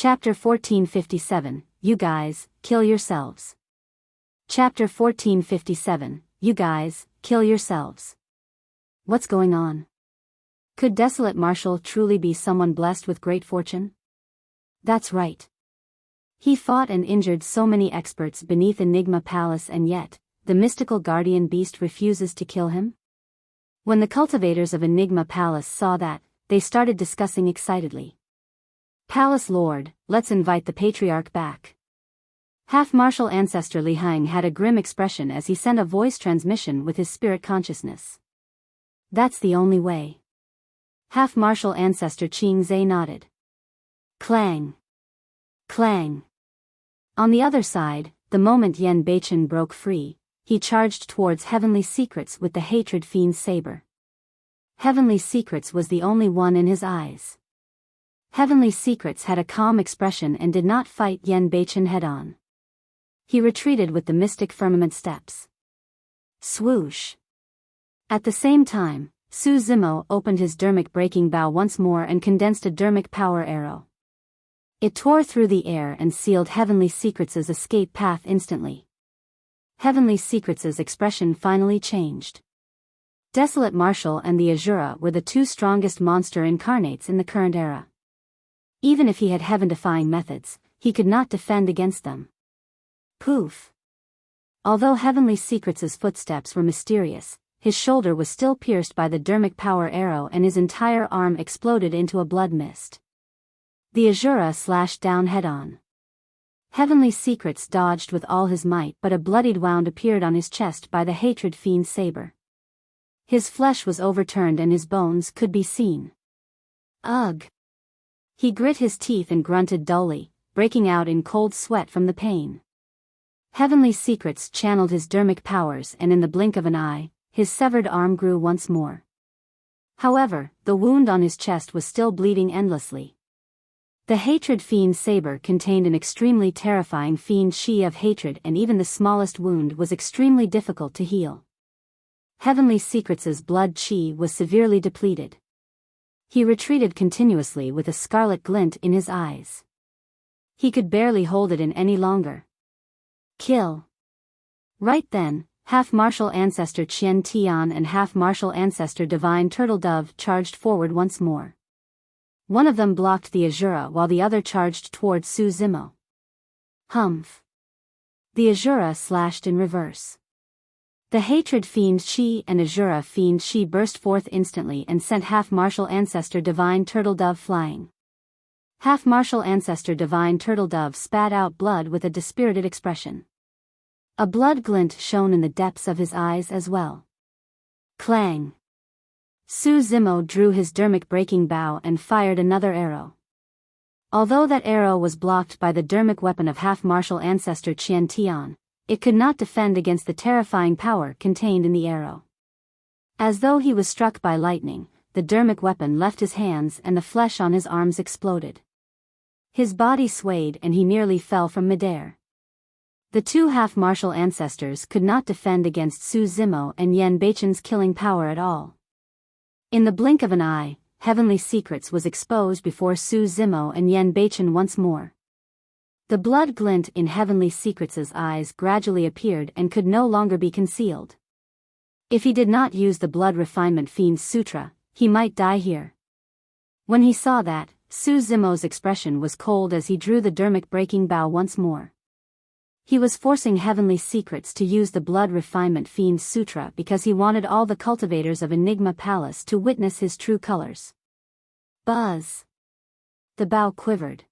Chapter 1457, You guys, kill yourselves. Chapter 1457, You guys, kill yourselves. What's going on? Could Desolate Marshal truly be someone blessed with great fortune? That's right. He fought and injured so many experts beneath Enigma Palace, and yet, the mystical guardian beast refuses to kill him? When the cultivators of Enigma Palace saw that, they started discussing excitedly. Palace Lord, let's invite the Patriarch back. Half-Martial Ancestor Li Hang had a grim expression as he sent a voice transmission with his spirit consciousness. That's the only way. Half-Martial Ancestor Qing Zhe nodded. Clang. Clang. On the other side, the moment Yan Beichen broke free, he charged towards Heavenly Secrets with the Hatred Fiend's saber. Heavenly Secrets was the only one in his eyes. Heavenly Secrets had a calm expression and did not fight Yan Beichen head-on. He retreated with the mystic firmament steps. Swoosh. At the same time, Su Zimo opened his dermic breaking bow once more and condensed a dermic power arrow. It tore through the air and sealed Heavenly Secrets' escape path instantly. Heavenly Secrets' expression finally changed. Desolate Marshal and the Asura were the two strongest monster incarnates in the current era. Even if he had heaven-defying methods, he could not defend against them. Poof. Although Heavenly Secrets' footsteps were mysterious, his shoulder was still pierced by the dermic power arrow and his entire arm exploded into a blood mist. The Asura slashed down head-on. Heavenly Secrets dodged with all his might, but a bloodied wound appeared on his chest by the Hatred Fiend's saber. His flesh was overturned and his bones could be seen. Ugh! He grit his teeth and grunted dully, breaking out in cold sweat from the pain. Heavenly Secrets channeled his dermic powers, and in the blink of an eye, his severed arm grew once more. However, the wound on his chest was still bleeding endlessly. The Hatred Fiend's saber contained an extremely terrifying fiend chi of hatred, and even the smallest wound was extremely difficult to heal. Heavenly Secrets' blood chi was severely depleted. He retreated continuously with a scarlet glint in his eyes. He could barely hold it in any longer. Kill. Right then, Half-Martial Ancestor Qian Tian and Half-Martial Ancestor Divine Turtle Dove charged forward once more. One of them blocked the Asura while the other charged towards Su Zimo. Humph. The Asura slashed in reverse. The Hatred Fiend Chi and Asura Fiend Chi burst forth instantly and sent Half-Martial Ancestor Divine Turtle Dove flying. Half-Martial Ancestor Divine Turtle Dove spat out blood with a dispirited expression. A blood glint shone in the depths of his eyes as well. Clang. Su Zimo drew his dermic breaking bow and fired another arrow. Although that arrow was blocked by the dermic weapon of Half-Martial Ancestor Qian Tian, it could not defend against the terrifying power contained in the arrow. As though he was struck by lightning, the dermic weapon left his hands and the flesh on his arms exploded. His body swayed and he nearly fell from midair. The two Half-Martial Ancestors could not defend against Su Zimo and Yan Beichen's killing power at all. In the blink of an eye, Heavenly Secrets was exposed before Su Zimo and Yan Beichen once more. The blood glint in Heavenly Secrets' eyes gradually appeared and could no longer be concealed. If he did not use the Blood Refinement Fiend's Sutra, he might die here. When he saw that, Su Zimo's expression was cold as he drew the dermic breaking bow once more. He was forcing Heavenly Secrets to use the Blood Refinement Fiend's Sutra because he wanted all the cultivators of Enigma Palace to witness his true colors. Buzz! The bow quivered.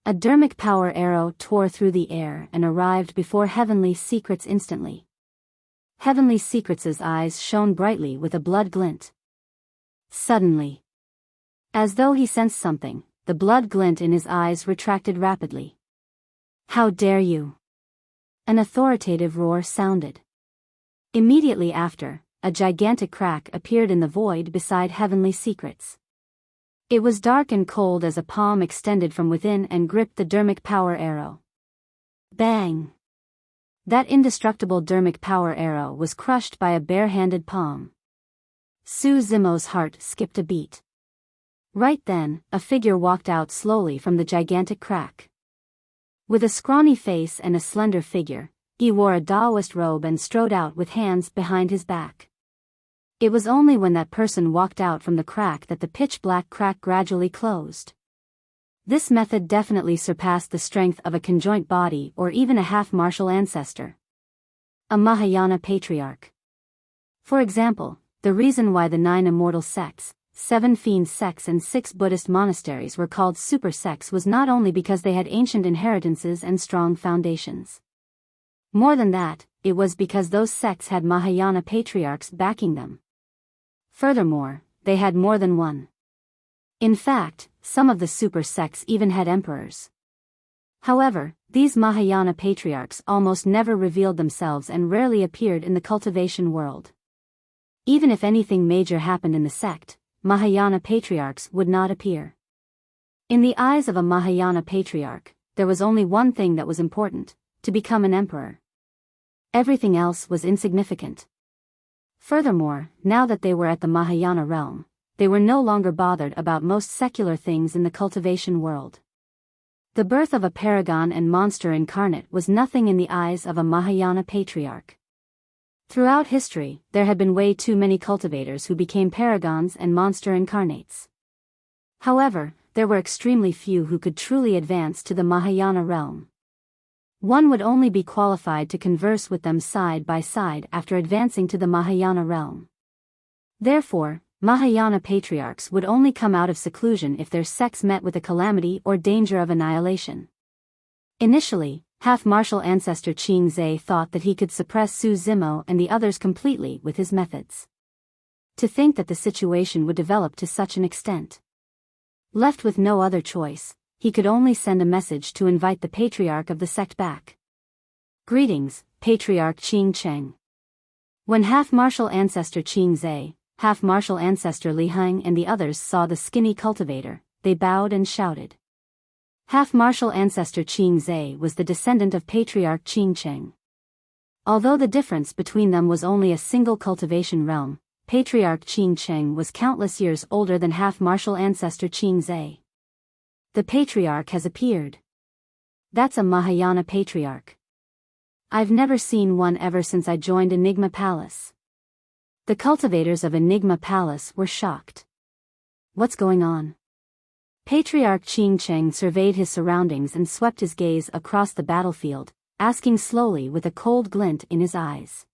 A dermic power arrow tore through the air and arrived before Heavenly Secrets instantly. Heavenly Secrets' eyes shone brightly with a blood glint. Suddenly, as though he sensed something, the blood glint in his eyes retracted rapidly. How dare you! An authoritative roar sounded. Immediately after, a gigantic crack appeared in the void beside Heavenly Secrets. It was dark and cold as a palm extended from within and gripped the dermic power arrow. Bang! That indestructible dermic power arrow was crushed by a bare-handed palm. Su Zimo's heart skipped a beat. Right then, a figure walked out slowly from the gigantic crack. With a scrawny face and a slender figure, he wore a Daoist robe and strode out with hands behind his back. It was only when that person walked out from the crack that the pitch-black crack gradually closed. This method definitely surpassed the strength of a conjoint body or even a half-martial ancestor. A Mahayana Patriarch. For example, the reason why the 9 immortal sects, 7 fiend sects and 6 Buddhist monasteries were called super sects was not only because they had ancient inheritances and strong foundations. More than that, it was because those sects had Mahayana patriarchs backing them. Furthermore, they had more than one. In fact, some of the super sects even had emperors. However, these Mahayana patriarchs almost never revealed themselves and rarely appeared in the cultivation world. Even if anything major happened in the sect, Mahayana patriarchs would not appear. In the eyes of a Mahayana patriarch, there was only one thing that was important: to become an emperor. Everything else was insignificant. Furthermore, now that they were at the Mahayana realm, they were no longer bothered about most secular things in the cultivation world. The birth of a paragon and monster incarnate was nothing in the eyes of a Mahayana patriarch. Throughout history, there had been way too many cultivators who became paragons and monster incarnates. However, there were extremely few who could truly advance to the Mahayana realm. One would only be qualified to converse with them side by side after advancing to the Mahayana realm. Therefore, Mahayana patriarchs would only come out of seclusion if their sects met with a calamity or danger of annihilation. Initially, half-martial ancestor Qing Zhe thought that he could suppress Su Zimo and the others completely with his methods. To think that the situation would develop to such an extent. Left with no other choice, he could only send a message to invite the patriarch of the sect back. Greetings, Patriarch Qing Cheng. When half-martial ancestor Qing Zhe, half-martial ancestor Li Heng and the others saw the skinny cultivator, they bowed and shouted. Half-martial ancestor Qing Zhe was the descendant of Patriarch Qing Cheng. Although the difference between them was only a single cultivation realm, Patriarch Qing Cheng was countless years older than half-martial ancestor Qing Zhe. The Patriarch has appeared. That's a Mahayana Patriarch. I've never seen one ever since I joined Enigma Palace. The cultivators of Enigma Palace were shocked. What's going on? Patriarch Qing Cheng surveyed his surroundings and swept his gaze across the battlefield, asking slowly with a cold glint in his eyes.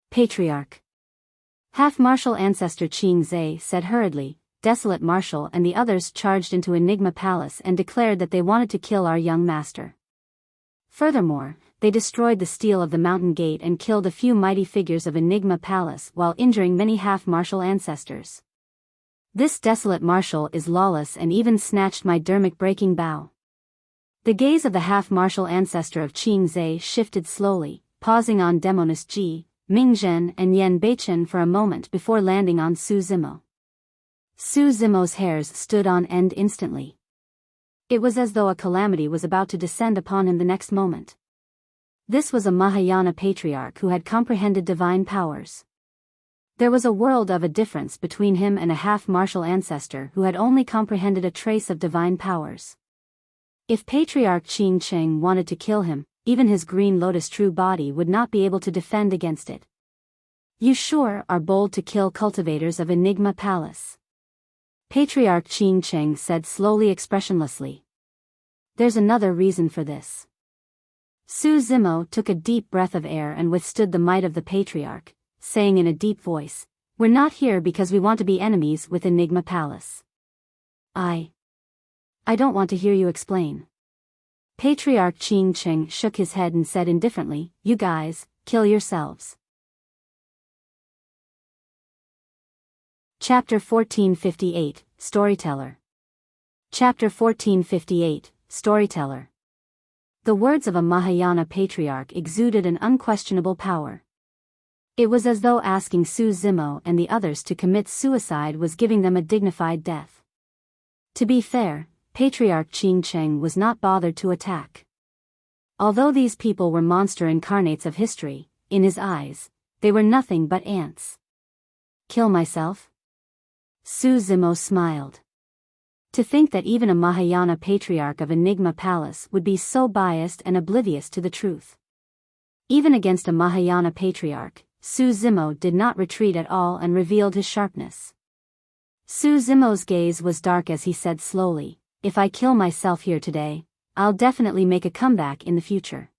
Patriarch. Half-martial ancestor Qing Zhe said hurriedly. Desolate Marshal and the others charged into Enigma Palace and declared that they wanted to kill our young master. Furthermore, they destroyed the steel of the mountain gate and killed a few mighty figures of Enigma Palace while injuring many half-martial ancestors. This desolate Marshal is lawless and even snatched my dermic-breaking bow. The gaze of the half-martial ancestor of Qing Zhe shifted slowly, pausing on Demonist Ji, Mingzhen and Yen Beichen for a moment before landing on Su Zimo. Su Zimo's hairs stood on end instantly. It was as though a calamity was about to descend upon him the next moment. This was a Mahayana patriarch who had comprehended divine powers. There was a world of a difference between him and a half-martial ancestor who had only comprehended a trace of divine powers. If Patriarch Qing Cheng wanted to kill him, even his green lotus true body would not be able to defend against it. You sure are bold to kill cultivators of Enigma Palace. Patriarch Qing Cheng said slowly expressionlessly. There's another reason for this. Su Zimo took a deep breath of air and withstood the might of the Patriarch, saying in a deep voice, "We're not here because we want to be enemies with Enigma Palace. I don't want to hear you explain." Patriarch Qing Cheng shook his head and said indifferently, "You guys, kill yourselves." Chapter 1458, Storyteller. Chapter 1458, Storyteller. The words of a Mahayana patriarch exuded an unquestionable power. It was as though asking Su Zimo and the others to commit suicide was giving them a dignified death. To be fair, Patriarch Qing Cheng was not bothered to attack. Although these people were monster incarnates of history, in his eyes, they were nothing but ants. Kill myself? Su Zimo smiled. To think that even a Mahayana Patriarch of Enigma Palace would be so biased and oblivious to the truth. Even against a Mahayana Patriarch, Su Zimo did not retreat at all and revealed his sharpness. Su Zimo's gaze was dark as he said slowly, "If I kill myself here today, I'll definitely make a comeback in the future.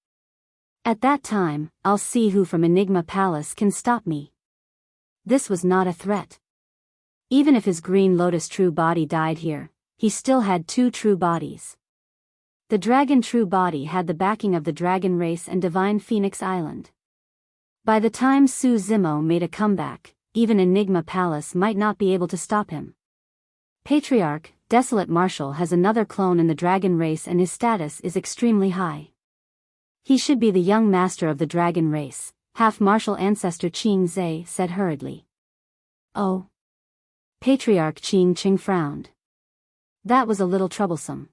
At that time, I'll see who from Enigma Palace can stop me." This was not a threat. Even if his Green Lotus true body died here, he still had two true bodies. The dragon true body had the backing of the dragon race and divine Phoenix Island. By the time Su Zimo made a comeback, even Enigma Palace might not be able to stop him. Patriarch, Desolate Marshal has another clone in the dragon race and his status is extremely high. He should be the young master of the dragon race, half-martial ancestor Qing Zhe said hurriedly. Oh. Patriarch Qing Qing frowned. That was a little troublesome.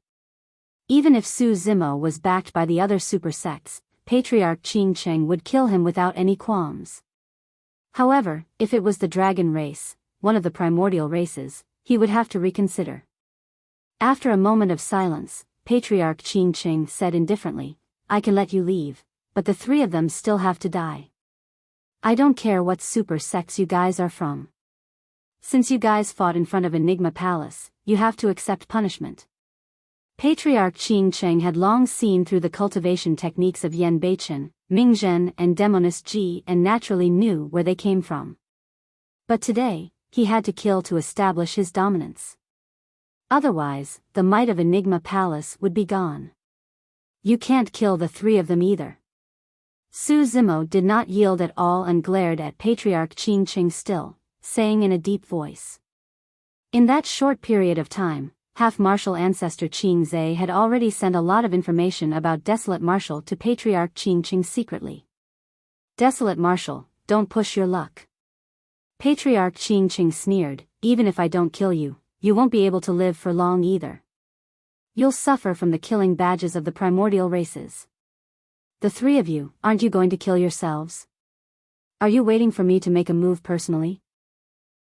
Even if Su Zimo was backed by the other super sects, Patriarch Qing Qing would kill him without any qualms. However, if it was the dragon race, one of the primordial races, he would have to reconsider. After a moment of silence, Patriarch Qing Qing said indifferently, "I can let you leave, but the three of them still have to die. I don't care what super sects you guys are from. Since you guys fought in front of Enigma Palace, you have to accept punishment." Patriarch Qing Qing had long seen through the cultivation techniques of Yan Beichen, Mingzhen and Demonist Ji and naturally knew where they came from. But today, he had to kill to establish his dominance. Otherwise, the might of Enigma Palace would be gone. You can't kill the three of them either. Su Zimo did not yield at all and glared at Patriarch Qing Qing still, saying in a deep voice. In that short period of time, half-martial ancestor Qing Zhe had already sent a lot of information about Desolate Marshal to Patriarch Qing Qing secretly. "Desolate Marshal, don't push your luck." Patriarch Qing Qing sneered, "Even if I don't kill you, you won't be able to live for long either. You'll suffer from the killing badges of the primordial races. The three of you, aren't you going to kill yourselves? Are you waiting for me to make a move personally?"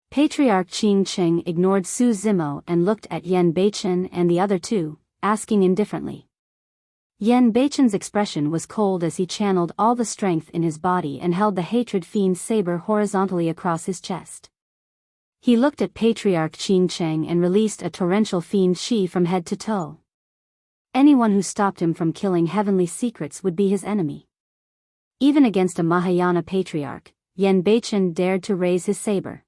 Patriarch Qing Qing ignored Su Zimo and looked at Yan Beichen and the other two, asking indifferently. Yan Beichen's expression was cold as he channeled all the strength in his body and held the Hatred Fiend's saber horizontally across his chest. He looked at Patriarch Qing Qing and released a torrential fiend chi from head to toe. Anyone who stopped him from killing heavenly secrets would be his enemy. Even against a Mahayana Patriarch, Yan Beichen dared to raise his saber.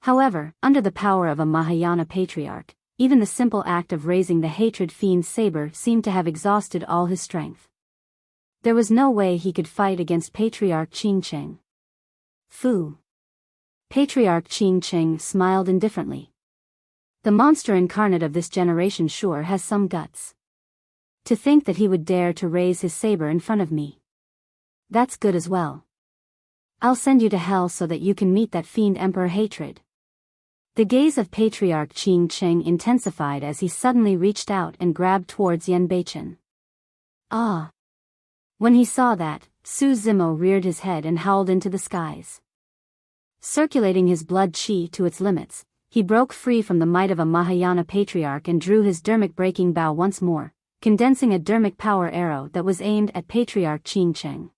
However, under the power of a Mahayana Patriarch, even the simple act of raising the Hatred Fiend's saber seemed to have exhausted all his strength. There was no way he could fight against Patriarch Qing Qing. Fu. Patriarch Qing Qing smiled indifferently. The monster incarnate of this generation sure has some guts. To think that he would dare to raise his saber in front of me. That's good as well. I'll send you to hell so that you can meet that fiend Emperor Hatred. The gaze of Patriarch Qing Qing intensified as he suddenly reached out and grabbed towards Yan Beichen. Ah! When he saw that, Su Zimo reared his head and howled into the skies. Circulating his blood chi to its limits, he broke free from the might of a Mahayana Patriarch and drew his dermic breaking bow once more, condensing a dermic power arrow that was aimed at Patriarch Qing Qing.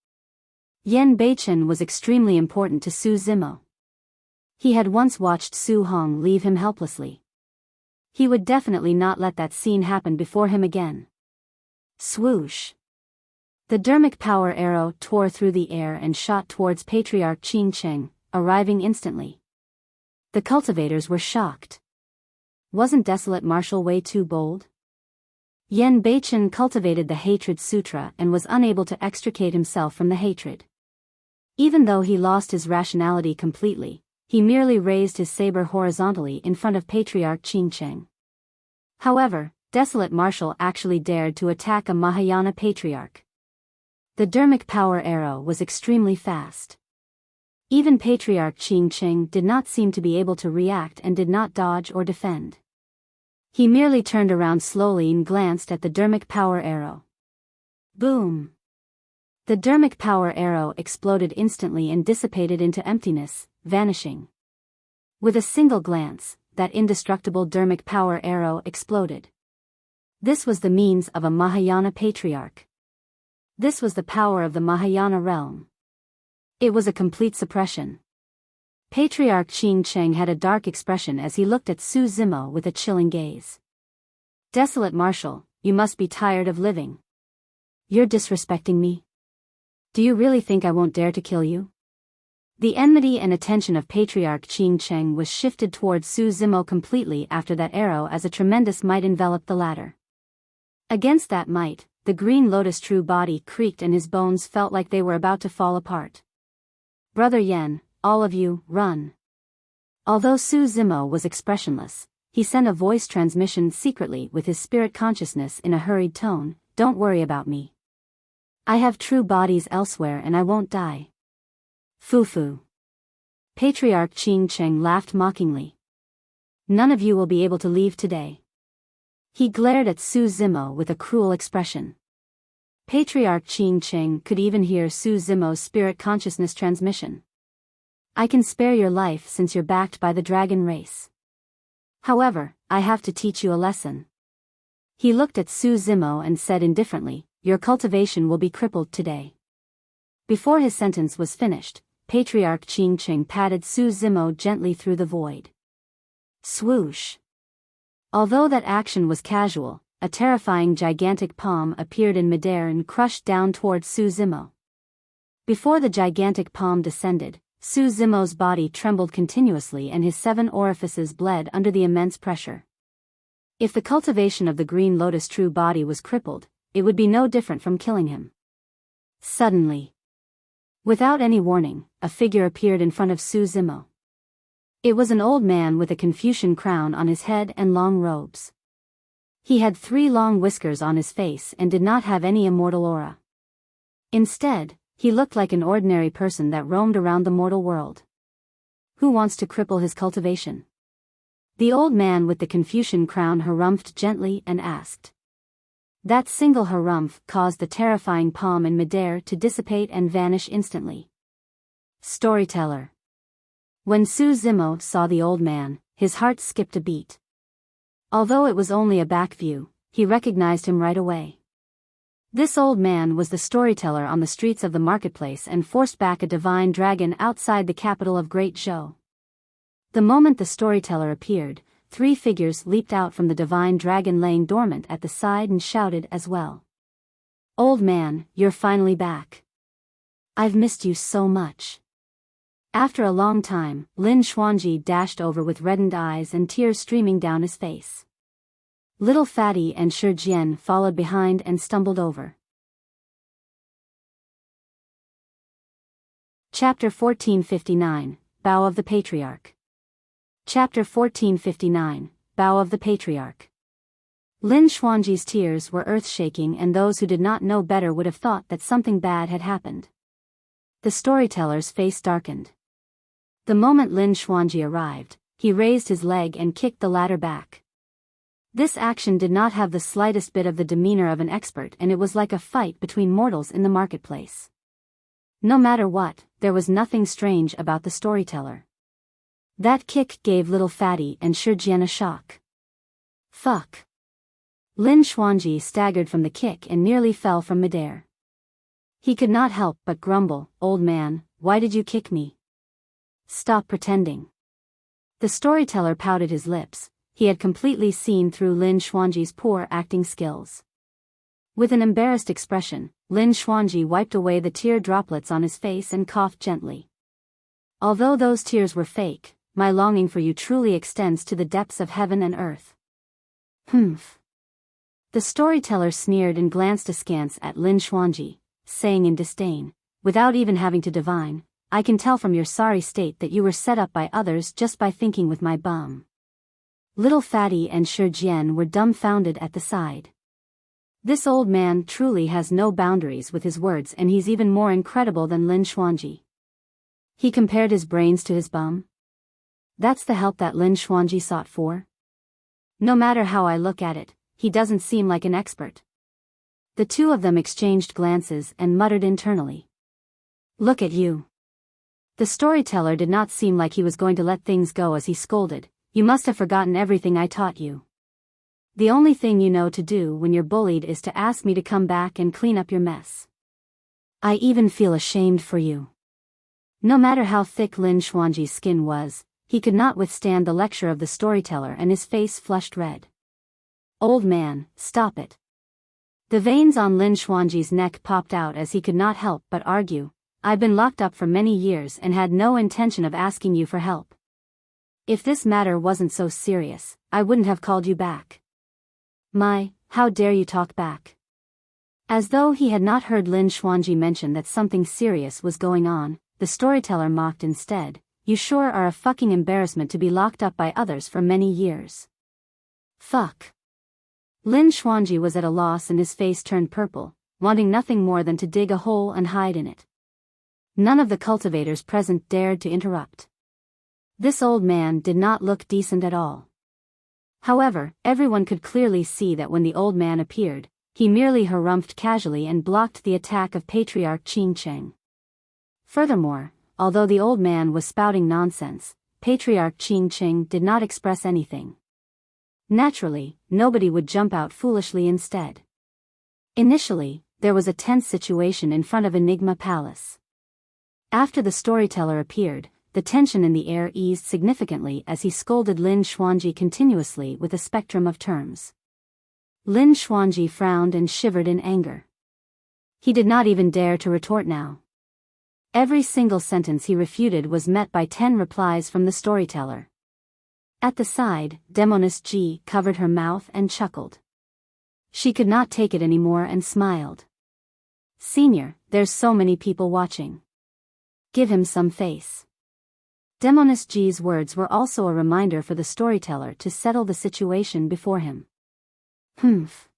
Yan Beichen was extremely important to Su Zimo. He had once watched Su Hong leave him helplessly. He would definitely not let that scene happen before him again. Swoosh! The dermic power arrow tore through the air and shot towards Patriarch Qing Qing, arriving instantly. The cultivators were shocked. Wasn't Desolate Marshal way too bold? Yan Beichen cultivated the Hatred Sutra and was unable to extricate himself from the hatred. Even though he lost his rationality completely, he merely raised his saber horizontally in front of Patriarch Qing Qing. However, Desolate Marshal actually dared to attack a Mahayana Patriarch. The dermic power arrow was extremely fast. Even Patriarch Qing Qing did not seem to be able to react and did not dodge or defend. He merely turned around slowly and glanced at the dermic power arrow. Boom! The dermic power arrow exploded instantly and dissipated into emptiness, vanishing. With a single glance, that indestructible dermic power arrow exploded. This was the means of a Mahayana Patriarch. This was the power of the Mahayana realm. It was a complete suppression. Patriarch Qing Cheng had a dark expression as he looked at Su Zimo with a chilling gaze. Desolate Marshal, you must be tired of living. You're disrespecting me? Do you really think I won't dare to kill you? The enmity and attention of Patriarch Qing Cheng was shifted towards Su Zimo completely after that arrow as a tremendous might enveloped the latter. Against that might, the Green Lotus true body creaked and his bones felt like they were about to fall apart. Brother Yen, all of you, run. Although Su Zimo was expressionless, he sent a voice transmission secretly with his spirit consciousness in a hurried tone, don't worry about me. I have true bodies elsewhere and I won't die. Foo-foo. Patriarch Qing Cheng laughed mockingly. None of you will be able to leave today. He glared at Su Zimo with a cruel expression. Patriarch Qing Cheng could even hear Su Zimo's spirit consciousness transmission. I can spare your life since you're backed by the dragon race. However, I have to teach you a lesson. He looked at Su Zimo and said indifferently, your cultivation will be crippled today. Before his sentence was finished, Patriarch Qing Cheng patted Su Zimo gently through the void. Swoosh. Although that action was casual, a terrifying gigantic palm appeared in midair and crushed down towards Su Zimo. Before the gigantic palm descended, Su Zimo's body trembled continuously and his 7 orifices bled under the immense pressure. If the cultivation of the Green Lotus true body was crippled, it would be no different from killing him. Suddenly, without any warning, a figure appeared in front of Su Zimo. It was an old man with a Confucian crown on his head and long robes. He had 3 long whiskers on his face and did not have any immortal aura. Instead, he looked like an ordinary person that roamed around the mortal world. Who wants to cripple his cultivation? The old man with the Confucian crown harumphed gently and asked. That single harumph caused the terrifying palm in midair to dissipate and vanish instantly. Storyteller. When Su Zimo saw the old man, his heart skipped a beat. Although it was only a back view, he recognized him right away. This old man was the storyteller on the streets of the marketplace and forced back a divine dragon outside the capital of Great Zhou. The moment the storyteller appeared, 3 figures leaped out from the divine dragon laying dormant at the side and shouted as well. Old man, you're finally back. I've missed you so much. After a long time, Lin Xuanji dashed over with reddened eyes and tears streaming down his face. Little Fatty and Shi Jian followed behind and stumbled over. Chapter 1459, Bow of the Patriarch. Chapter 1459, Bow of the Patriarch. Lin Xuanji's tears were earth-shaking and those who did not know better would have thought that something bad had happened. The storyteller's face darkened. The moment Lin Xuanji arrived, he raised his leg and kicked the ladder back. This action did not have the slightest bit of the demeanor of an expert and it was like a fight between mortals in the marketplace. No matter what, there was nothing strange about the storyteller. That kick gave little Fatty and Shi Jian a shock. Fuck. Lin Xuanji staggered from the kick and nearly fell from midair. He could not help but grumble, old man, why did you kick me? Stop pretending. The storyteller pouted his lips. He had completely seen through Lin Xuanji's poor acting skills. With an embarrassed expression, Lin Xuanji wiped away the tear droplets on his face and coughed gently. Although those tears were fake, my longing for you truly extends to the depths of heaven and earth. Humph. The storyteller sneered and glanced askance at Lin Xuanji, saying in disdain, without even having to divine, I can tell from your sorry state that you were set up by others just by thinking with my bum. Little Fatty and Shi Jian were dumbfounded at the side. This old man truly has no boundaries with his words and he's even more incredible than Lin Xuanji. He compared his brains to his bum? That's the help that Lin Xuanji sought for? No matter how I look at it, he doesn't seem like an expert. The two of them exchanged glances and muttered internally. Look at you. The storyteller did not seem like he was going to let things go as he scolded, You must have forgotten everything I taught you. The only thing you know to do when you're bullied is to ask me to come back and clean up your mess. I even feel ashamed for you. No matter how thick Lin Xuanji's skin was, he could not withstand the lecture of the storyteller and his face flushed red. Old man, stop it. The veins on Lin Xuanji's neck popped out as he could not help but argue. I've been locked up for many years and had no intention of asking you for help. If this matter wasn't so serious, I wouldn't have called you back. How dare you talk back? As though he had not heard Lin Xuanji mention that something serious was going on, the storyteller mocked instead. You sure are a fucking embarrassment to be locked up by others for many years. Fuck. Lin Xuanji was at a loss and his face turned purple, wanting nothing more than to dig a hole and hide in it. None of the cultivators present dared to interrupt. This old man did not look decent at all. However, everyone could clearly see that when the old man appeared, he merely harumphed casually and blocked the attack of Patriarch Qing Cheng. Furthermore, although the old man was spouting nonsense, Patriarch Qing Cheng did not express anything. Naturally, nobody would jump out foolishly instead. Initially, there was a tense situation in front of Enigma Palace. After the storyteller appeared, the tension in the air eased significantly as he scolded Lin Xuanji continuously with a spectrum of terms. Lin Xuanji frowned and shivered in anger. He did not even dare to retort now. Every single sentence he refuted was met by 10 replies from the storyteller. At the side, Demoness Ji covered her mouth and chuckled. She could not take it anymore and smiled. Senior, there's so many people watching. Give him some face. Demoness Ji's words were also a reminder for the storyteller to settle the situation before him. Humph.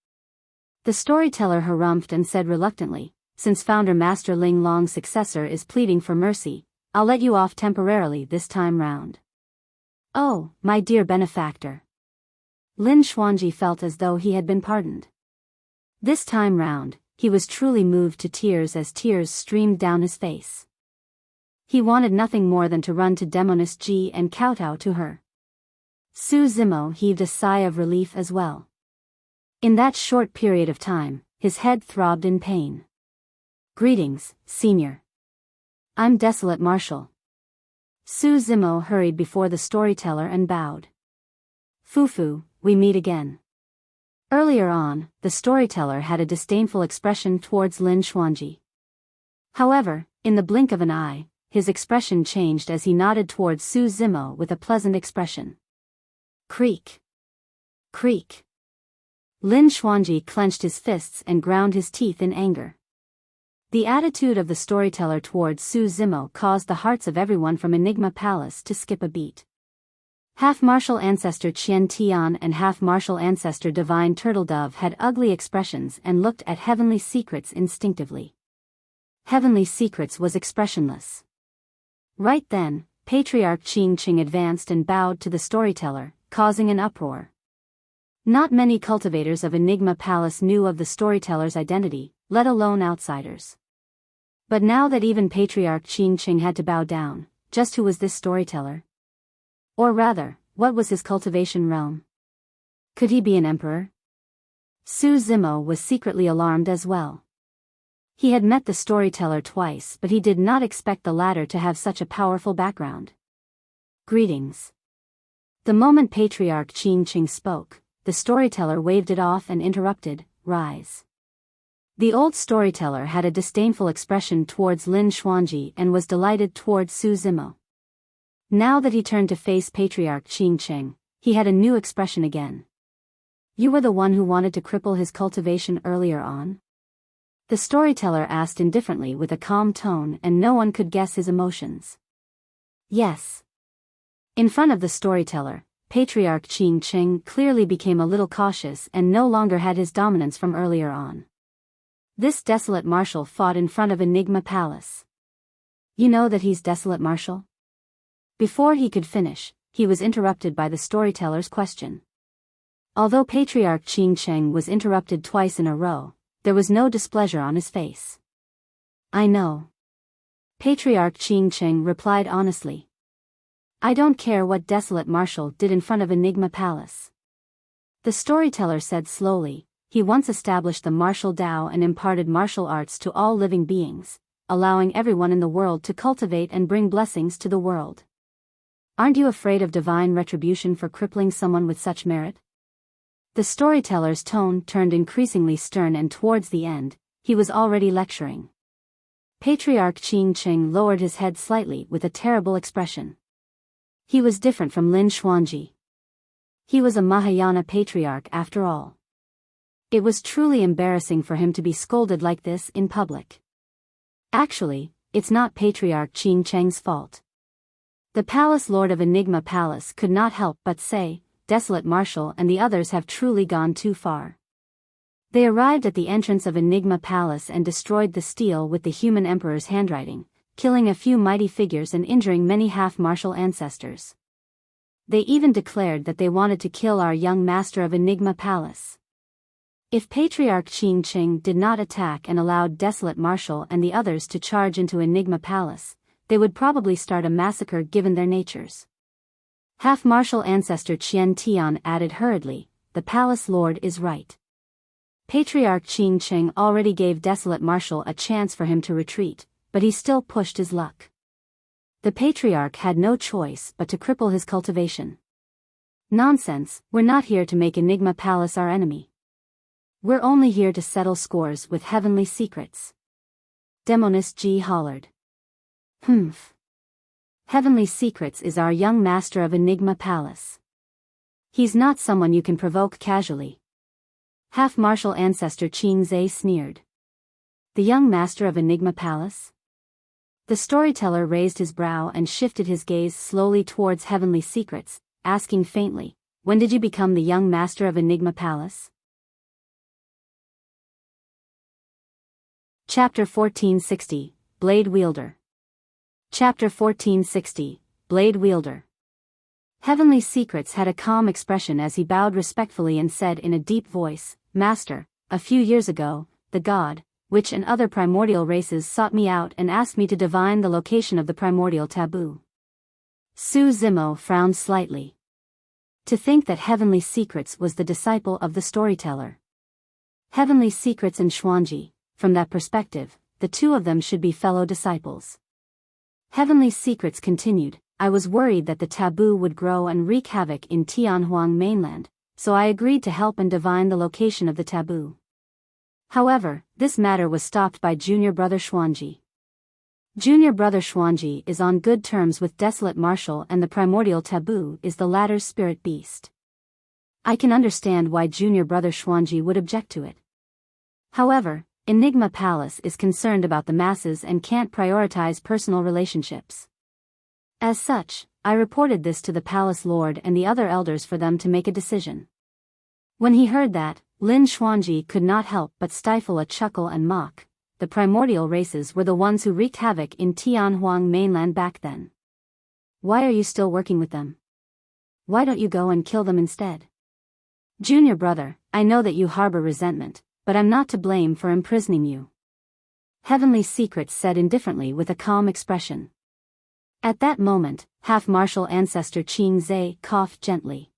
The storyteller harumphed and said reluctantly, since Founder Master Ling Long's successor is pleading for mercy, I'll let you off temporarily this time round. Oh, my dear benefactor. Lin Xuanji felt as though he had been pardoned. This time round, he was truly moved to tears as tears streamed down his face. He wanted nothing more than to run to Demoness Ji and kowtow to her. Su Zimo heaved a sigh of relief as well. In that short period of time, his head throbbed in pain. Greetings, Senior. I'm Desolate Marshal. Su Zimo hurried before the storyteller and bowed. Fufu, we meet again. Earlier on, the storyteller had a disdainful expression towards Lin Xuanji. However, in the blink of an eye, his expression changed as he nodded towards Su Zimo with a pleasant expression. Creak. Creak. Lin Xuanji clenched his fists and ground his teeth in anger. The attitude of the storyteller towards Su Zimo caused the hearts of everyone from Enigma Palace to skip a beat. Half-martial ancestor Qian Tian and half-martial ancestor Divine Turtledove had ugly expressions and looked at Heavenly Secrets instinctively. Heavenly Secrets was expressionless. Right then, Patriarch Qing Cheng advanced and bowed to the storyteller, causing an uproar. Not many cultivators of Enigma Palace knew of the storyteller's identity, let alone outsiders. But now that even Patriarch Qing Cheng had to bow down, just who was this storyteller? Or rather, what was his cultivation realm? Could he be an emperor? Su Zimo was secretly alarmed as well. He had met the storyteller twice, but he did not expect the latter to have such a powerful background. Greetings. The moment Patriarch Qing Cheng spoke, the storyteller waved it off and interrupted, rise. The old storyteller had a disdainful expression towards Lin Xuanji and was delighted towards Su Zimo. Now that he turned to face Patriarch Qing Cheng, he had a new expression again. You were the one who wanted to cripple his cultivation earlier on? The storyteller asked indifferently with a calm tone, and no one could guess his emotions. Yes. In front of the storyteller, Patriarch Qing Cheng clearly became a little cautious and no longer had his dominance from earlier on. This desolate marshal fought in front of Enigma Palace. You know that he's desolate marshal? Before he could finish, he was interrupted by the storyteller's question. Although Patriarch Qing Cheng was interrupted twice in a row, there was no displeasure on his face. I know. Patriarch Qing Cheng replied honestly. I don't care what Desolate Marshal did in front of Enigma Palace. The storyteller said slowly, he once established the martial Dao and imparted martial arts to all living beings, allowing everyone in the world to cultivate and bring blessings to the world. Aren't you afraid of divine retribution for crippling someone with such merit? The storyteller's tone turned increasingly stern, and towards the end, he was already lecturing. Patriarch Qing Cheng lowered his head slightly with a terrible expression. He was different from Lin Xuanji. He was a Mahayana patriarch after all. It was truly embarrassing for him to be scolded like this in public. Actually, it's not Patriarch Qing Cheng's fault. The Palace Lord of Enigma Palace could not help but say, Desolate Marshal and the others have truly gone too far. They arrived at the entrance of Enigma Palace and destroyed the stele with the human emperor's handwriting, killing a few mighty figures and injuring many half-martial ancestors. They even declared that they wanted to kill our young master of Enigma Palace. If Patriarch Qing Cheng did not attack and allowed Desolate Marshal and the others to charge into Enigma Palace, they would probably start a massacre given their natures. Half-martial ancestor Qian Tian added hurriedly, the Palace Lord is right. Patriarch Qing Cheng already gave Desolate Marshal a chance for him to retreat, but he still pushed his luck. The Patriarch had no choice but to cripple his cultivation. Nonsense, we're not here to make Enigma Palace our enemy. We're only here to settle scores with heavenly secrets. Demonist Ji hollered. Humph. Heavenly Secrets is our young master of Enigma Palace. He's not someone you can provoke casually. Half-martial ancestor Qing Zhe sneered. The young master of Enigma Palace? The storyteller raised his brow and shifted his gaze slowly towards Heavenly Secrets, asking faintly, when did you become the young master of Enigma Palace? Chapter 1460, Blade Wielder. Chapter 1460, Blade Wielder. Heavenly Secrets had a calm expression as he bowed respectfully and said in a deep voice, Master, a few years ago, the god, Witch and other primordial races sought me out and asked me to divine the location of the primordial taboo. Su Zimo frowned slightly. To think that Heavenly Secrets was the disciple of the storyteller. Heavenly Secrets and Xuanji, from that perspective, the two of them should be fellow disciples. Heavenly Secrets continued, I was worried that the taboo would grow and wreak havoc in Tianhuang mainland, so I agreed to help and divine the location of the taboo. However, this matter was stopped by Junior Brother Xuanji. Junior Brother Xuanji is on good terms with Desolate Marshal and the primordial taboo is the latter's spirit beast. I can understand why Junior Brother Xuanji would object to it. However, Enigma Palace is concerned about the masses and can't prioritize personal relationships. As such, I reported this to the Palace Lord and the other elders for them to make a decision. When he heard that, Lin Xuanji could not help but stifle a chuckle and mock. The primordial races were the ones who wreaked havoc in Tianhuang mainland back then. Why are you still working with them? Why don't you go and kill them instead? Junior brother, I know that you harbor resentment, but I'm not to blame for imprisoning you. Heavenly Secrets said indifferently with a calm expression. At that moment, half-martial ancestor Qing Zhe coughed gently.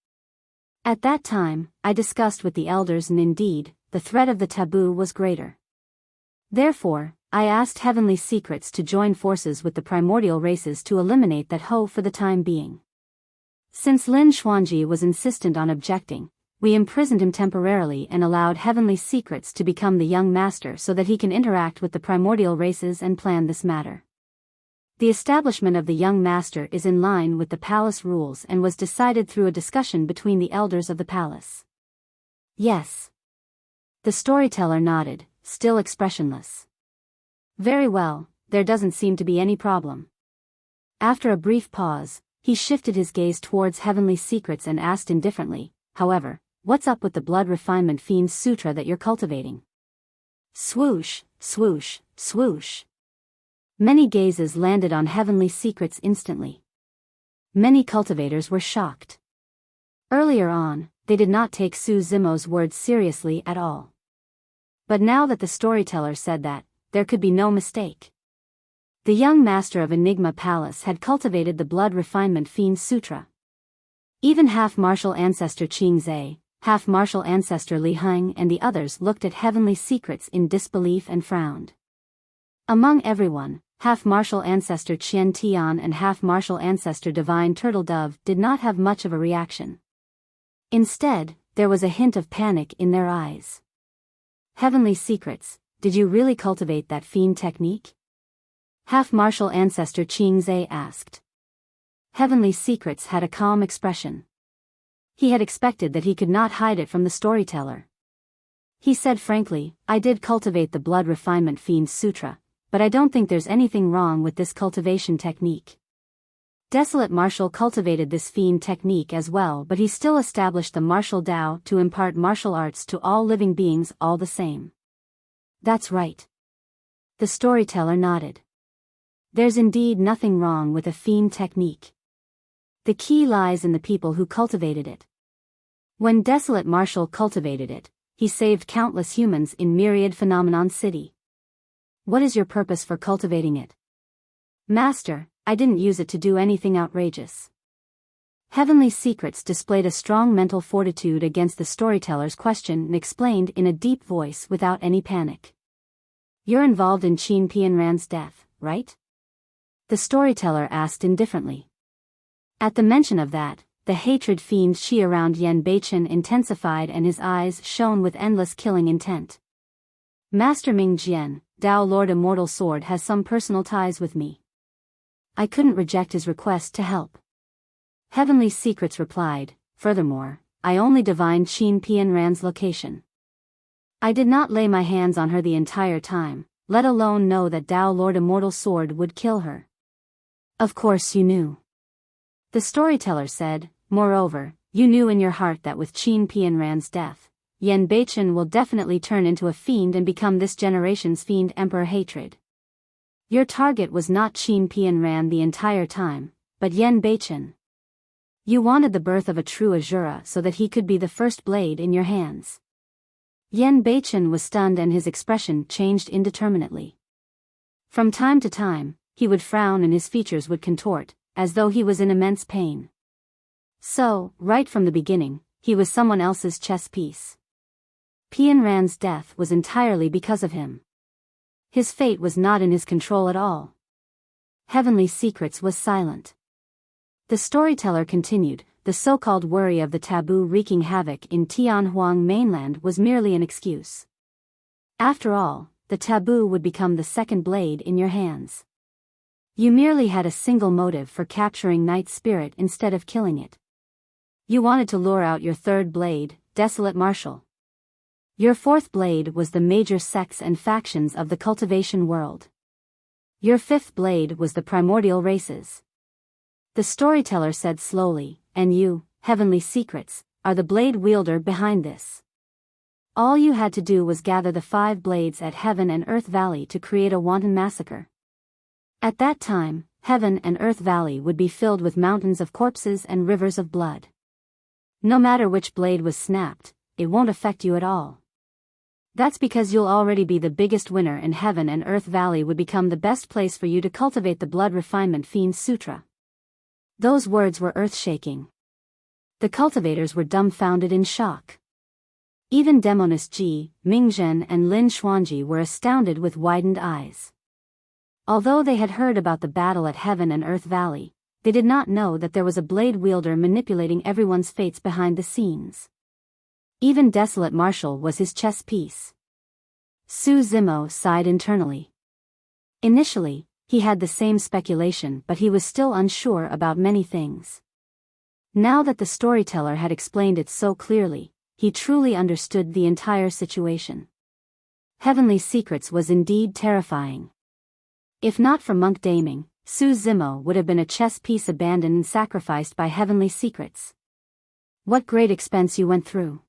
At that time, I discussed with the elders and indeed, the threat of the taboo was greater. Therefore, I asked Heavenly Secrets to join forces with the primordial races to eliminate that hoe for the time being. Since Lin Xuanji was insistent on objecting, we imprisoned him temporarily and allowed Heavenly Secrets to become the young master so that he can interact with the primordial races and plan this matter. The establishment of the young master is in line with the palace rules and was decided through a discussion between the elders of the palace. Yes. The storyteller nodded, still expressionless. Very well, there doesn't seem to be any problem. After a brief pause, he shifted his gaze towards Heavenly Secrets and asked indifferently, however, what's up with the blood refinement fiend sutra that you're cultivating? Swoosh, swoosh, swoosh. Many gazes landed on Heavenly Secrets instantly. Many cultivators were shocked. Earlier on, they did not take Su Zimo's words seriously at all. But now that the storyteller said that, there could be no mistake. The young master of Enigma Palace had cultivated the Blood Refinement Fiend Sutra. Even half-martial ancestor Qingzai, half-martial ancestor Li Heng and the others looked at heavenly secrets in disbelief and frowned. Among everyone, half-martial ancestor Qian Tian and half-martial ancestor Divine Turtle Dove did not have much of a reaction. Instead, there was a hint of panic in their eyes. Heavenly secrets, did you really cultivate that fiend technique? Half-martial ancestor Qingzai asked. Heavenly secrets had a calm expression. He had expected that he could not hide it from the storyteller. He said frankly, I did cultivate the Blood Refinement Fiend Sutra, but I don't think there's anything wrong with this cultivation technique. Desolate Martial cultivated this fiend technique as well, but he still established the martial Dao to impart martial arts to all living beings all the same. That's right. The storyteller nodded. There's indeed nothing wrong with a fiend technique. The key lies in the people who cultivated it. When Desolate Martial cultivated it, he saved countless humans in Myriad Phenomenon City. What is your purpose for cultivating it? Master, I didn't use it to do anything outrageous. Heavenly Secrets displayed a strong mental fortitude against the storyteller's question and explained in a deep voice without any panic. You're involved in Qin Pianran's death, right? The storyteller asked indifferently. At the mention of that, the hatred fiend Shi around Yan Beichen intensified and his eyes shone with endless killing intent. Master Ming Jian, Dao Lord Immortal Sword has some personal ties with me. I couldn't reject his request to help. Heavenly Secrets replied, furthermore, I only divined Qin Pianran's location. I did not lay my hands on her the entire time, let alone know that Dao Lord Immortal Sword would kill her. Of course you knew. The storyteller said, moreover, you knew in your heart that with Qin Pianran's death, Yan Beichen will definitely turn into a fiend and become this generation's fiend Emperor Hatred. Your target was not Qin Pianran the entire time, but Yan Beichen. You wanted the birth of a true Asura so that he could be the first blade in your hands. Yan Beichen was stunned and his expression changed indeterminately. From time to time, he would frown and his features would contort, as though he was in immense pain. So, right from the beginning, he was someone else's chess piece. Pianran's death was entirely because of him. His fate was not in his control at all. Heavenly Secrets was silent. The storyteller continued, the so-called worry of the taboo wreaking havoc in Tianhuang mainland was merely an excuse. After all, the taboo would become the second blade in your hands. You merely had a single motive for capturing Night Spirit instead of killing it. You wanted to lure out your third blade, Desolate Martial. Your fourth blade was the major sects and factions of the cultivation world. Your fifth blade was the primordial races. The storyteller said slowly, and you, Heavenly Secrets, are the blade wielder behind this. All you had to do was gather the 5 blades at Heaven and Earth Valley to create a wanton massacre. At that time, Heaven and Earth Valley would be filled with mountains of corpses and rivers of blood. No matter which blade was snapped, it won't affect you at all. That's because you'll already be the biggest winner and Heaven and Earth Valley would become the best place for you to cultivate the Blood Refinement Fiend Sutra. Those words were earth-shaking. The cultivators were dumbfounded in shock. Even Demonist Ji, Mingzhen and Lin Xuanji were astounded with widened eyes. Although they had heard about the battle at Heaven and Earth Valley, they did not know that there was a blade wielder manipulating everyone's fates behind the scenes. Even Desolate Martial was his chess piece. Su Zimo sighed internally. Initially, he had the same speculation, but he was still unsure about many things. Now that the storyteller had explained it so clearly, he truly understood the entire situation. Heavenly Secrets was indeed terrifying. If not for Monk Daming, Su Zimo would have been a chess piece abandoned and sacrificed by Heavenly Secrets. What great expense you went through.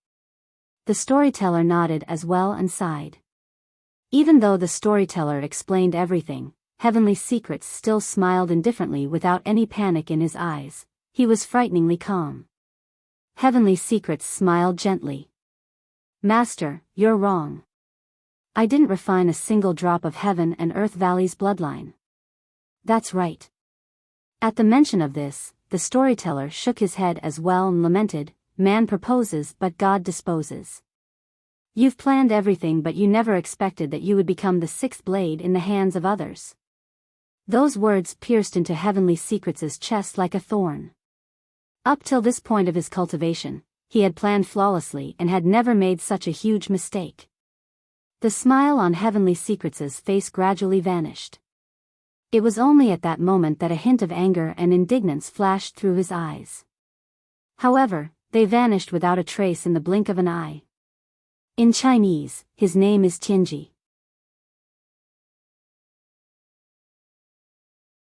The storyteller nodded as well and sighed. Even though the storyteller explained everything, Heavenly Secrets still smiled indifferently without any panic in his eyes. He was frighteningly calm. Heavenly Secrets smiled gently. Master, you're wrong. I didn't refine a single drop of Heaven and Earth Valley's bloodline. That's right. At the mention of this, the storyteller shook his head as well and lamented, "Man proposes but God disposes. You've planned everything but you never expected that you would become the sixth blade in the hands of others." Those words pierced into Heavenly Secrets' chest like a thorn. Up till this point of his cultivation, he had planned flawlessly and had never made such a huge mistake. The smile on Heavenly Secrets' face gradually vanished. It was only at that moment that a hint of anger and indignance flashed through his eyes. However, they vanished without a trace in the blink of an eye. In Chinese, his name is Tianji.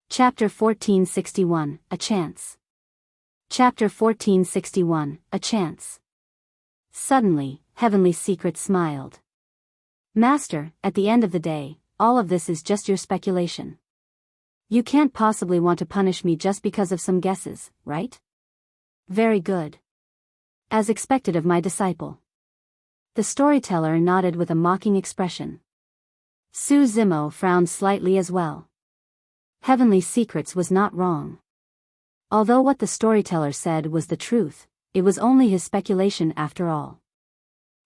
Chapter 1461, A Chance. Chapter 1461, A Chance. Suddenly, Heavenly Secret smiled. "Master, at the end of the day, all of this is just your speculation. You can't possibly want to punish me just because of some guesses, right? Very good. As expected of my disciple." The storyteller nodded with a mocking expression. Su Zimo frowned slightly as well. Heavenly Secrets was not wrong. Although what the storyteller said was the truth, it was only his speculation after all.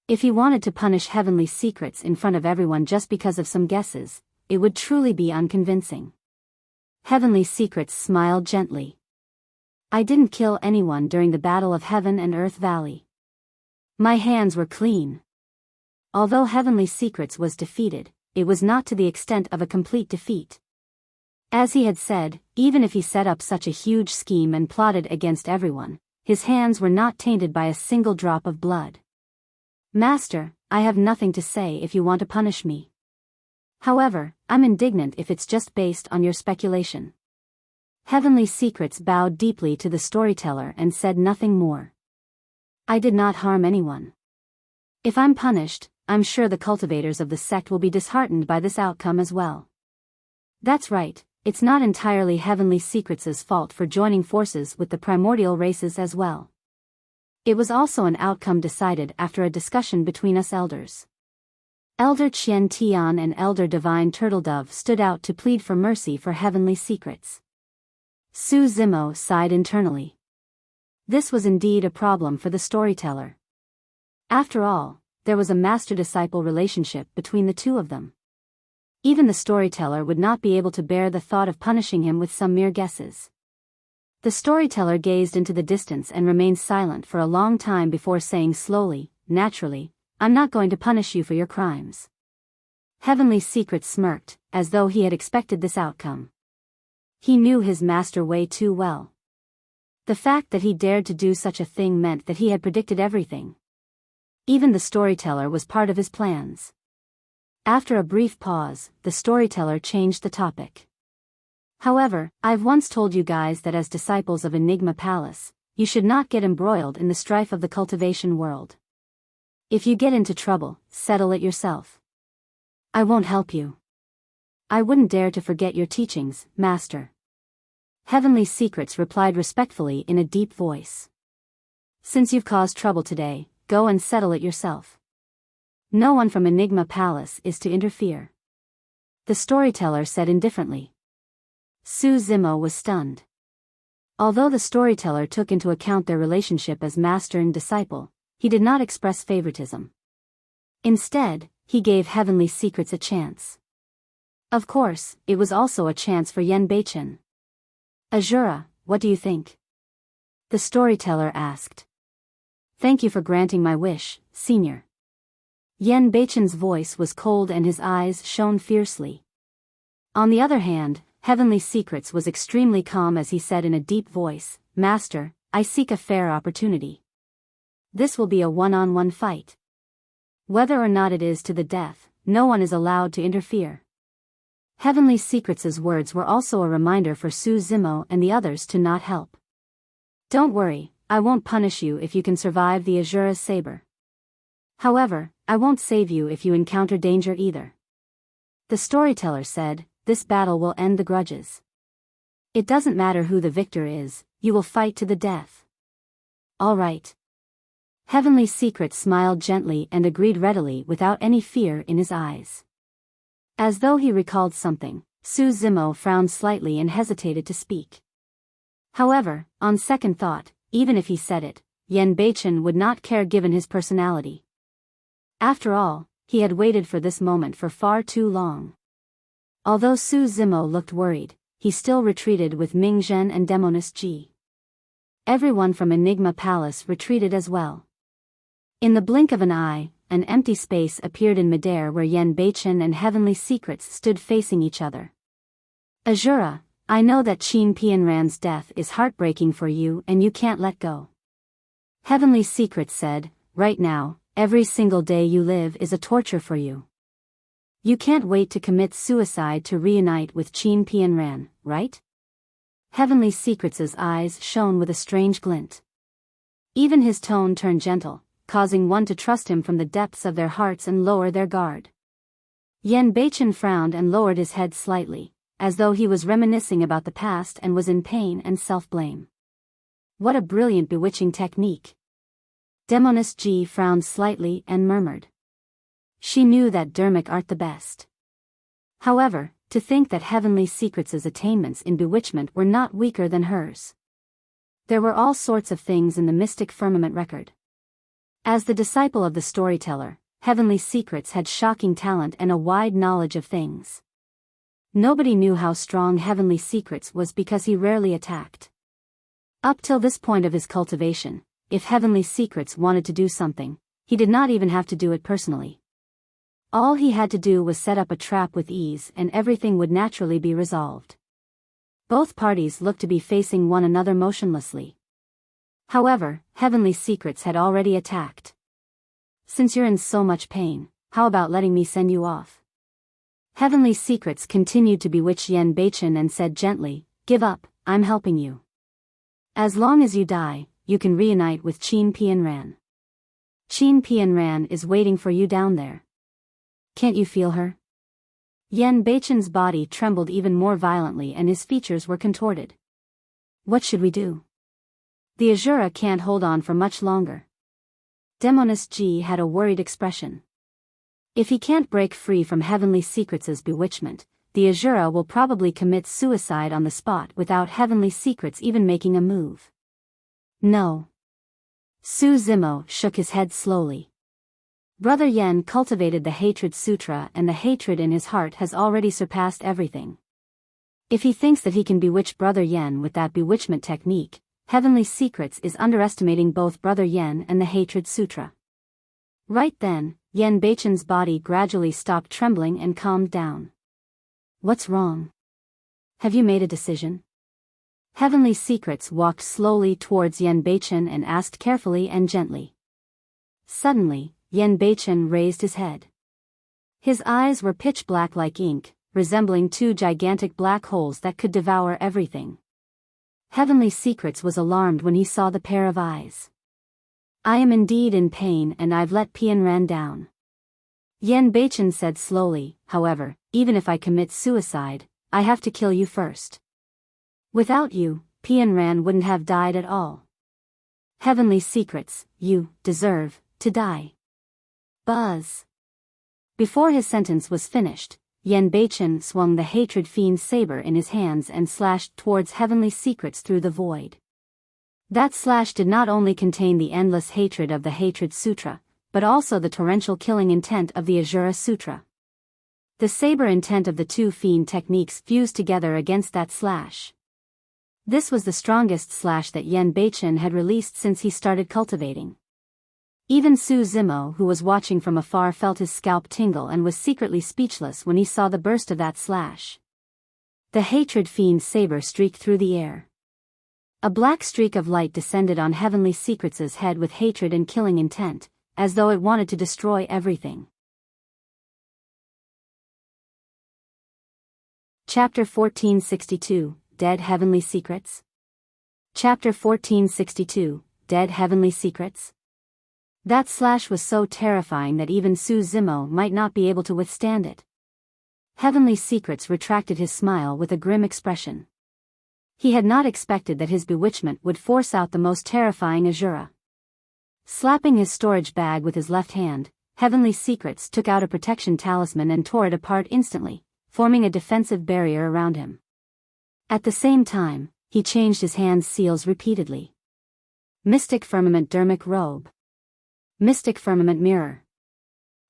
If he wanted to punish Heavenly Secrets in front of everyone just because of some guesses, it would truly be unconvincing. Heavenly Secrets smiled gently. "I didn't kill anyone during the Battle of Heaven and Earth Valley. My hands were clean." Although Heavenly Secrets was defeated, it was not to the extent of a complete defeat. As he had said, even if he set up such a huge scheme and plotted against everyone, his hands were not tainted by a single drop of blood. "Master, I have nothing to say if you want to punish me. However, I'm indignant if it's just based on your speculation." Heavenly Secrets bowed deeply to the storyteller and said nothing more. "I did not harm anyone. If I'm punished, I'm sure the cultivators of the sect will be disheartened by this outcome as well." That's right, it's not entirely Heavenly Secrets' fault for joining forces with the primordial races as well. It was also an outcome decided after a discussion between us elders. Elder Qian Tian and Elder Divine Turtledove stood out to plead for mercy for Heavenly Secrets. Su Zimo sighed internally. This was indeed a problem for the storyteller. After all, there was a master-disciple relationship between the two of them. Even the storyteller would not be able to bear the thought of punishing him with some mere guesses. The storyteller gazed into the distance and remained silent for a long time before saying slowly, naturally, "I'm not going to punish you for your crimes." Heavenly Secrets smirked, as though he had expected this outcome. He knew his master way too well. The fact that he dared to do such a thing meant that he had predicted everything. Even the storyteller was part of his plans. After a brief pause, the storyteller changed the topic. "However, I've once told you guys that as disciples of Enigma Palace, you should not get embroiled in the strife of the cultivation world. If you get into trouble, settle it yourself. I won't help you. I wouldn't dare to forget your teachings, Master." Heavenly Secrets replied respectfully in a deep voice. "Since you've caused trouble today, go and settle it yourself. No one from Enigma Palace is to interfere." The storyteller said indifferently. Su Zimo was stunned. Although the storyteller took into account their relationship as master and disciple, he did not express favoritism. Instead, he gave Heavenly Secrets a chance. Of course, it was also a chance for Yen Beichen. "Asura, what do you think?" the storyteller asked. "Thank you for granting my wish, Senior." Yen Beichen's voice was cold and his eyes shone fiercely. On the other hand, Heavenly Secrets was extremely calm as he said in a deep voice, "Master, I seek a fair opportunity. This will be a one-on-one fight. Whether or not it is to the death, no one is allowed to interfere." Heavenly Secrets' words were also a reminder for Su Zimo and the others to not help. "Don't worry, I won't punish you if you can survive the Asura's saber. However, I won't save you if you encounter danger either." The storyteller said, "This battle will end the grudges. It doesn't matter who the victor is, you will fight to the death." "All right." Heavenly Secrets smiled gently and agreed readily without any fear in his eyes. As though he recalled something, Su Zimo frowned slightly and hesitated to speak. However, on second thought, even if he said it, Yan Beichen would not care given his personality. After all, he had waited for this moment for far too long. Although Su Zimo looked worried, he still retreated with Ming Zhen and Demoness Ji. Everyone from Enigma Palace retreated as well. In the blink of an eye, an empty space appeared in midair where Yan Beichen and Heavenly Secrets stood facing each other. Asura, I know that Qin Pianran's death is heartbreaking for you and you can't let go. Heavenly Secrets said, right now, every single day you live is a torture for you. You can't wait to commit suicide to reunite with Qin Pianran, right? Heavenly Secrets' eyes shone with a strange glint. Even his tone turned gentle, causing one to trust him from the depths of their hearts and lower their guard. Yan Beichen frowned and lowered his head slightly, as though he was reminiscing about the past and was in pain and self-blame. What a brilliant bewitching technique. Demoness Ji frowned slightly and murmured. She knew that Dermic art the best. However, to think that Heavenly Secrets' attainments in bewitchment were not weaker than hers. There were all sorts of things in the mystic firmament record. As the disciple of the Storyteller, Heavenly Secrets had shocking talent and a wide knowledge of things. Nobody knew how strong Heavenly Secrets was because he rarely attacked. Up till this point of his cultivation, if Heavenly Secrets wanted to do something, he did not even have to do it personally. All he had to do was set up a trap with ease and everything would naturally be resolved. Both parties looked to be facing one another motionlessly. However, Heavenly Secrets had already attacked. Since you're in so much pain, how about letting me send you off? Heavenly Secrets continued to bewitch Yan Beichen and said gently, give up, I'm helping you. As long as you die, you can reunite with Qin Pianran. Qin Pianran is waiting for you down there. Can't you feel her? Yan Beichen's body trembled even more violently and his features were contorted. What should we do? The Asura can't hold on for much longer. Demoness Ji had a worried expression. If he can't break free from Heavenly Secrets' bewitchment, the Asura will probably commit suicide on the spot without Heavenly Secrets even making a move. No. Su Zimo shook his head slowly. Brother Yen cultivated the Hatred Sutra and the hatred in his heart has already surpassed everything. If he thinks that he can bewitch Brother Yen with that bewitchment technique, Heavenly Secrets is underestimating both Brother Yen and the Hatred Sutra. Right then, Yan Beichen's body gradually stopped trembling and calmed down. What's wrong? Have you made a decision? Heavenly Secrets walked slowly towards Yan Beichen and asked carefully and gently. Suddenly, Yan Beichen raised his head. His eyes were pitch black like ink, resembling two gigantic black holes that could devour everything. Heavenly Secrets was alarmed when he saw the pair of eyes. I am indeed in pain and I've let Pianran down. Yan Beichen said slowly, however, even if I commit suicide, I have to kill you first. Without you, Pianran wouldn't have died at all. Heavenly Secrets, you deserve to die. Buzz. Before his sentence was finished, Yan Beichen swung the Hatred Fiend's saber in his hands and slashed towards Heavenly Secrets through the void. That slash did not only contain the endless hatred of the Hatred Sutra, but also the torrential killing intent of the Asura Sutra. The saber intent of the two fiend techniques fused together against that slash. This was the strongest slash that Yan Beichen had released since he started cultivating. Even Su Zimo, who was watching from afar, felt his scalp tingle and was secretly speechless when he saw the burst of that slash. The Hatred Fiend's saber streaked through the air. A black streak of light descended on Heavenly Secrets' head with hatred and killing intent, as though it wanted to destroy everything. Chapter 1462, Dead Heavenly Secrets. Chapter 1462, Dead Heavenly Secrets. That slash was so terrifying that even Su Zimo might not be able to withstand it. Heavenly Secrets retracted his smile with a grim expression. He had not expected that his bewitchment would force out the most terrifying Asura. Slapping his storage bag with his left hand, Heavenly Secrets took out a protection talisman and tore it apart instantly, forming a defensive barrier around him. At the same time, he changed his hand's seals repeatedly. Mystic Firmament Dermic Robe. Mystic Firmament Mirror.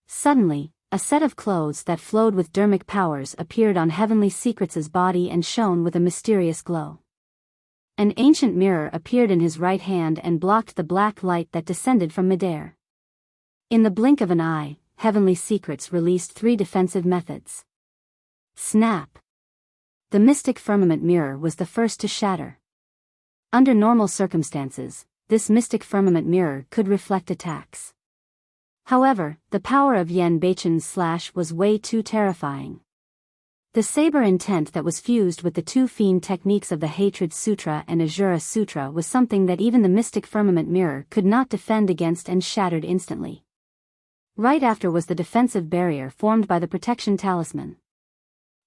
Suddenly, a set of clothes that flowed with dermic powers appeared on Heavenly Secrets' body and shone with a mysterious glow. An ancient mirror appeared in his right hand and blocked the black light that descended from midair. In the blink of an eye, Heavenly Secrets released 3 defensive methods. Snap! The Mystic Firmament Mirror was the first to shatter. Under normal circumstances, this Mystic Firmament Mirror could reflect attacks. However, the power of Yen Beichen's slash was way too terrifying. The saber intent that was fused with the 2 fiend techniques of the Hatred Sutra and Asura Sutra was something that even the Mystic Firmament Mirror could not defend against and shattered instantly. Right after was the defensive barrier formed by the Protection Talisman.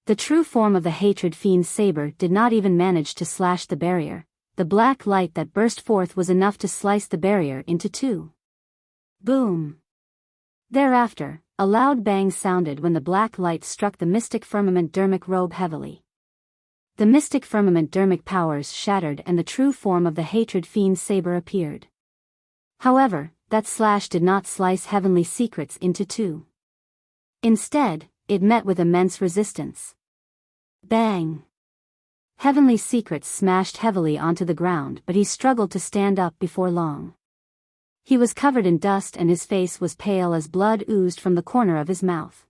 The true form of the Hatred Fiend's saber did not even manage to slash the barrier. The black light that burst forth was enough to slice the barrier into 2. Boom! Thereafter, a loud bang sounded when the black light struck the Mystic Firmament Dermic Robe heavily. The Mystic Firmament Dermic powers shattered and the true form of the Hatred Fiend's saber appeared. However, that slash did not slice Heavenly Secrets into 2. Instead, it met with immense resistance. Bang! Heavenly Secrets smashed heavily onto the ground, but he struggled to stand up before long. He was covered in dust and his face was pale as blood oozed from the corner of his mouth.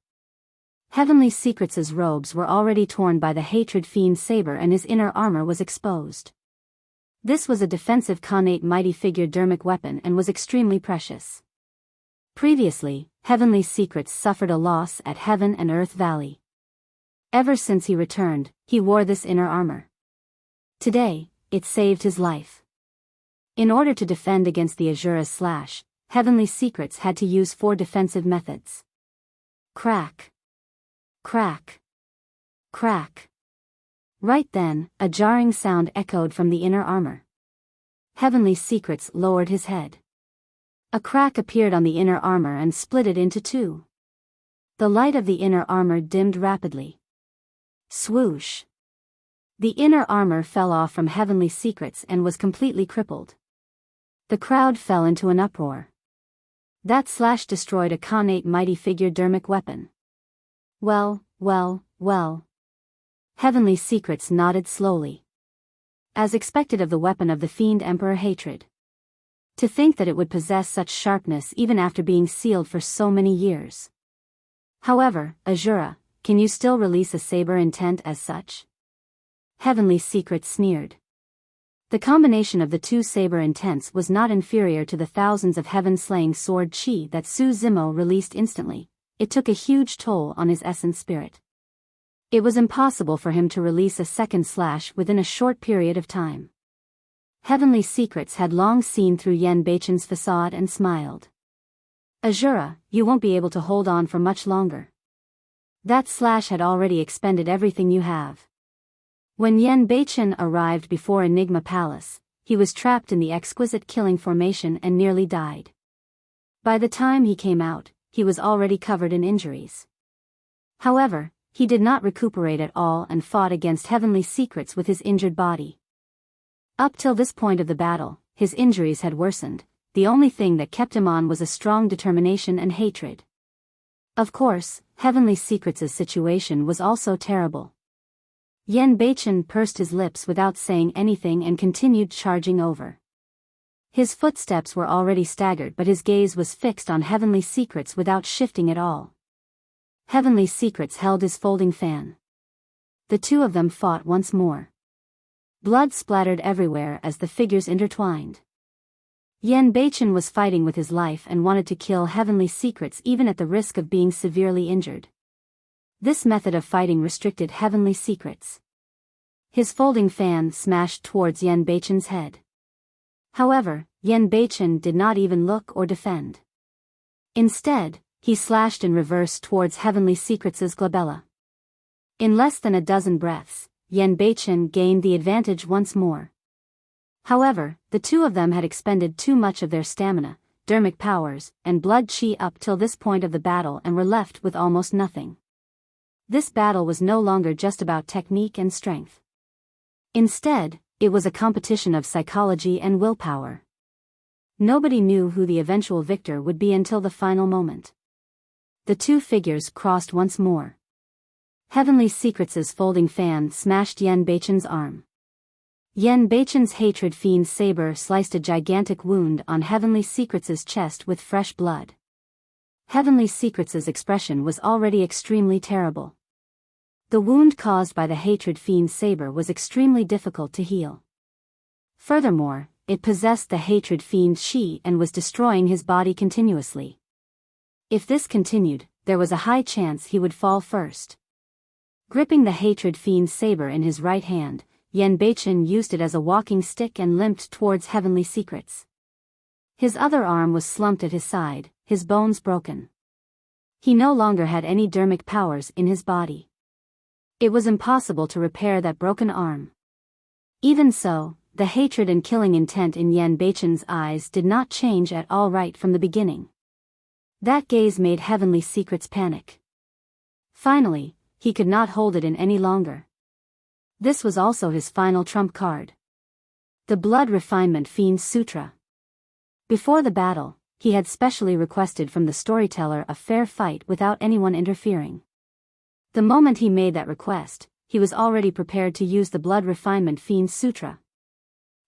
Heavenly Secrets' robes were already torn by the Hatred Fiend's saber and his inner armor was exposed. This was a defensive Khanate mighty figure dermic weapon and was extremely precious. Previously, Heavenly Secrets suffered a loss at Heaven and Earth Valley. Ever since he returned, he wore this inner armor. Today, it saved his life. In order to defend against the Asura's slash, Heavenly Secrets had to use 4 defensive methods. Crack. Crack. Crack. Right then, a jarring sound echoed from the inner armor. Heavenly Secrets lowered his head. A crack appeared on the inner armor and split it into 2. The light of the inner armor dimmed rapidly. Swoosh. The inner armor fell off from Heavenly Secrets and was completely crippled. The crowd fell into an uproar. That slash destroyed a Khanate mighty figure dermic weapon. Well. Heavenly Secrets nodded slowly. As expected of the weapon of the Fiend Emperor Hatred. To think that it would possess such sharpness even after being sealed for so many years. However, Asura, can you still release a saber intent as such? Heavenly Secrets sneered. The combination of the 2 saber intents was not inferior to the thousands of heaven-slaying sword chi that Su Zimo released instantly. It took a huge toll on his essence spirit. It was impossible for him to release a second slash within a short period of time. Heavenly Secrets had long seen through Yen Beichen's facade and smiled. Asura, you won't be able to hold on for much longer. That slash had already expended everything you have. When Yen Beichen arrived before Enigma Palace, he was trapped in the exquisite killing formation and nearly died. By the time he came out, he was already covered in injuries. However, he did not recuperate at all and fought against Heavenly Secrets with his injured body. Up till this point of the battle, his injuries had worsened. The only thing that kept him on was a strong determination and hatred. Of course, Heavenly Secrets' situation was also terrible. Yen Beichen pursed his lips without saying anything and continued charging over. His footsteps were already staggered, but his gaze was fixed on Heavenly Secrets without shifting at all. Heavenly Secrets held his folding fan. The 2 of them fought once more. Blood splattered everywhere as the figures intertwined. Yen Beichen was fighting with his life and wanted to kill Heavenly Secrets even at the risk of being severely injured. This method of fighting restricted Heavenly Secrets. His folding fan smashed towards Yen Beichen's head. However, Yen Beichen did not even look or defend. Instead, he slashed in reverse towards Heavenly Secrets' glabella. In less than a dozen breaths, Yen Beichen gained the advantage once more. However, the 2 of them had expended too much of their stamina, dermic powers, and blood chi up till this point of the battle and were left with almost nothing. This battle was no longer just about technique and strength. Instead, it was a competition of psychology and willpower. Nobody knew who the eventual victor would be until the final moment. The two figures crossed once more. Heavenly Secrets' folding fan smashed Yen Beichen's arm. Yen Beichen's hatred fiend's saber sliced a gigantic wound on Heavenly Secrets' chest with fresh blood. Heavenly Secrets' expression was already extremely terrible. The wound caused by the hatred fiend's saber was extremely difficult to heal. Furthermore, it possessed the hatred fiend's chi and was destroying his body continuously. If this continued, there was a high chance he would fall first. Gripping the hatred fiend's saber in his right hand, Yen Beichen used it as a walking stick and limped towards Heavenly Secrets. His other arm was slumped at his side, his bones broken. He no longer had any dermic powers in his body. It was impossible to repair that broken arm. Even so, the hatred and killing intent in Yen Beichen's eyes did not change at all right from the beginning. That gaze made Heavenly Secrets panic. Finally, he could not hold it in any longer. This was also his final trump card. The Blood Refinement Fiend Sutra. Before the battle, he had specially requested from the Storyteller a fair fight without anyone interfering. The moment he made that request, he was already prepared to use the Blood Refinement Fiend Sutra.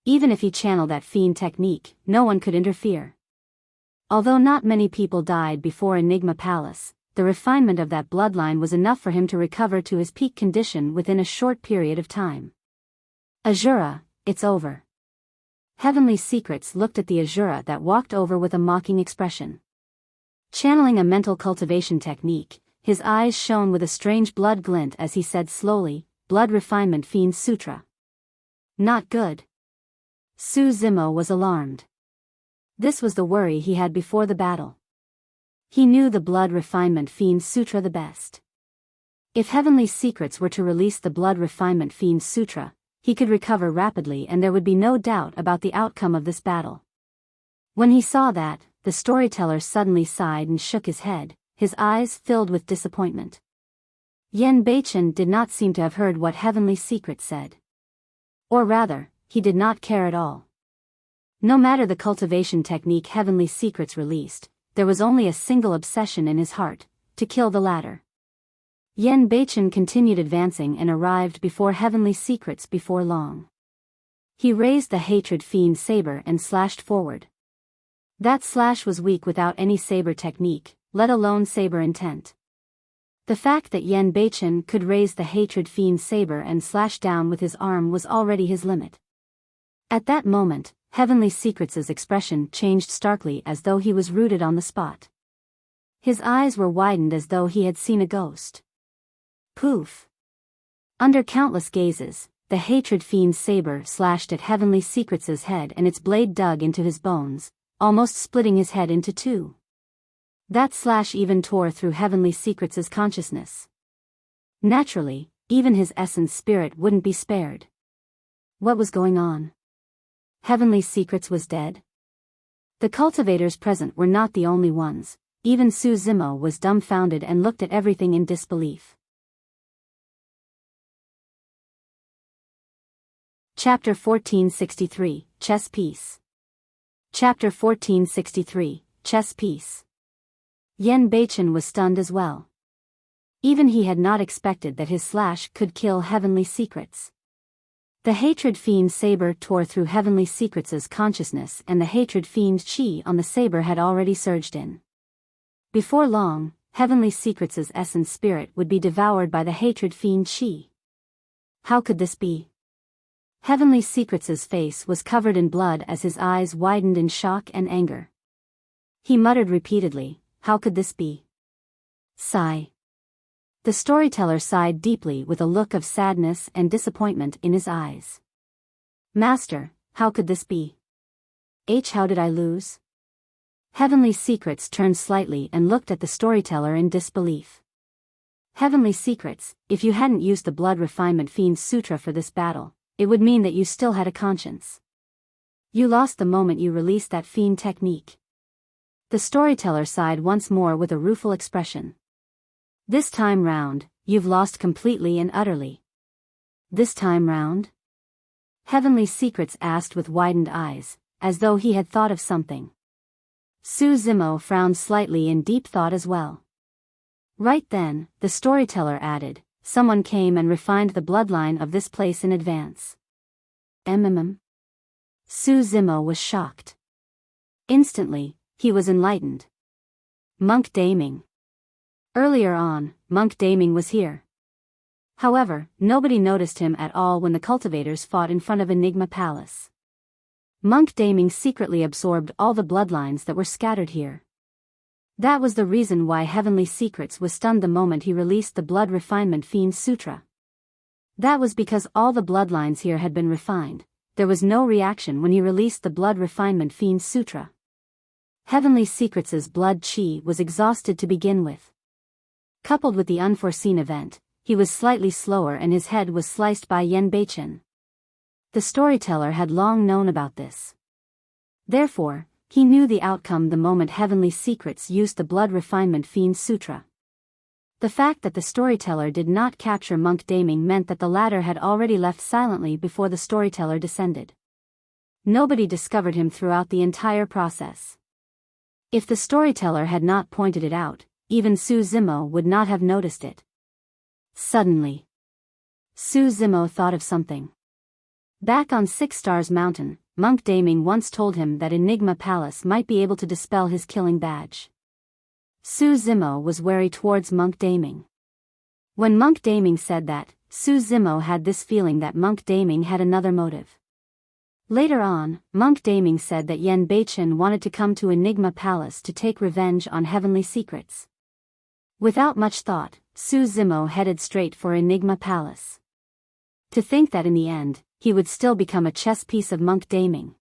Even if he channeled that fiend technique, no one could interfere. Although not many people died before Enigma Palace, the refinement of that bloodline was enough for him to recover to his peak condition within a short period of time. Asura, it's over. Heavenly Secrets looked at the Asura that walked over with a mocking expression. Channeling a mental cultivation technique, his eyes shone with a strange blood glint as he said slowly, Blood Refinement Fiend Sutra. Not good. Su Zimo was alarmed. This was the worry he had before the battle. He knew the Blood Refinement Fiend Sutra the best. If Heavenly Secrets were to release the Blood Refinement Fiend Sutra, he could recover rapidly and there would be no doubt about the outcome of this battle. When he saw that, the Storyteller suddenly sighed and shook his head, his eyes filled with disappointment. Yen Beichen did not seem to have heard what Heavenly Secrets said. Or rather, he did not care at all. No matter the cultivation technique Heavenly Secrets released, there was only a single obsession in his heart, to kill the latter. Yen Beichen continued advancing and arrived before Heavenly Secrets before long. He raised the hatred fiend saber and slashed forward. That slash was weak without any saber technique, let alone saber intent. The fact that Yen Beichen could raise the hatred fiend saber and slash down with his arm was already his limit. At that moment, Heavenly Secrets' expression changed starkly as though he was rooted on the spot. His eyes were widened as though he had seen a ghost. Poof! Under countless gazes, the hatred fiend's saber slashed at Heavenly Secrets' head and its blade dug into his bones, almost splitting his head into two. That slash even tore through Heavenly Secrets' consciousness. Naturally, even his essence spirit wouldn't be spared. What was going on? Heavenly Secrets was dead? The cultivators present were not the only ones, even Su Zimo was dumbfounded and looked at everything in disbelief. Chapter 1463, Chess Piece. Chapter 1463, Chess Piece. Yen Beichen was stunned as well. Even he had not expected that his slash could kill Heavenly Secrets. The hatred fiend saber tore through Heavenly Secrets' consciousness and the hatred fiend chi on the saber had already surged in. Before long, Heavenly Secrets' essence spirit would be devoured by the hatred fiend chi. How could this be? Heavenly Secrets' face was covered in blood as his eyes widened in shock and anger. He muttered repeatedly, how could this be? Sigh. The Storyteller sighed deeply with a look of sadness and disappointment in his eyes. Master, how could this be? How did I lose? Heavenly Secrets turned slightly and looked at the Storyteller in disbelief. Heavenly Secrets, if you hadn't used the Blood Refinement Fiend Sutra for this battle, it would mean that you still had a conscience. You lost the moment you released that fiend technique. The Storyteller sighed once more with a rueful expression. This time round, you've lost completely and utterly. This time round? Heavenly Secrets asked with widened eyes, as though he had thought of something. Su Zimo frowned slightly in deep thought as well. Right then, the storyteller added, someone came and refined the bloodline of this place in advance. Su Zimo was shocked. Instantly, he was enlightened. Monk Daming. Earlier on, Monk Daming was here. However, nobody noticed him at all when the cultivators fought in front of Enigma Palace. Monk Daming secretly absorbed all the bloodlines that were scattered here. That was the reason why Heavenly Secrets was stunned the moment he released the Blood Refinement Fiend Sutra. That was because all the bloodlines here had been refined. There was no reaction when he released the Blood Refinement Fiend Sutra. Heavenly Secrets' blood chi was exhausted to begin with. Coupled with the unforeseen event, he was slightly slower and his head was sliced by Yen Beichen. The storyteller had long known about this. Therefore, he knew the outcome the moment Heavenly Secrets used the Blood Refinement Fiend Sutra. The fact that the storyteller did not capture Monk Daming meant that the latter had already left silently before the storyteller descended. Nobody discovered him throughout the entire process. If the storyteller had not pointed it out, even Su Zimo would not have noticed it. Suddenly, Su Zimo thought of something. Back on Six Stars Mountain, Monk Daming once told him that Enigma Palace might be able to dispel his killing badge. Su Zimo was wary towards Monk Daming. When Monk Daming said that, Su Zimo had this feeling that Monk Daming had another motive. Later on, Monk Daming said that Yen Beichen wanted to come to Enigma Palace to take revenge on Heavenly Secrets. Without much thought, Su Zimo headed straight for Enigma Palace. To think that in the end, he would still become a chess piece of Monk Daming.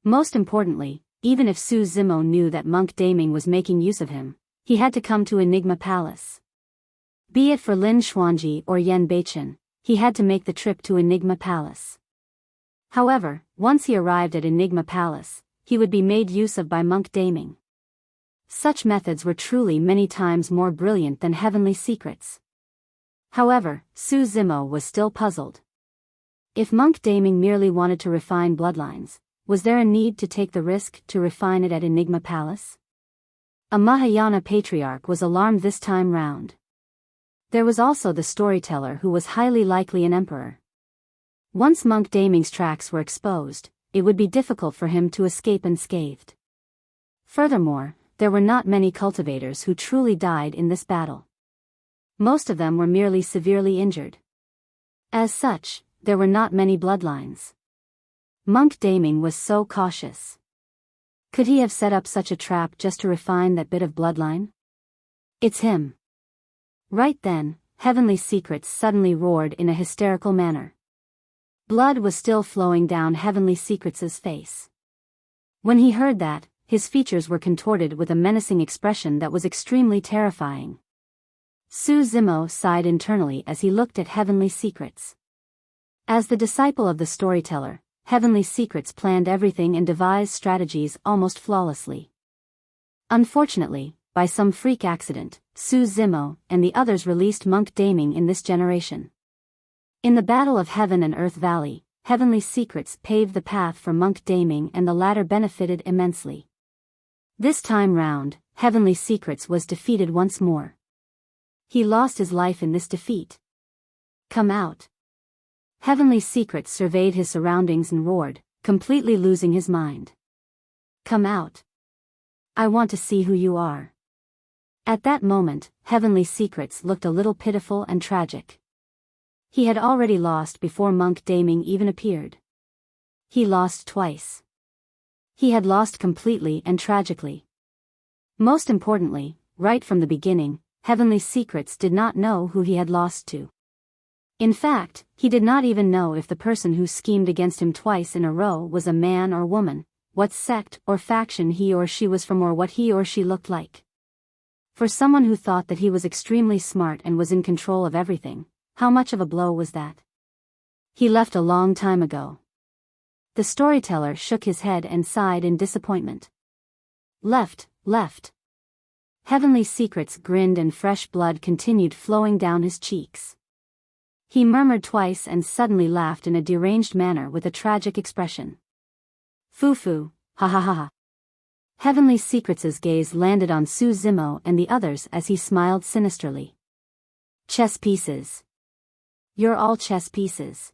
Most importantly, even if Su Zimo knew that Monk Daming was making use of him, he had to come to Enigma Palace. Be it for Lin Xuanji or Yen Beichen, he had to make the trip to Enigma Palace. However, once he arrived at Enigma Palace, he would be made use of by Monk Daming. Such methods were truly many times more brilliant than Heavenly Secrets. However, Su Zimo was still puzzled. If Monk Daming merely wanted to refine bloodlines, was there a need to take the risk to refine it at Enigma Palace? A Mahayana Patriarch was alarmed this time round. There was also the storyteller who was highly likely an emperor. Once Monk Daming's tracks were exposed, it would be difficult for him to escape unscathed. Furthermore, there were not many cultivators who truly died in this battle. Most of them were merely severely injured. As such, there were not many bloodlines. Monk Daming was so cautious. Could he have set up such a trap just to refine that bit of bloodline? It's him. Right then, Heavenly Secrets suddenly roared in a hysterical manner. Blood was still flowing down Heavenly Secrets' face. When he heard that, his features were contorted with a menacing expression that was extremely terrifying. Su Zimo sighed internally as he looked at Heavenly Secrets. As the disciple of the storyteller, Heavenly Secrets planned everything and devised strategies almost flawlessly. Unfortunately, by some freak accident, Su Zimo and the others released Monk Daming in this generation. In the Battle of Heaven and Earth Valley, Heavenly Secrets paved the path for Monk Daming and the latter benefited immensely. This time round, Heavenly Secrets was defeated once more. He lost his life in this defeat. Come out. Heavenly Secrets surveyed his surroundings and roared, completely losing his mind. Come out. I want to see who you are. At that moment, Heavenly Secrets looked a little pitiful and tragic. He had already lost before Monk Daming even appeared. He lost twice. He had lost completely and tragically. Most importantly, right from the beginning, Heavenly Secrets did not know who he had lost to. In fact, he did not even know if the person who schemed against him twice in a row was a man or woman, what sect or faction he or she was from or what he or she looked like. For someone who thought that he was extremely smart and was in control of everything, how much of a blow was that? He left a long time ago. The storyteller shook his head and sighed in disappointment. Left. Heavenly Secrets grinned and fresh blood continued flowing down his cheeks. He murmured twice and suddenly laughed in a deranged manner with a tragic expression. Foo-foo, ha ha ha ha. Heavenly Secrets' gaze landed on Su Zimo and the others as he smiled sinisterly. Chess pieces. You're all chess pieces.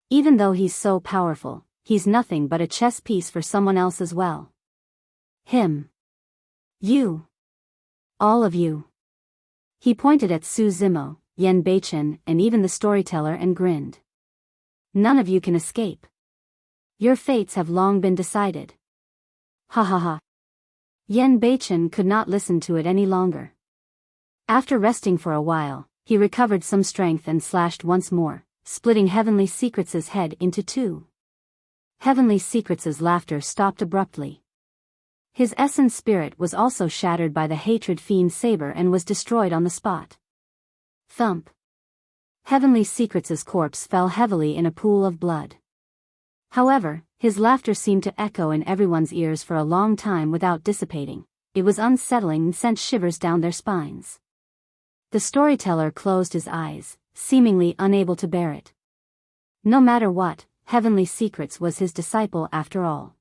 Even though he's so powerful, he's nothing but a chess piece for someone else as well. Him. You. All of you. He pointed at Su Zimo, Yen Beichen, and even the Storyteller and grinned. None of you can escape. Your fates have long been decided. Ha ha ha. Yen Beichen could not listen to it any longer. After resting for a while, he recovered some strength and slashed once more, splitting Heavenly Secrets' head into two. Heavenly Secrets' laughter stopped abruptly. His essence spirit was also shattered by the hatred fiend saber and was destroyed on the spot. Thump. Heavenly Secrets' corpse fell heavily in a pool of blood. However, his laughter seemed to echo in everyone's ears for a long time without dissipating. It was unsettling and sent shivers down their spines. The Storyteller closed his eyes, seemingly unable to bear it. No matter what, Heavenly Secrets was his disciple after all.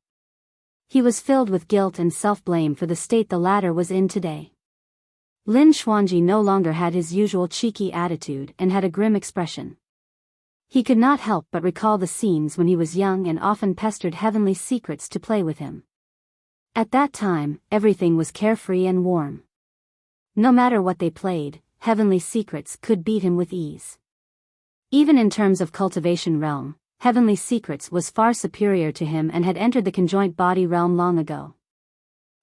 He was filled with guilt and self-blame for the state the latter was in today. Lin Xuanji no longer had his usual cheeky attitude and had a grim expression. He could not help but recall the scenes when he was young and often pestered Heavenly Secrets to play with him. At that time, everything was carefree and warm. No matter what they played, Heavenly Secrets could beat him with ease. Even in terms of cultivation realm, Heavenly Secrets was far superior to him and had entered the conjoint body realm long ago.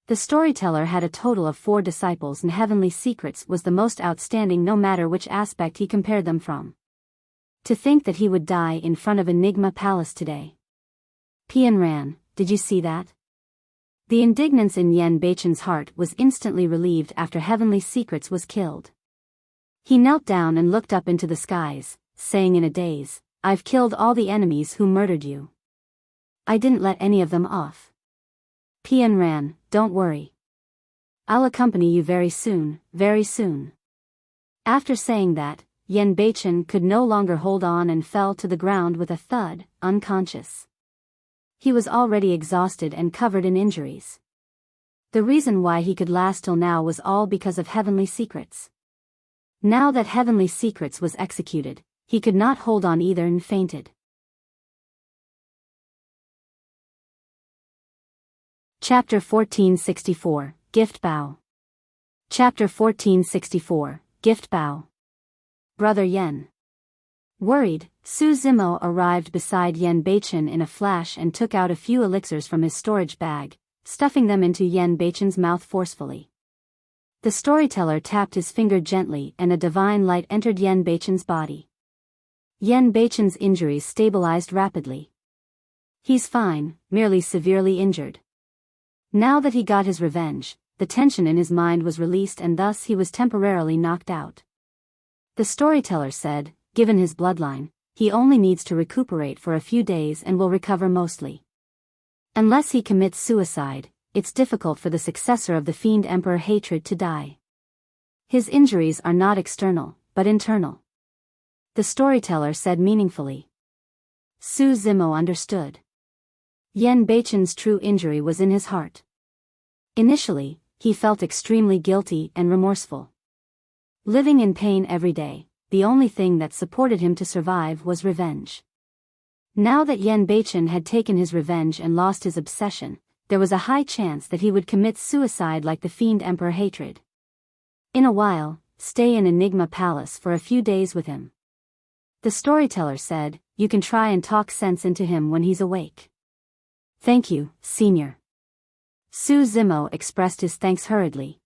The Storyteller had a total of 4 disciples and Heavenly Secrets was the most outstanding no matter which aspect he compared them from. To think that he would die in front of Enigma Palace today. Pianran, did you see that? The indignance in Yen Beichen's heart was instantly relieved after Heavenly Secrets was killed. He knelt down and looked up into the skies, saying in a daze, I've killed all the enemies who murdered you. I didn't let any of them off. Pianran, don't worry. I'll accompany you very soon, very soon. After saying that, Yen Beichen could no longer hold on and fell to the ground with a thud, unconscious. He was already exhausted and covered in injuries. The reason why he could last till now was all because of Heavenly Secrets. Now that Heavenly Secrets was executed, he could not hold on either and fainted. Chapter 1464, Gift Bow. Chapter 1464, Gift Bow. Brother Yen. Worried, Su Zimo arrived beside Yen Beichen in a flash and took out a few elixirs from his storage bag, stuffing them into Yen Beichen's mouth forcefully. The Storyteller tapped his finger gently and a divine light entered Yen Beichen's body. Yen Beichen's injuries stabilized rapidly. He's fine, merely severely injured. Now that he got his revenge, the tension in his mind was released and thus he was temporarily knocked out. The Storyteller said, given his bloodline, he only needs to recuperate for a few days and will recover mostly. Unless he commits suicide, it's difficult for the successor of the Fiend Emperor Hatred to die. His injuries are not external, but internal. The Storyteller said meaningfully. Su Zimo understood. Yen Beichen's true injury was in his heart. Initially, he felt extremely guilty and remorseful. Living in pain every day, the only thing that supported him to survive was revenge. Now that Yen Beichen had taken his revenge and lost his obsession, there was a high chance that he would commit suicide like the Fiend Emperor Hatred. In a while, stay in Enigma Palace for a few days with him. The Storyteller said, you can try and talk sense into him when he's awake. Thank you, Senior. Su Zimo expressed his thanks hurriedly.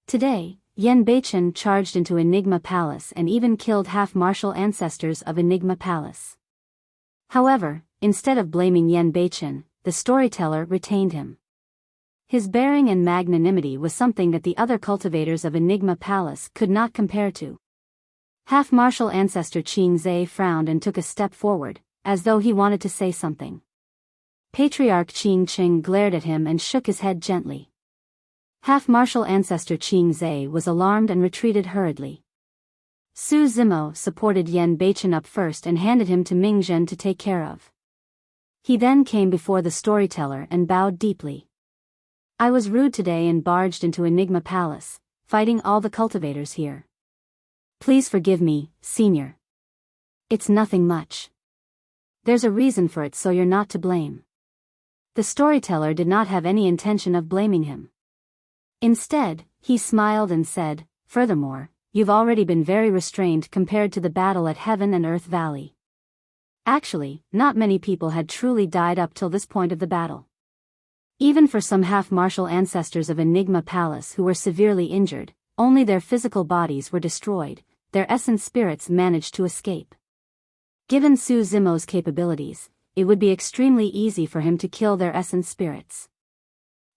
Today, Yen Beichen charged into Enigma Palace and even killed half-martial ancestors of Enigma Palace. However, instead of blaming Yen Beichen, the Storyteller retained him. His bearing and magnanimity was something that the other cultivators of Enigma Palace could not compare to. Half-martial ancestor Qing Zhe frowned and took a step forward, as though he wanted to say something. Patriarch Qing Qing glared at him and shook his head gently. Half-martial ancestor Qing Zhe was alarmed and retreated hurriedly. Su Zimo supported Yan Beichen up first and handed him to Ming Zhen to take care of. He then came before the storyteller and bowed deeply. I was rude today and barged into Enigma Palace, fighting all the cultivators here. Please forgive me, Senior. It's nothing much. There's a reason for it, so you're not to blame. The storyteller did not have any intention of blaming him. Instead, he smiled and said, furthermore, you've already been very restrained compared to the battle at Heaven and Earth Valley. Actually, not many people had truly died up till this point of the battle. Even for some half-martial ancestors of Enigma Palace who were severely injured, only their physical bodies were destroyed, their essence spirits managed to escape. Given Su Zimo's capabilities, it would be extremely easy for him to kill their essence spirits.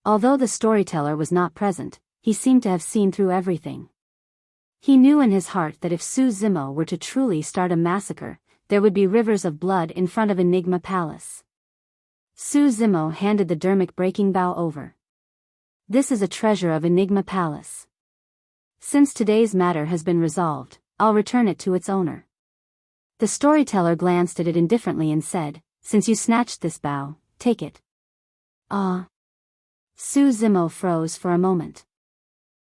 Although the storyteller was not present, he seemed to have seen through everything. He knew in his heart that if Su Zimo were to truly start a massacre, there would be rivers of blood in front of Enigma Palace. Su Zimo handed the dermic-breaking bow over. This is a treasure of Enigma Palace. Since today's matter has been resolved, I'll return it to its owner. The storyteller glanced at it indifferently and said, since you snatched this bow, take it. Ah. Su Zimo froze for a moment.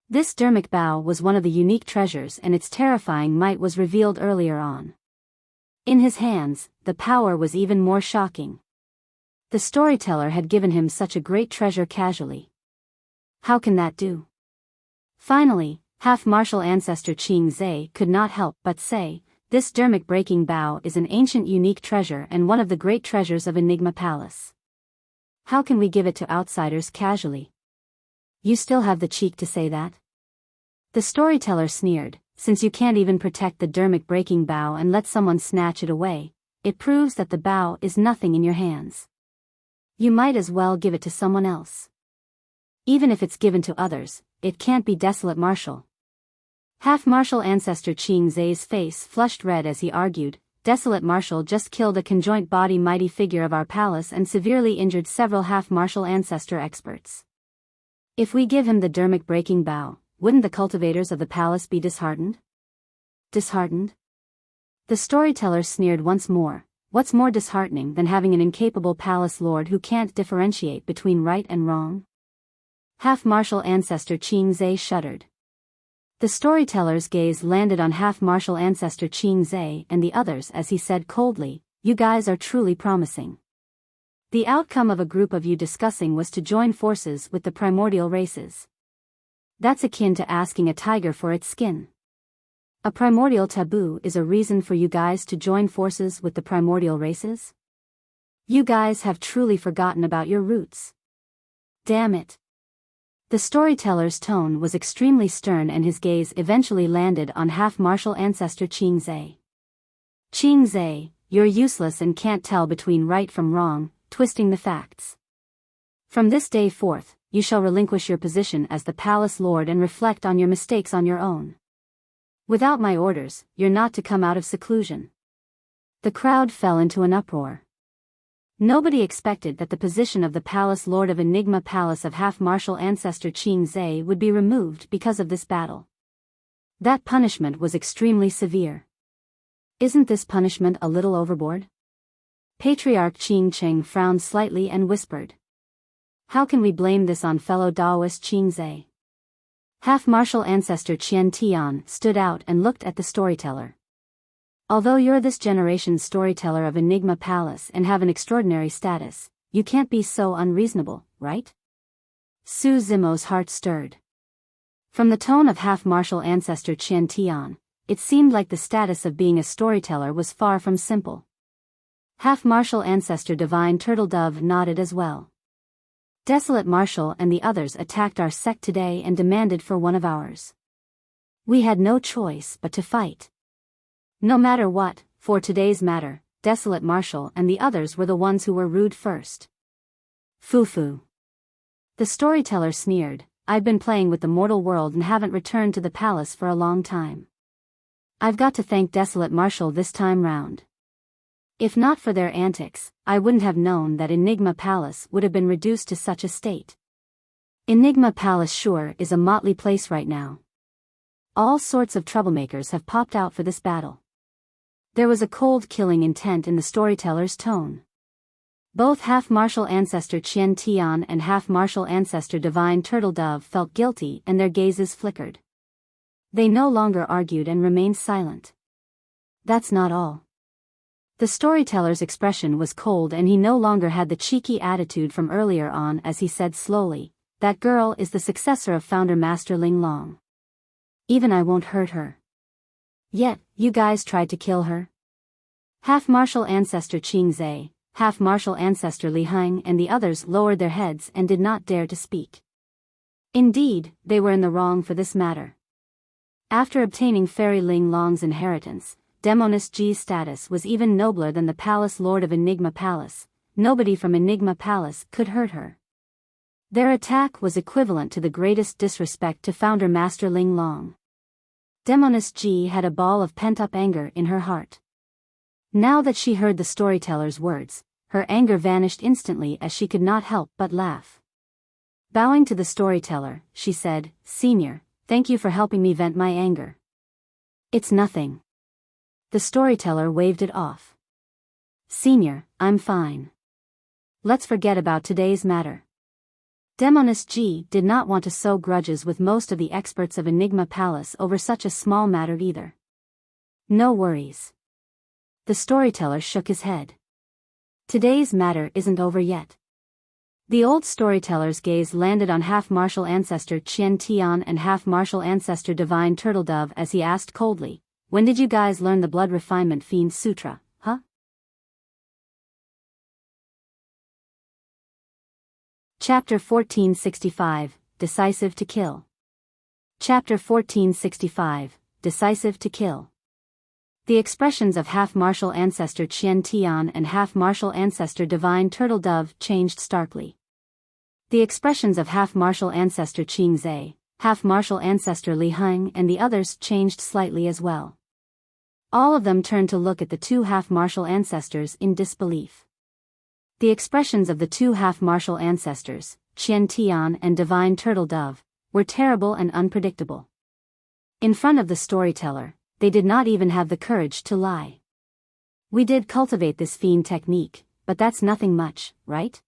This dermic bow was one of the unique treasures, and its terrifying might was revealed earlier on. In his hands, the power was even more shocking. The storyteller had given him such a great treasure casually. How can that do? Finally, half-martial ancestor Qing Zhe could not help but say, this dermic-breaking bow is an ancient unique treasure and one of the great treasures of Enigma Palace. How can we give it to outsiders casually? You still have the cheek to say that? The storyteller sneered, since you can't even protect the dermic-breaking bow and let someone snatch it away, it proves that the bow is nothing in your hands. You might as well give it to someone else. Even if it's given to others, it can't be Desolate Martial. Half-martial ancestor Qing Zhe's face flushed red as he argued, Desolate Martial just killed a conjoint body mighty figure of our palace and severely injured several half-martial ancestor experts. If we give him the dermic-breaking bow, wouldn't the cultivators of the palace be disheartened? Disheartened? The storyteller sneered once more. What's more disheartening than having an incapable palace lord who can't differentiate between right and wrong? Half-martial ancestor Qing Zhe shuddered. The storyteller's gaze landed on half-martial ancestor Qing Zhe and the others as he said coldly, you guys are truly promising. The outcome of a group of you discussing was to join forces with the primordial races. That's akin to asking a tiger for its skin. A primordial taboo is a reason for you guys to join forces with the primordial races? You guys have truly forgotten about your roots. Damn it. The storyteller's tone was extremely stern and his gaze eventually landed on half-martial ancestor Qing Zhe. Qing Zhe, you're useless and can't tell between right from wrong, twisting the facts. From this day forth, you shall relinquish your position as the palace lord and reflect on your mistakes on your own. Without my orders, you're not to come out of seclusion. The crowd fell into an uproar. Nobody expected that the position of the palace lord of Enigma Palace of half-martial ancestor Qing Zhe would be removed because of this battle. That punishment was extremely severe. Isn't this punishment a little overboard? Patriarch Qing Cheng frowned slightly and whispered. How can we blame this on fellow Daoist Qing Zhe? Half-martial ancestor Qian Tian stood out and looked at the storyteller. Although you're this generation's storyteller of Enigma Palace and have an extraordinary status, you can't be so unreasonable, right? Su Zimo's heart stirred. From the tone of half-martial ancestor Qian Tian, it seemed like the status of being a storyteller was far from simple. Half-martial ancestor Divine Turtle Dove nodded as well. Desolate Martial and the others attacked our sect today and demanded for one of ours. We had no choice but to fight. No matter what, for today's matter, Desolate Martial and the others were the ones who were rude first. Foo-foo. The storyteller sneered, I've been playing with the mortal world and haven't returned to the palace for a long time. I've got to thank Desolate Martial this time round. If not for their antics, I wouldn't have known that Enigma Palace would have been reduced to such a state. Enigma Palace sure is a motley place right now. All sorts of troublemakers have popped out for this battle. There was a cold killing intent in the storyteller's tone. Both half-martial ancestor Qian Tian and half-martial ancestor Divine Turtle Dove felt guilty and their gazes flickered. They no longer argued and remained silent. That's not all. The storyteller's expression was cold and he no longer had the cheeky attitude from earlier on as he said slowly, "That girl is the successor of Founder Master Ling Long. Even I won't hurt her. Yet, you guys tried to kill her?" Half-martial ancestor Qing Zhe, half-martial ancestor Li Heng and the others lowered their heads and did not dare to speak. Indeed, they were in the wrong for this matter. After obtaining Fairy Ling Long's inheritance, Demoness Ji's status was even nobler than the Palace Lord of Enigma Palace. Nobody from Enigma Palace could hurt her. Their attack was equivalent to the greatest disrespect to Founder Master Ling Long. Demoness Ji had a ball of pent-up anger in her heart. Now that she heard the storyteller's words, her anger vanished instantly as she could not help but laugh. Bowing to the storyteller, she said, "Senior, thank you for helping me vent my anger." "It's nothing." The storyteller waved it off. "Senior, I'm fine. Let's forget about today's matter." Demoness Ji did not want to sow grudges with most of the experts of Enigma Palace over such a small matter either. "No worries." The storyteller shook his head. "Today's matter isn't over yet." The old storyteller's gaze landed on half-martial ancestor Qian Tian and half-martial ancestor Divine Turtle Dove as he asked coldly, "When did you guys learn the Blood Refinement Fiend Sutra, huh?" Chapter 1465, Decisive to Kill. Chapter 1465, Decisive to Kill. The expressions of half-martial ancestor Qian Tian and half-martial ancestor Divine Turtle Dove changed starkly. The expressions of half-martial ancestor Qing Zhe, half-martial ancestor Li Heng and the others changed slightly as well. All of them turned to look at the two half-martial ancestors in disbelief. The expressions of the two half-martial ancestors, Qian Tian and Divine Turtle Dove, were terrible and unpredictable. In front of the storyteller, they did not even have the courage to lie. "We did cultivate this fiend technique, but that's nothing much, right?"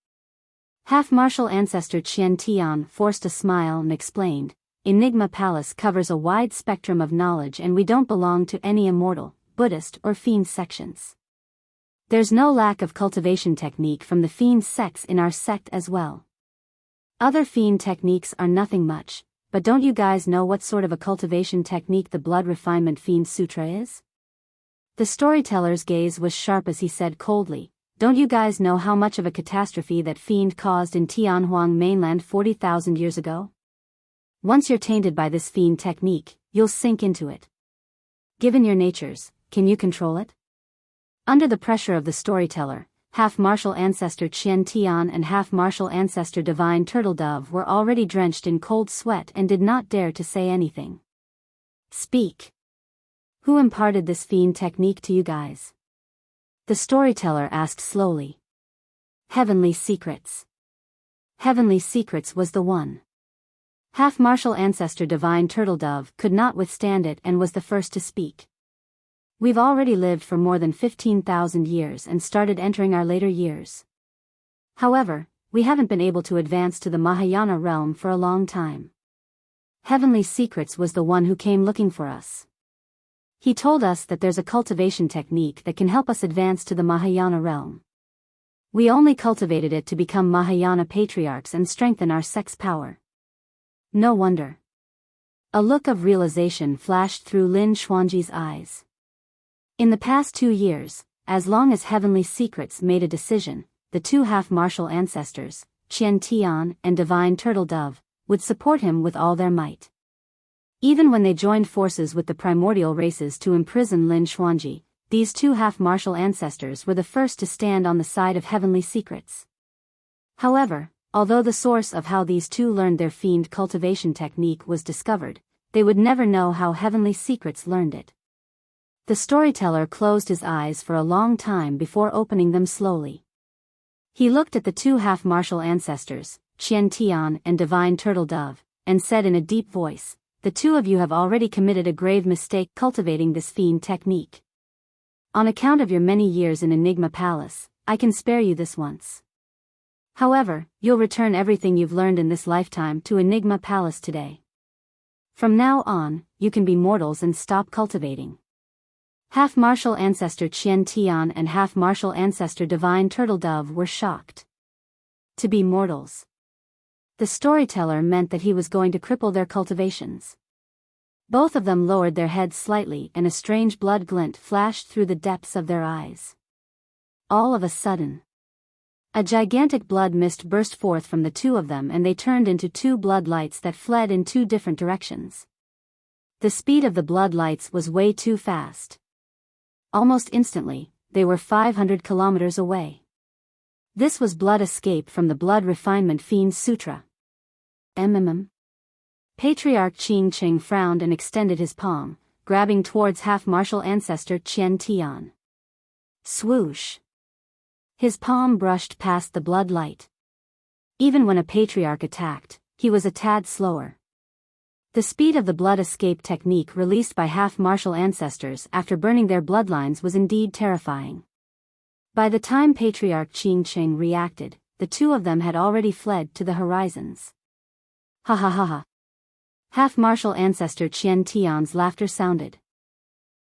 Half-martial ancestor Qian Tian forced a smile and explained, "Enigma Palace covers a wide spectrum of knowledge and we don't belong to any immortal, Buddhist or fiend sections. There's no lack of cultivation technique from the fiend sects in our sect as well. Other fiend techniques are nothing much, but don't you guys know what sort of a cultivation technique the Blood Refinement Fiend Sutra is?" The storyteller's gaze was sharp as he said coldly, "Don't you guys know how much of a catastrophe that fiend caused in Tianhuang mainland 40,000 years ago? Once you're tainted by this fiend technique, you'll sink into it. Given your natures, can you control it?" Under the pressure of the storyteller, half-martial ancestor Qian Tian and half-martial ancestor Divine Turtle Dove were already drenched in cold sweat and did not dare to say anything. "Speak. Who imparted this fiend technique to you guys?" The storyteller asked slowly. "Heavenly Secrets." Heavenly Secrets was the one. Half-martial ancestor Divine Turtle Dove could not withstand it and was the first to speak. "We've already lived for more than 15,000 years and started entering our later years. However, we haven't been able to advance to the Mahayana realm for a long time. Heavenly Secrets was the one who came looking for us. He told us that there's a cultivation technique that can help us advance to the Mahayana realm. We only cultivated it to become Mahayana patriarchs and strengthen our sect's power." No wonder. A look of realization flashed through Lin Xuanji's eyes. In the past 2 years, as long as Heavenly Secrets made a decision, the two half-martial ancestors, Qian Tian and Divine Turtle Dove, would support him with all their might. Even when they joined forces with the primordial races to imprison Lin Xuanji, these two half-martial ancestors were the first to stand on the side of Heavenly Secrets. However, although the source of how these two learned their fiend cultivation technique was discovered, they would never know how Heavenly Secrets learned it. The storyteller closed his eyes for a long time before opening them slowly. He looked at the two half-martial ancestors, Qian Tian and Divine Turtle Dove, and said in a deep voice, "The two of you have already committed a grave mistake cultivating this fiend technique. On account of your many years in Enigma Palace, I can spare you this once. However, you'll return everything you've learned in this lifetime to Enigma Palace today. From now on, you can be mortals and stop cultivating." Half-martial ancestor Qian Tian and half-martial ancestor Divine Turtle Dove were shocked. To be mortals. The storyteller meant that he was going to cripple their cultivations. Both of them lowered their heads slightly and a strange blood glint flashed through the depths of their eyes. All of a sudden, a gigantic blood mist burst forth from the two of them and they turned into two blood lights that fled in two different directions. The speed of the blood lights was way too fast. Almost instantly, they were 500 kilometers away. This was blood escape from the blood refinement fiend sutra. Patriarch Qing Cheng frowned and extended his palm, grabbing towards half-martial ancestor Qian Tian. Swoosh! His palm brushed past the blood light. Even when a patriarch attacked, he was a tad slower. The speed of the blood escape technique released by half-martial ancestors after burning their bloodlines was indeed terrifying. By the time Patriarch Qing Cheng reacted, the two of them had already fled to the horizons. Ha ha ha ha. Half-martial ancestor Qian Tian's laughter sounded.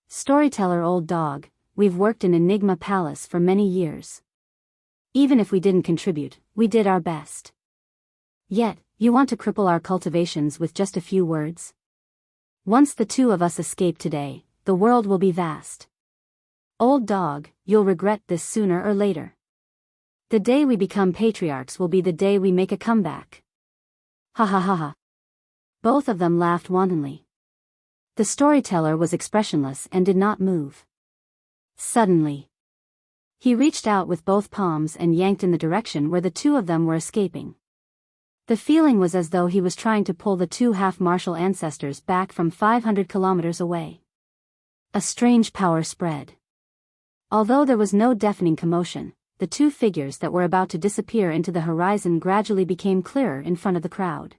"Storyteller old dog, we've worked in Enigma Palace for many years. Even if we didn't contribute, we did our best. Yet, you want to cripple our cultivations with just a few words? Once the two of us escape today, the world will be vast. Old dog, you'll regret this sooner or later. The day we become patriarchs will be the day we make a comeback." Ha ha ha ha. Both of them laughed wantonly. The storyteller was expressionless and did not move. Suddenly, he reached out with both palms and yanked in the direction where the two of them were escaping. The feeling was as though he was trying to pull the two half-martial ancestors back from 500 kilometers away. A strange power spread. Although there was no deafening commotion, the two figures that were about to disappear into the horizon gradually became clearer in front of the crowd.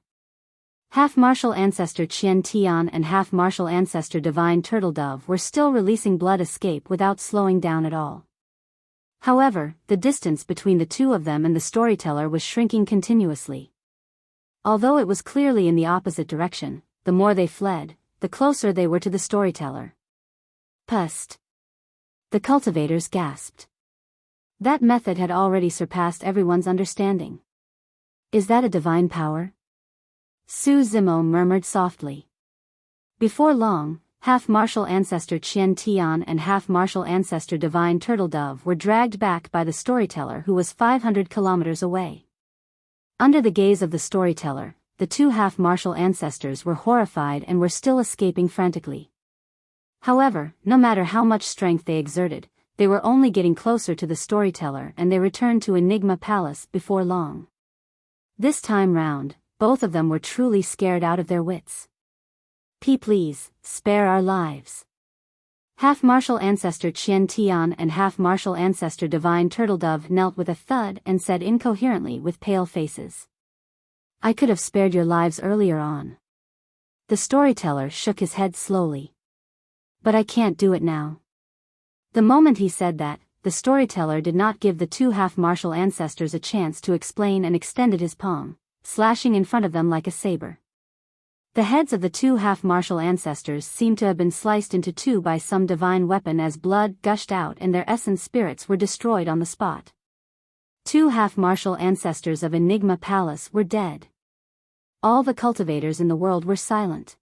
Half-martial ancestor Qian Tian and half-martial ancestor Divine Turtle Dove were still releasing blood escape without slowing down at all. However, the distance between the two of them and the storyteller was shrinking continuously. Although it was clearly in the opposite direction, the more they fled, the closer they were to the storyteller. Pust! The cultivators gasped. That method had already surpassed everyone's understanding. "Is that a divine power?" Su Zimo murmured softly. Before long, half-martial ancestor Qian Tian and half-martial ancestor Divine Turtle Dove were dragged back by the storyteller who was 500 kilometers away. Under the gaze of the storyteller, the two half-martial ancestors were horrified and were still escaping frantically. However, no matter how much strength they exerted, they were only getting closer to the storyteller and they returned to Enigma Palace before long. This time round, both of them were truly scared out of their wits. Please, spare our lives." Half-martial ancestor Qian Tian and half-martial ancestor Divine Turtle Dove knelt with a thud and said incoherently with pale faces, "I could have spared your lives earlier on." The storyteller shook his head slowly. "But I can't do it now." The moment he said that, the storyteller did not give the two half-martial ancestors a chance to explain and extended his palm, slashing in front of them like a saber. The heads of the two half-martial ancestors seemed to have been sliced into two by some divine weapon as blood gushed out and their essence spirits were destroyed on the spot. Two half-martial ancestors of Enigma Palace were dead. All the cultivators in the world were silent.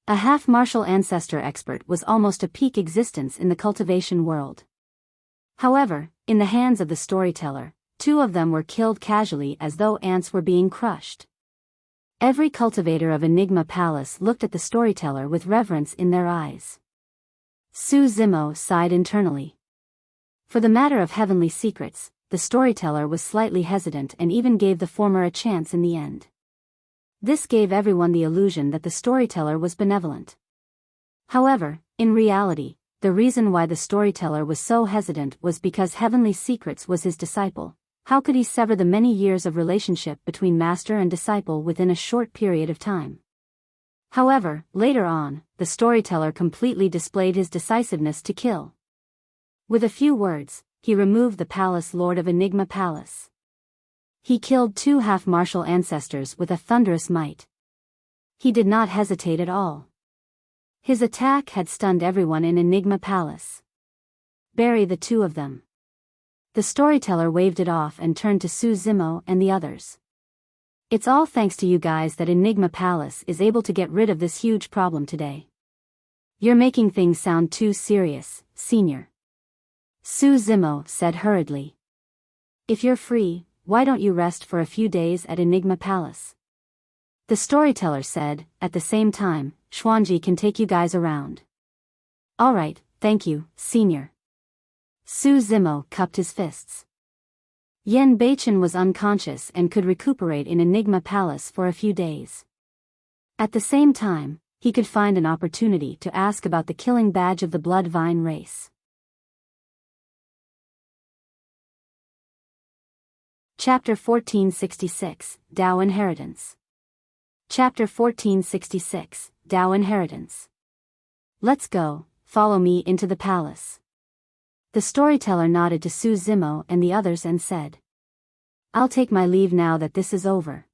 A half-martial ancestor expert was almost a peak existence in the cultivation world. However, in the hands of the storyteller, two of them were killed casually as though ants were being crushed. Every cultivator of Enigma Palace looked at the storyteller with reverence in their eyes. Su Zimo sighed internally. For the matter of heavenly secrets, the storyteller was slightly hesitant and even gave the former a chance in the end. This gave everyone the illusion that the storyteller was benevolent. However, in reality, the reason why the storyteller was so hesitant was because Heavenly Secrets was his disciple, How could he sever the many years of relationship between master and disciple within a short period of time? However, later on, the storyteller completely displayed his decisiveness to kill. With a few words, he removed the palace lord of Enigma Palace. He killed 2 half-martial ancestors with a thunderous might. He did not hesitate at all. His attack had stunned everyone in Enigma Palace. Bury the 2 of them. The storyteller waved it off and turned to Su Zimo and the others. It's all thanks to you guys that Enigma Palace is able to get rid of this huge problem today. You're making things sound too serious, Senior. Su Zimo said hurriedly. If you're free, why don't you rest for a few days at Enigma Palace? The storyteller said. At the same time, Xuanji can take you guys around. Alright, thank you, Senior. Su Zimo cupped his fists. Yen Beichen was unconscious and could recuperate in Enigma Palace for a few days. At the same time, he could find an opportunity to ask about the killing badge of the Blood Vine race. Chapter 1466, Dao Inheritance. Chapter 1466, Dao Inheritance. Let's go, follow me into the palace. The storyteller nodded to Su Zimo and the others and said, I'll take my leave now that this is over.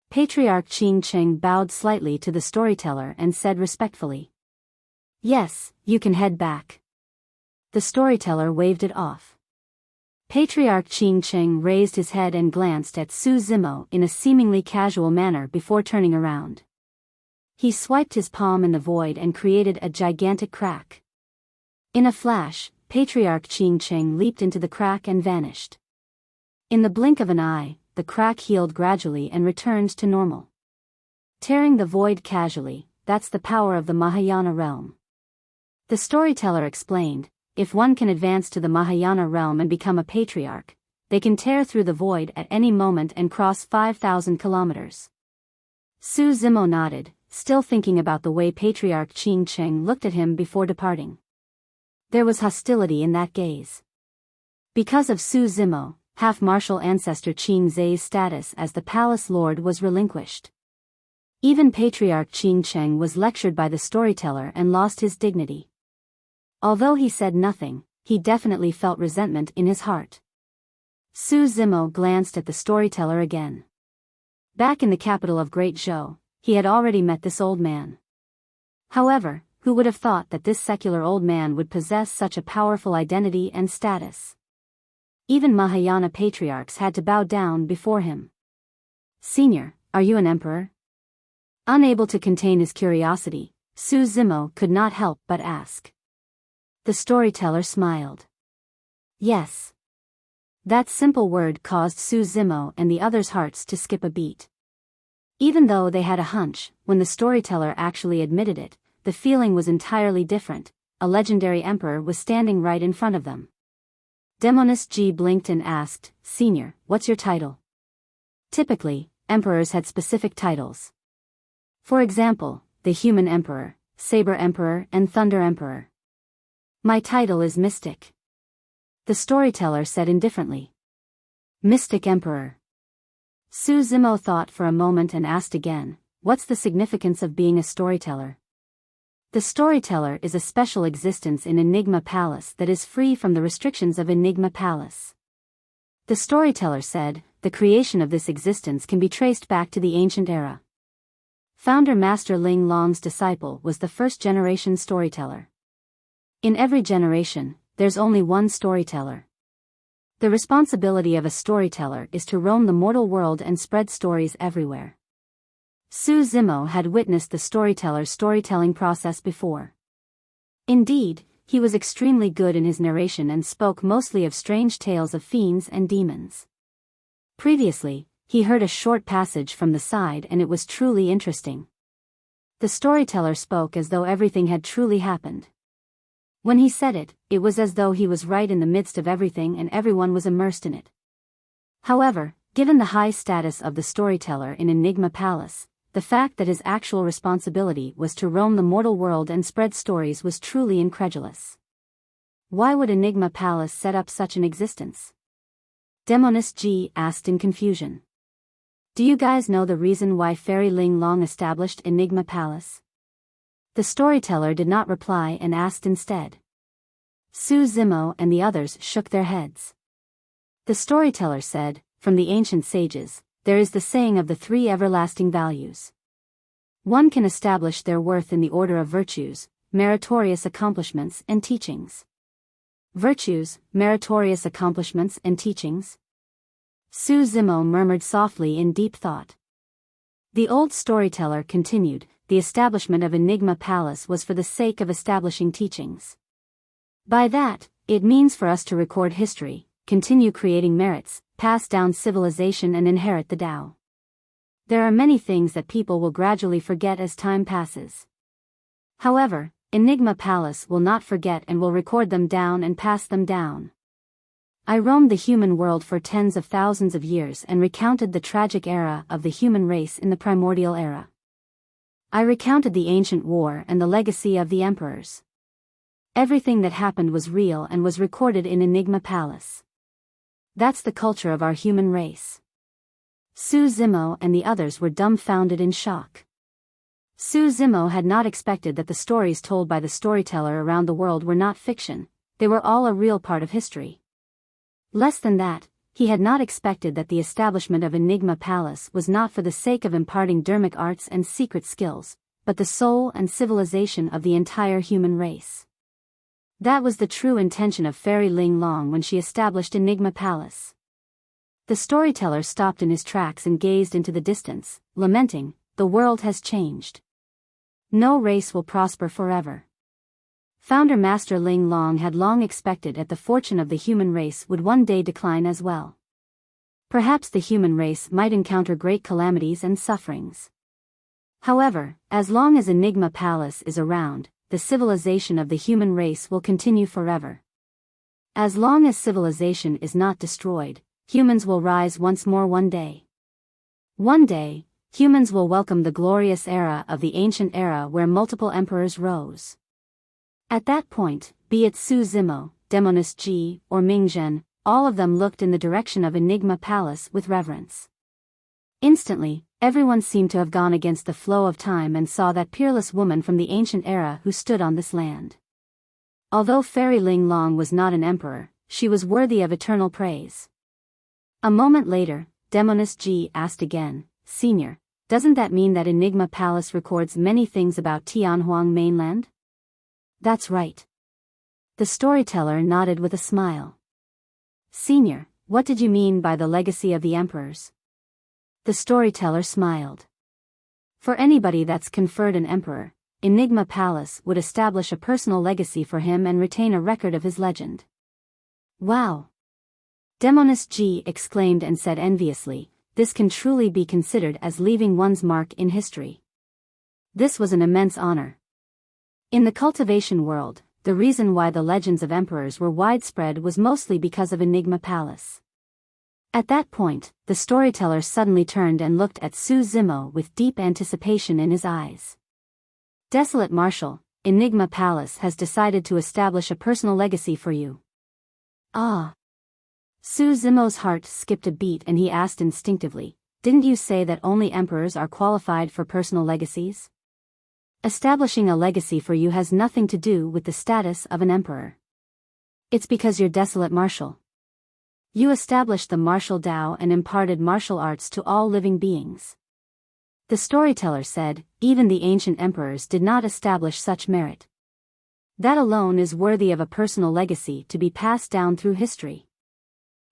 Patriarch Qing Cheng bowed slightly to the storyteller and said respectfully, Yes, you can head back. The storyteller waved it off. Patriarch Qing Cheng raised his head and glanced at Su Zimo in a seemingly casual manner before turning around. He swiped his palm in the void and created a gigantic crack. In a flash, Patriarch Qing Cheng leaped into the crack and vanished. In the blink of an eye, the crack healed gradually and returned to normal. Tearing the void casually, that's the power of the Mahayana realm. The storyteller explained, if one can advance to the Mahayana realm and become a patriarch, they can tear through the void at any moment and cross 5,000 kilometers. Su Zimo nodded, still thinking about the way Patriarch Qing Cheng looked at him before departing. There was hostility in that gaze. Because of Su Zimo, half-martial ancestor Qing Zai's status as the palace lord was relinquished. Even Patriarch Qing Cheng was lectured by the storyteller and lost his dignity. Although he said nothing, he definitely felt resentment in his heart. Su Zimo glanced at the storyteller again. Back in the capital of Great Zhou, he had already met this old man. However, who would have thought that this secular old man would possess such a powerful identity and status? Even Mahayana patriarchs had to bow down before him. Senior, are you an emperor? Unable to contain his curiosity, Su Zimo could not help but ask. The storyteller smiled. Yes. That simple word caused Su Zimo and the others' hearts to skip a beat. Even though they had a hunch, when the storyteller actually admitted it, the feeling was entirely different. A legendary emperor was standing right in front of them. Demonist Ji blinked and asked, Senior, what's your title? Typically, emperors had specific titles. For example, the Human Emperor, Saber Emperor and Thunder Emperor. My title is Mystic. The storyteller said indifferently. Mystic Emperor. Su Zimo thought for a moment and asked again, what's the significance of being a storyteller? The storyteller is a special existence in Enigma Palace that is free from the restrictions of Enigma Palace. The storyteller said, the creation of this existence can be traced back to the ancient era. Founder Master Ling Long's disciple was the first-generation storyteller. In every generation, there's only one storyteller. The responsibility of a storyteller is to roam the mortal world and spread stories everywhere. Su Zimo had witnessed the storyteller's storytelling process before. Indeed, he was extremely good in his narration and spoke mostly of strange tales of fiends and demons. Previously, he heard a short passage from the side and it was truly interesting. The storyteller spoke as though everything had truly happened. When he said it, it was as though he was right in the midst of everything and everyone was immersed in it. However, given the high status of the storyteller in Enigma Palace, the fact that his actual responsibility was to roam the mortal world and spread stories was truly incredulous. Why would Enigma Palace set up such an existence? Demoness G asked in confusion. Do you guys know the reason why Fairy Ling Long established Enigma Palace? The storyteller did not reply and asked instead. Su Zimo and the others shook their heads. The storyteller said, from the ancient sages, there is the saying of the three everlasting values. One can establish their worth in the order of virtues, meritorious accomplishments and teachings. Virtues, meritorious accomplishments and teachings? Su Zimo murmured softly in deep thought. The old storyteller continued, the establishment of Enigma Palace was for the sake of establishing teachings. By that, it means for us to record history, continue creating merits, pass down civilization and inherit the Dao. There are many things that people will gradually forget as time passes. However, Enigma Palace will not forget and will record them down and pass them down. I roamed the human world for tens of thousands of years and recounted the tragic era of the human race in the primordial era. I recounted the ancient war and the legacy of the emperors. Everything that happened was real and was recorded in Enigma Palace. That's the culture of our human race. Su Zimo and the others were dumbfounded in shock. Su Zimo had not expected that the stories told by the storyteller around the world were not fiction, they were all a real part of history. Less than that, he had not expected that the establishment of Enigma Palace was not for the sake of imparting dermic arts and secret skills, but the soul and civilization of the entire human race. That was the true intention of Fairy Ling Long when she established Enigma Palace. The storyteller stopped in his tracks and gazed into the distance, lamenting, the world has changed. No race will prosper forever. Founder Master Ling Long had long expected that the fortune of the human race would one day decline as well. Perhaps the human race might encounter great calamities and sufferings. However, as long as Enigma Palace is around, the civilization of the human race will continue forever. As long as civilization is not destroyed, humans will rise once more one day. One day, humans will welcome the glorious era of the ancient era where multiple emperors rose. At that point, be it Su Zimo, Demoness Ji, or Ming Zhen, all of them looked in the direction of Enigma Palace with reverence. Instantly, everyone seemed to have gone against the flow of time and saw that peerless woman from the ancient era who stood on this land. Although Fairy Ling Long was not an emperor, she was worthy of eternal praise. A moment later, Demoness Ji asked again, Senior, doesn't that mean that Enigma Palace records many things about Tianhuang mainland? That's right. The storyteller nodded with a smile. Senior, what did you mean by the legacy of the emperors? The storyteller smiled. For anybody that's conferred an emperor, Enigma Palace would establish a personal legacy for him and retain a record of his legend. Wow! Demoness G exclaimed and said enviously, this can truly be considered as leaving one's mark in history. This was an immense honor. In the cultivation world, the reason why the legends of emperors were widespread was mostly because of Enigma Palace. At that point, the storyteller suddenly turned and looked at Su Zimo with deep anticipation in his eyes. Desolate Marshal, Enigma Palace has decided to establish a personal legacy for you. Ah! Su Zimo's heart skipped a beat and he asked instinctively, didn't you say that only emperors are qualified for personal legacies? Establishing a legacy for you has nothing to do with the status of an emperor. It's because you're Desolate Marshal. You established the martial Dao and imparted martial arts to all living beings. The storyteller said, even the ancient emperors did not establish such merit. That alone is worthy of a personal legacy to be passed down through history.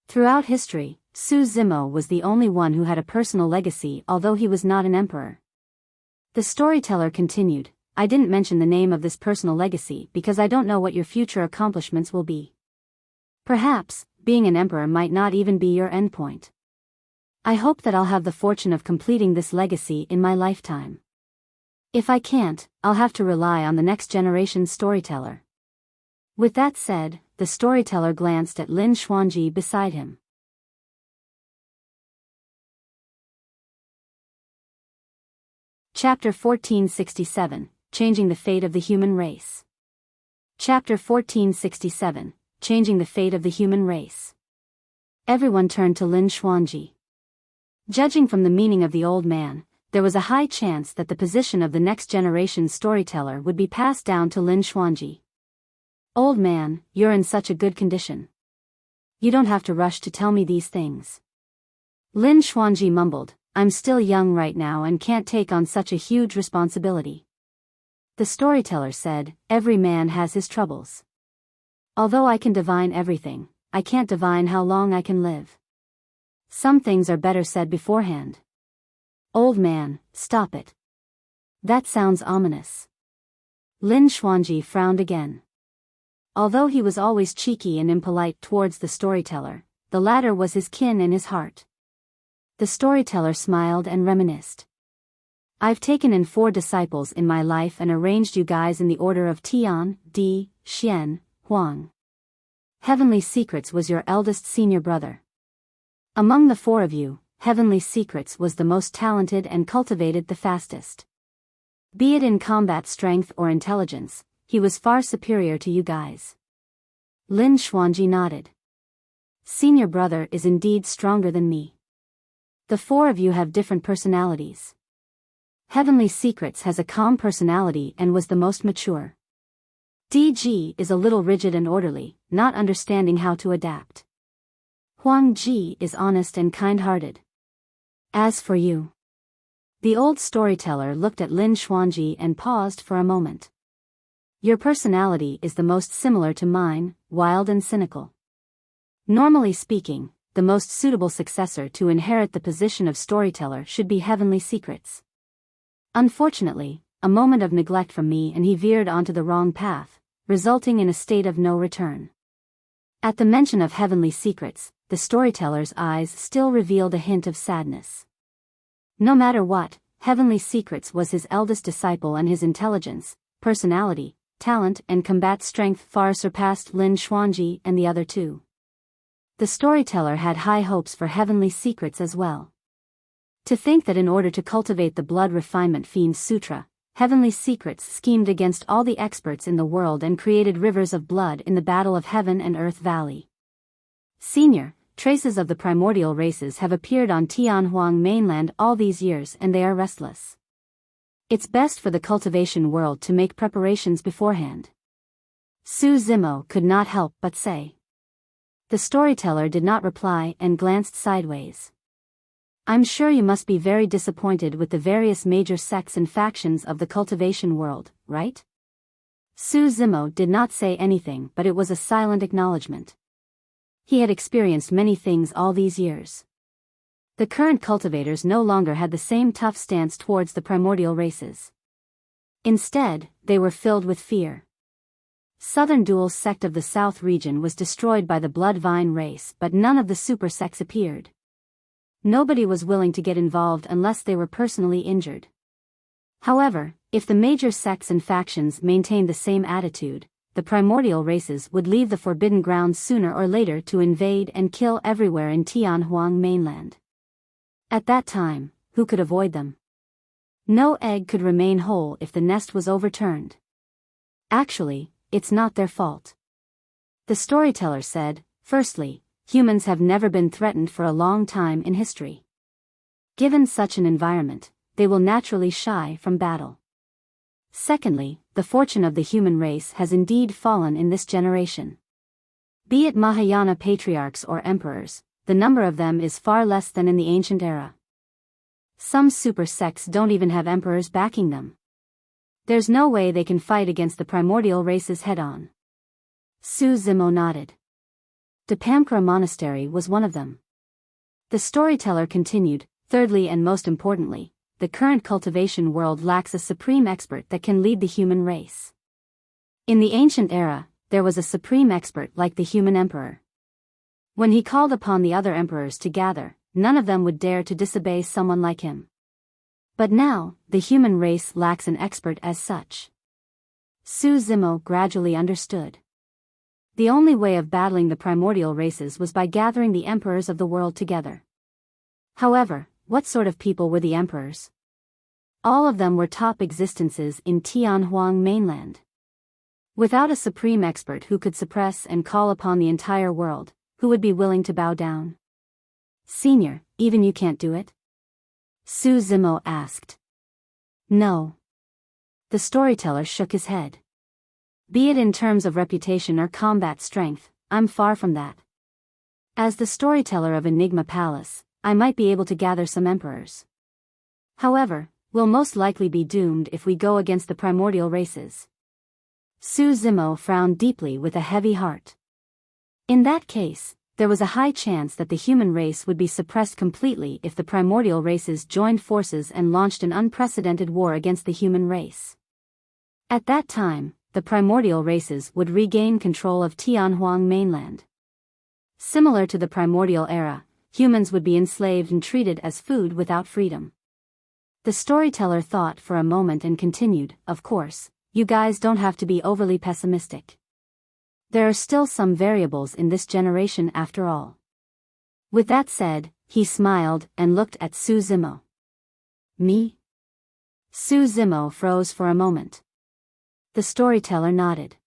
Throughout history, Su Zimo was the only one who had a personal legacy although he was not an emperor. The storyteller continued, I didn't mention the name of this personal legacy because I don't know what your future accomplishments will be. Perhaps, being an emperor might not even be your endpoint. I hope that I'll have the fortune of completing this legacy in my lifetime. If I can't, I'll have to rely on the next generation's storyteller. With that said, the storyteller glanced at Lin Xuanji beside him. Chapter 1467, Changing the Fate of the Human Race. Chapter 1467, Changing the Fate of the Human Race. Everyone turned to Lin Xuanji. Judging from the meaning of the old man, there was a high chance that the position of the next generation's storyteller would be passed down to Lin Xuanji. Old man, you're in such a good condition. You don't have to rush to tell me these things. Lin Xuanji mumbled, I'm still young right now and can't take on such a huge responsibility. The storyteller said, every man has his troubles. Although I can divine everything, I can't divine how long I can live. Some things are better said beforehand. Old man, stop it. That sounds ominous. Lin Xuanji frowned again. Although he was always cheeky and impolite towards the storyteller, the latter was his kin in his heart. The storyteller smiled and reminisced. I've taken in 4 disciples in my life and arranged you guys in the order of Tian, Di, Xian, Huang. Heavenly Secrets was your eldest senior brother. Among the 4 of you, Heavenly Secrets was the most talented and cultivated the fastest. Be it in combat strength or intelligence, he was far superior to you guys. Lin Xuanji nodded. Senior brother is indeed stronger than me. The 4 of you have different personalities. Heavenly Secrets has a calm personality and was the most mature. DG is a little rigid and orderly, not understanding how to adapt. Huang Ji is honest and kind-hearted. As for you. The old storyteller looked at Lin Xuanji and paused for a moment. Your personality is the most similar to mine, wild and cynical. Normally speaking, the most suitable successor to inherit the position of storyteller should be Heavenly Secrets. Unfortunately, a moment of neglect from me and he veered onto the wrong path, resulting in a state of no return. At the mention of Heavenly Secrets, the storyteller's eyes still revealed a hint of sadness. No matter what, Heavenly Secrets was his eldest disciple and his intelligence, personality, talent and combat strength far surpassed Lin Xuanji and the other 2. The storyteller had high hopes for Heavenly Secrets as well. To think that in order to cultivate the blood refinement Fiend Sutra, Heavenly Secrets schemed against all the experts in the world and created rivers of blood in the Battle of Heaven and Earth Valley. Senior, traces of the primordial races have appeared on Tianhuang mainland all these years and they are restless. It's best for the cultivation world to make preparations beforehand. Su Zimo could not help but say. The storyteller did not reply and glanced sideways. I'm sure you must be very disappointed with the various major sects and factions of the cultivation world, right? Su Zimo did not say anything but it was a silent acknowledgement. He had experienced many things all these years. The current cultivators no longer had the same tough stance towards the primordial races. Instead, they were filled with fear. Southern Dual's sect of the South region was destroyed by the Blood Vine race but none of the super sects appeared. Nobody was willing to get involved unless they were personally injured. However, if the major sects and factions maintained the same attitude, the primordial races would leave the Forbidden Grounds sooner or later to invade and kill everywhere in Tianhuang mainland. At that time, who could avoid them? No egg could remain whole if the nest was overturned. Actually, it's not their fault. The storyteller said, firstly, humans have never been threatened for a long time in history. Given such an environment, they will naturally shy from battle. Secondly, the fortune of the human race has indeed fallen in this generation. Be it Mahayana patriarchs or emperors, the number of them is far less than in the ancient era. Some super sects don't even have emperors backing them. There's no way they can fight against the primordial races head-on. Su Zimo nodded. Dapamkara Monastery was one of them. The storyteller continued, thirdly and most importantly, the current cultivation world lacks a supreme expert that can lead the human race. In the ancient era, there was a supreme expert like the human emperor. When he called upon the other emperors to gather, none of them would dare to disobey someone like him. But now, the human race lacks an expert as such. Su Zimo gradually understood. The only way of battling the primordial races was by gathering the emperors of the world together. However, what sort of people were the emperors? All of them were top existences in Tianhuang mainland. Without a supreme expert who could suppress and call upon the entire world, who would be willing to bow down? Senior, even you can't do it? Su Zimo asked. No. The storyteller shook his head. Be it in terms of reputation or combat strength, I'm far from that. As the storyteller of Enigma Palace, I might be able to gather some emperors. However, we'll most likely be doomed if we go against the primordial races. Su Zimo frowned deeply with a heavy heart. In that case, there was a high chance that the human race would be suppressed completely if the primordial races joined forces and launched an unprecedented war against the human race. At that time, the primordial races would regain control of Tianhuang mainland. Similar to the primordial era, humans would be enslaved and treated as food without freedom. The storyteller thought for a moment and continued, of course, you guys don't have to be overly pessimistic. There are still some variables in this generation after all. With that said, he smiled and looked at Su Zimo. Me? Su Zimo froze for a moment. The storyteller nodded.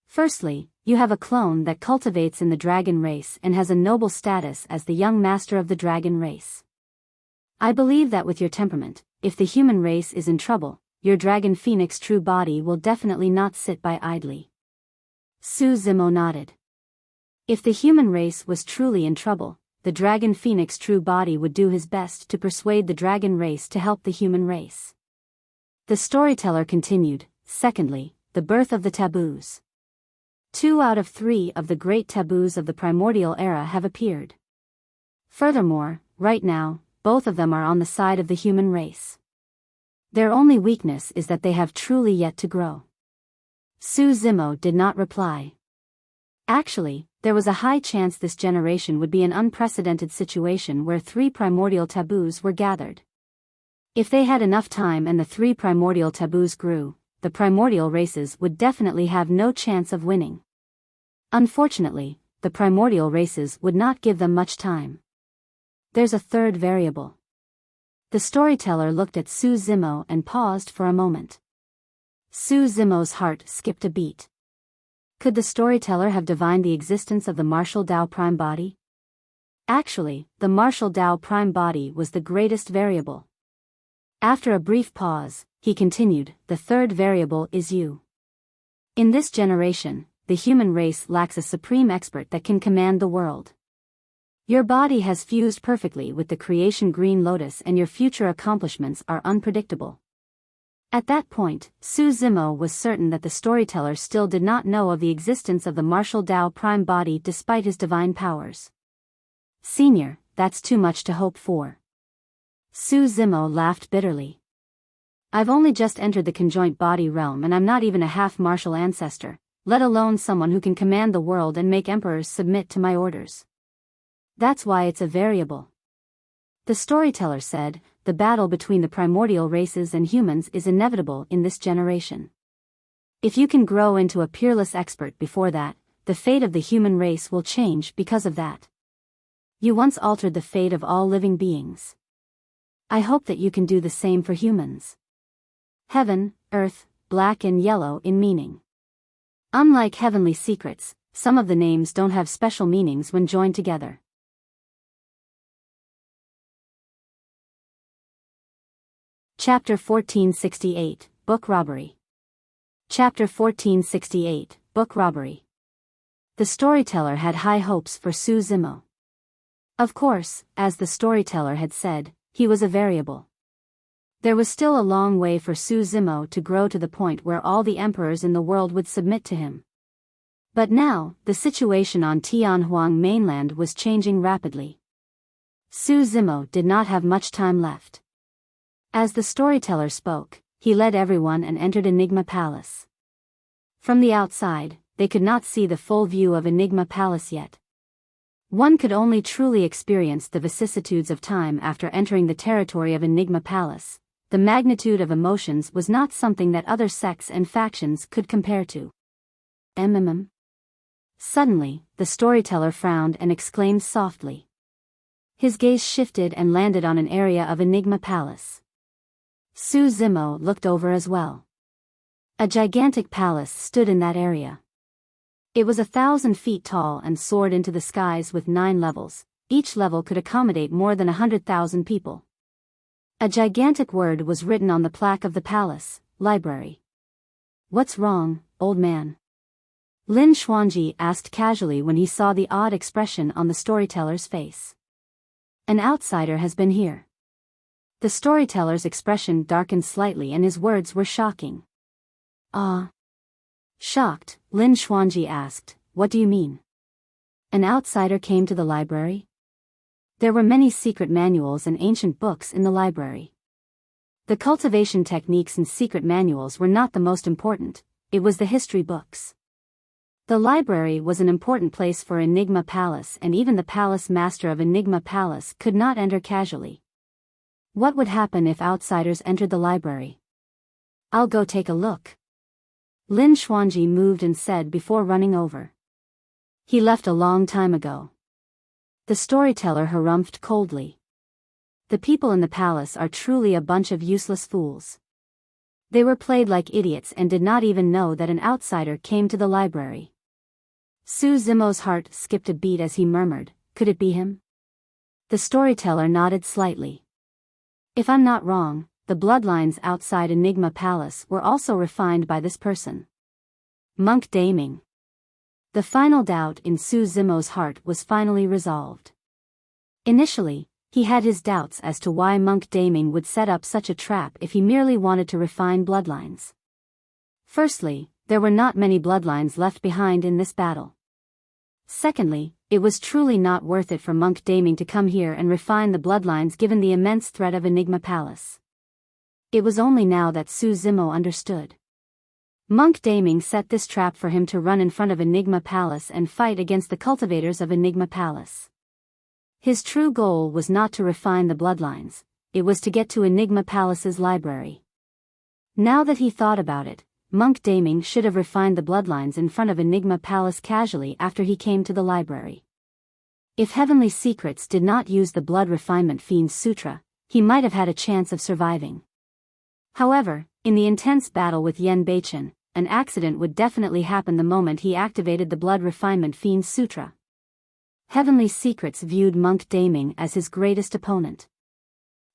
Firstly, you have a clone that cultivates in the dragon race and has a noble status as the young master of the dragon race. I believe that with your temperament, if the human race is in trouble, your dragon phoenix true body will definitely not sit by idly. Su Zimo nodded. If the human race was truly in trouble, the dragon phoenix true body would do his best to persuade the dragon race to help the human race. The storyteller continued, secondly, the birth of the taboos. 2 out of 3 of the great taboos of the primordial era have appeared. Furthermore, right now, both of them are on the side of the human race. Their only weakness is that they have truly yet to grow. Su Zimo did not reply. Actually, there was a high chance this generation would be an unprecedented situation where 3 primordial taboos were gathered. If they had enough time and the 3 primordial taboos grew, the primordial races would definitely have no chance of winning. Unfortunately, the primordial races would not give them much time. There's a third variable. The storyteller looked at Su Zimo and paused for a moment. Su Zimo's heart skipped a beat. Could the storyteller have divined the existence of the martial Dao prime body? Actually, the martial Dao prime body was the greatest variable. After a brief pause, he continued, the third variable is you. In this generation, the human race lacks a supreme expert that can command the world. Your body has fused perfectly with the creation green lotus and your future accomplishments are unpredictable. At that point, Su Zimo was certain that the storyteller still did not know of the existence of the martial Dao prime body despite his divine powers. Senior, that's too much to hope for. Su Zimo laughed bitterly. I've only just entered the conjoint body realm and I'm not even a half-martial ancestor, let alone someone who can command the world and make emperors submit to my orders. That's why it's a variable. The storyteller said, the battle between the primordial races and humans is inevitable in this generation. If you can grow into a peerless expert before that, the fate of the human race will change because of that. You once altered the fate of all living beings. I hope that you can do the same for humans. Heaven, earth, black and yellow in meaning. Unlike heavenly secrets, some of the names don't have special meanings when joined together. Chapter 1468, Book Robbery. Chapter 1468, Book Robbery. The storyteller had high hopes for Su Zimo. Of course, as the storyteller had said, he was a variable. There was still a long way for Su Zimo to grow to the point where all the emperors in the world would submit to him. But now, the situation on Tianhuang mainland was changing rapidly. Su Zimo did not have much time left. As the storyteller spoke, he led everyone and entered Enigma Palace. From the outside, they could not see the full view of Enigma Palace yet. One could only truly experience the vicissitudes of time after entering the territory of Enigma Palace. The magnitude of emotions was not something that other sects and factions could compare to. Suddenly, the storyteller frowned and exclaimed softly. His gaze shifted and landed on an area of Enigma Palace. Su Zimo looked over as well. A gigantic palace stood in that area. It was 1,000 feet tall and soared into the skies with 9 levels. Each level could accommodate more than 100,000 people. A gigantic word was written on the plaque of the palace, library. "What's wrong, old man?" Lin Xuanji asked casually when he saw the odd expression on the storyteller's face. "An outsider has been here." The storyteller's expression darkened slightly and his words were shocking. "Ah." Shocked, Lin Xuanji asked, "What do you mean? An outsider came to the library?" There were many secret manuals and ancient books in the library. The cultivation techniques and secret manuals were not the most important, it was the history books. The library was an important place for Enigma Palace, and even the palace master of Enigma Palace could not enter casually. What would happen if outsiders entered the library? "I'll go take a look," Lin Xuanji moved and said before running over. "He left a long time ago." The storyteller harumphed coldly. The people in the palace are truly a bunch of useless fools. They were played like idiots and did not even know that an outsider came to the library. Su Zimo's heart skipped a beat as he murmured, "Could it be him?" The storyteller nodded slightly. "If I'm not wrong, the bloodlines outside Enigma Palace were also refined by this person. Monk Daming." The final doubt in Su Zimo's heart was finally resolved. Initially, he had his doubts as to why Monk Daming would set up such a trap if he merely wanted to refine bloodlines. Firstly, there were not many bloodlines left behind in this battle. Secondly, it was truly not worth it for Monk Daming to come here and refine the bloodlines given the immense threat of Enigma Palace. It was only now that Su Zimo understood. Monk Daming set this trap for him to run in front of Enigma Palace and fight against the cultivators of Enigma Palace. His true goal was not to refine the bloodlines, it was to get to Enigma Palace's library. Now that he thought about it, Monk Daming should have refined the bloodlines in front of Enigma Palace casually after he came to the library. If Heavenly Secrets did not use the Blood Refinement Fiend's Sutra, he might have had a chance of surviving. However, in the intense battle with Yen Beichen, an accident would definitely happen the moment he activated the Blood Refinement Fiend's Sutra. Heavenly Secrets viewed Monk Daming as his greatest opponent.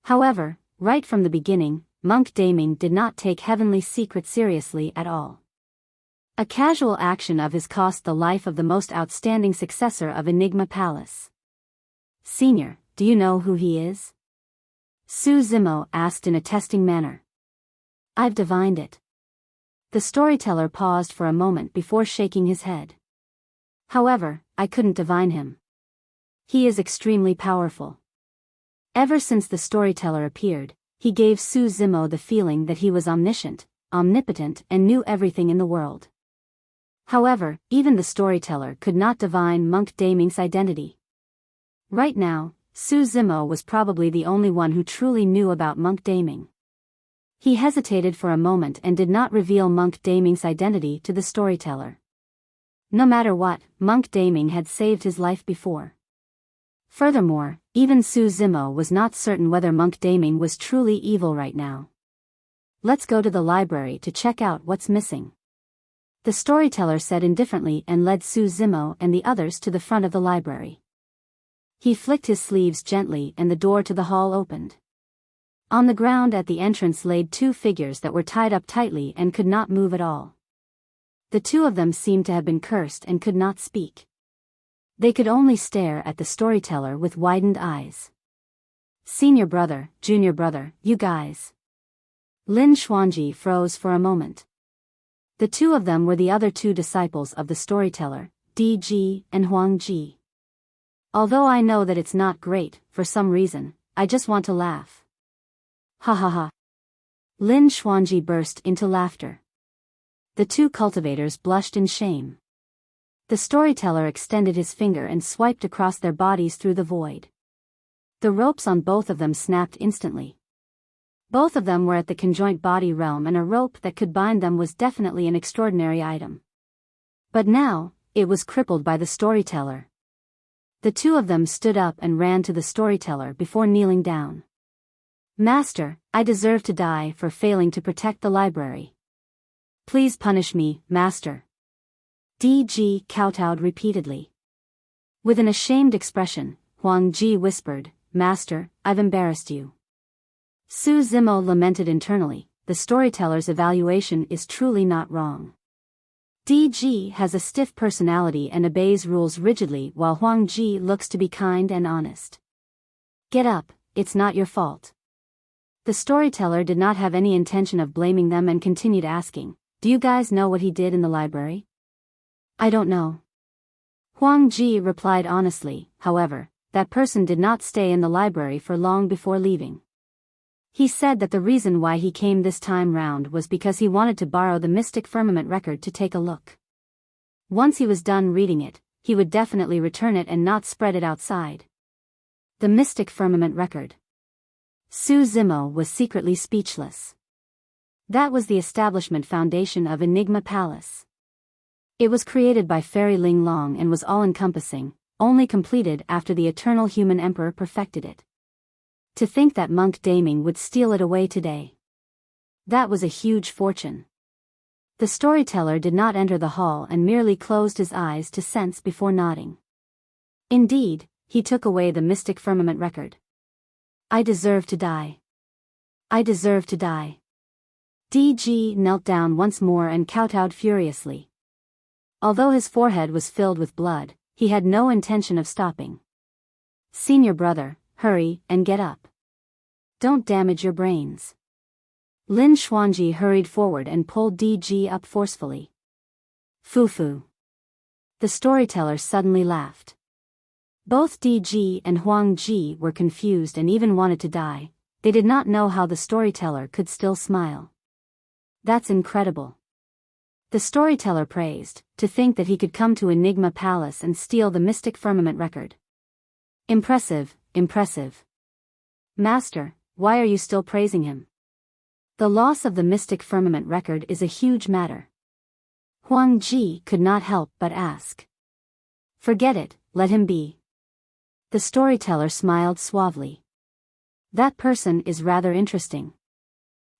However, right from the beginning, Monk Daming did not take Heavenly Secrets seriously at all. A casual action of his cost the life of the most outstanding successor of Enigma Palace. "Senior, do you know who he is?" Su Zimo asked in a testing manner. "I've divined it." The storyteller paused for a moment before shaking his head. "However, I couldn't divine him. He is extremely powerful." Ever since the storyteller appeared, he gave Su Zimo the feeling that he was omniscient, omnipotent and knew everything in the world. However, even the storyteller could not divine Monk Daming's identity. Right now, Su Zimo was probably the only one who truly knew about Monk Daming. He hesitated for a moment and did not reveal Monk Daming's identity to the storyteller. No matter what, Monk Daming had saved his life before. Furthermore, even Su Zimo was not certain whether Monk Daming was truly evil right now. "Let's go to the library to check out what's missing," the storyteller said indifferently and led Su Zimo and the others to the front of the library. He flicked his sleeves gently and the door to the hall opened. On the ground at the entrance laid 2 figures that were tied up tightly and could not move at all. The 2 of them seemed to have been cursed and could not speak. They could only stare at the storyteller with widened eyes. "Senior brother, junior brother, you guys." Lin Xuanji froze for a moment. The 2 of them were the other 2 disciples of the storyteller, Di Ji and Huang Ji. "Although I know that it's not great, for some reason, I just want to laugh." "Ha ha ha." Lin Xuanji burst into laughter. The 2 cultivators blushed in shame. The storyteller extended his finger and swiped across their bodies through the void. The ropes on both of them snapped instantly. Both of them were at the conjoint body realm and a rope that could bind them was definitely an extraordinary item. But now, it was crippled by the storyteller. The 2 of them stood up and ran to the storyteller before kneeling down. "Master, I deserve to die for failing to protect the library. Please punish me, Master." DG kowtowed repeatedly. With an ashamed expression, Huang Ji whispered, "Master, I've embarrassed you." Su Zimo lamented internally, the storyteller's evaluation is truly not wrong. DG has a stiff personality and obeys rules rigidly while Huang Ji looks to be kind and honest. Get up, it's not your fault. The storyteller did not have any intention of blaming them and continued asking, "Do you guys know what he did in the library?" "I don't know." Huang Ji replied honestly. However, that person did not stay in the library for long before leaving. He said that the reason why he came this time round was because he wanted to borrow the Mystic Firmament record to take a look. Once he was done reading it, he would definitely return it and not spread it outside. The Mystic Firmament record. Su Zimo was secretly speechless. That was the establishment foundation of Enigma Palace. It was created by Fairy Ling Long and was all-encompassing, only completed after the Eternal Human Emperor perfected it. To think that Monk Daming would steal it away today. That was a huge fortune. The storyteller did not enter the hall and merely closed his eyes to sense before nodding. Indeed, he took away the Mystic Firmament record. I deserve to die. I deserve to die. DG knelt down once more and kowtowed furiously. Although his forehead was filled with blood, he had no intention of stopping. Senior brother, hurry and get up. Don't damage your brains. Lin Xuanji hurried forward and pulled DG up forcefully. Foo-foo. The storyteller suddenly laughed. Both DG and Huang Ji were confused and even wanted to die. They did not know how the storyteller could still smile. That's incredible. The storyteller praised, to think that he could come to Enigma Palace and steal the Mystic Firmament record. Impressive, impressive. Master, why are you still praising him? The loss of the Mystic Firmament record is a huge matter. Huang Ji could not help but ask. Forget it, let him be. The storyteller smiled suavely. That person is rather interesting.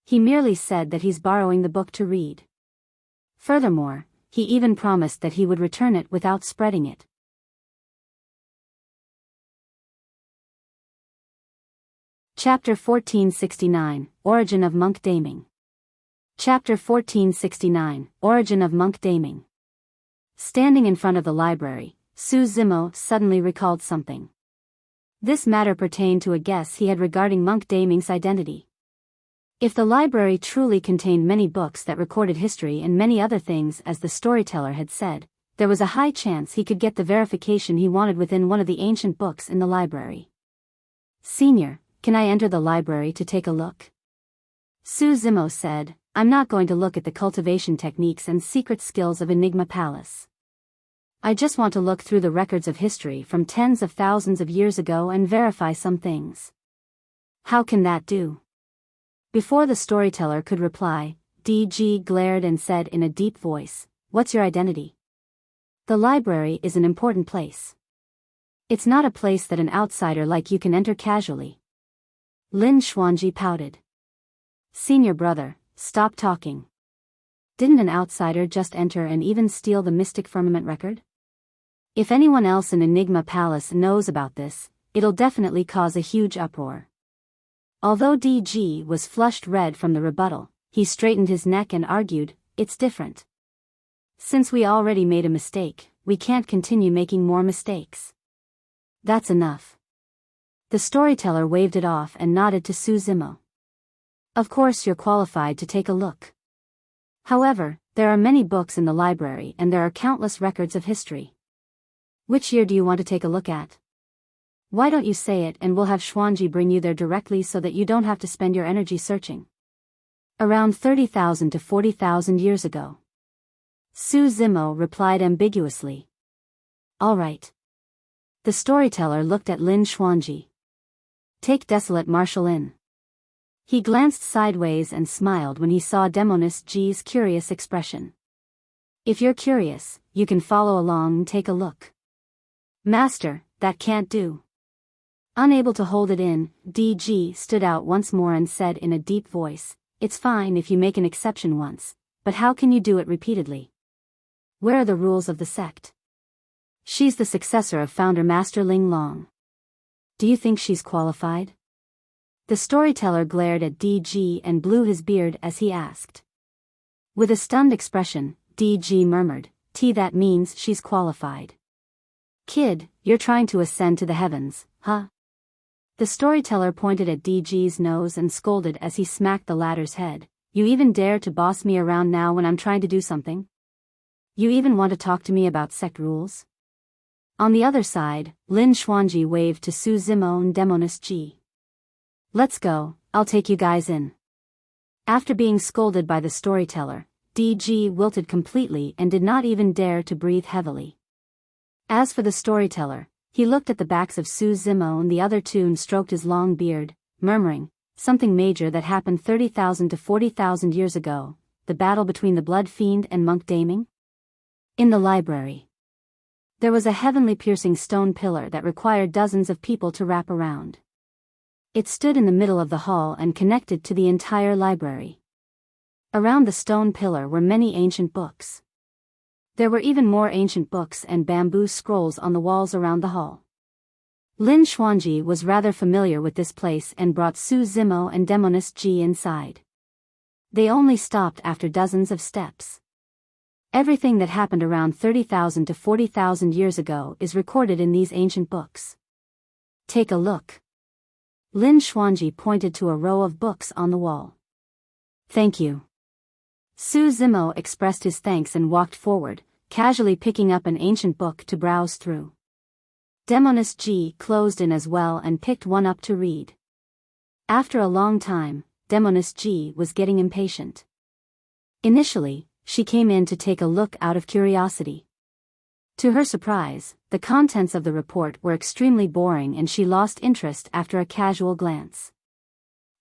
He merely said that he's borrowing the book to read. Furthermore, he even promised that he would return it without spreading it. Chapter 1469, Origin of Monk Daming. Chapter 1469, Origin of Monk Daming. Standing in front of the library, Su Zimo suddenly recalled something. This matter pertained to a guess he had regarding Monk Daming's identity. If the library truly contained many books that recorded history and many other things as the storyteller had said, there was a high chance he could get the verification he wanted within one of the ancient books in the library. Senior, can I enter the library to take a look? Su Zimo said, I'm not going to look at the cultivation techniques and secret skills of Enigma Palace. I just want to look through the records of history from tens of thousands of years ago and verify some things. How can that do? Before the storyteller could reply, DG glared and said in a deep voice, What's your identity? The library is an important place. It's not a place that an outsider like you can enter casually. Lin Xuanji pouted. Senior brother, stop talking. Didn't an outsider just enter and even steal the Mystic Firmament record? If anyone else in Enigma Palace knows about this, it'll definitely cause a huge uproar. Although DG was flushed red from the rebuttal, he straightened his neck and argued, It's different. Since we already made a mistake, we can't continue making more mistakes. That's enough. The storyteller waved it off and nodded to Su Zimo. Of course you're qualified to take a look. However, there are many books in the library and there are countless records of history. Which year do you want to take a look at? Why don't you say it and we'll have Xuanji bring you there directly so that you don't have to spend your energy searching. Around 30,000 to 40,000 years ago. Su Zimo replied ambiguously. All right. The storyteller looked at Lin Xuanji. Take Desolate Martial Inn. He glanced sideways and smiled when he saw Demoness G's curious expression. If you're curious, you can follow along and take a look. Master, that can't do. Unable to hold it in, DG stood out once more and said in a deep voice, It's fine if you make an exception once, but how can you do it repeatedly? Where are the rules of the sect? She's the successor of founder Master Ling Long. Do you think she's qualified? The storyteller glared at DG and blew his beard as he asked. With a stunned expression, DG murmured, that means she's qualified. Kid, you're trying to ascend to the heavens, huh? The storyteller pointed at DG's nose and scolded as he smacked the latter's head. You even dare to boss me around now when I'm trying to do something? You even want to talk to me about sect rules? On the other side, Lin Xuanji waved to Su Zimo and Demoness Ji. Let's go, I'll take you guys in. After being scolded by the storyteller, DG wilted completely and did not even dare to breathe heavily. As for the storyteller, he looked at the backs of Su Zimo and the other two and stroked his long beard, murmuring, something major that happened 30,000 to 40,000 years ago, the battle between the Blood Fiend and Monk Daming? In the library. There was a heavenly piercing stone pillar that required dozens of people to wrap around. It stood in the middle of the hall and connected to the entire library. Around the stone pillar were many ancient books. There were even more ancient books and bamboo scrolls on the walls around the hall. Lin Xuanji was rather familiar with this place and brought Su Zimo and Demoness Ji inside. They only stopped after dozens of steps. Everything that happened around 30,000 to 40,000 years ago is recorded in these ancient books. Take a look. Lin Xuanji pointed to a row of books on the wall. Thank you. Su Zimo expressed his thanks and walked forward, casually picking up an ancient book to browse through. Demoness Ji closed in as well and picked one up to read. After a long time, Demoness Ji was getting impatient. Initially, she came in to take a look out of curiosity. To her surprise, the contents of the report were extremely boring and she lost interest after a casual glance.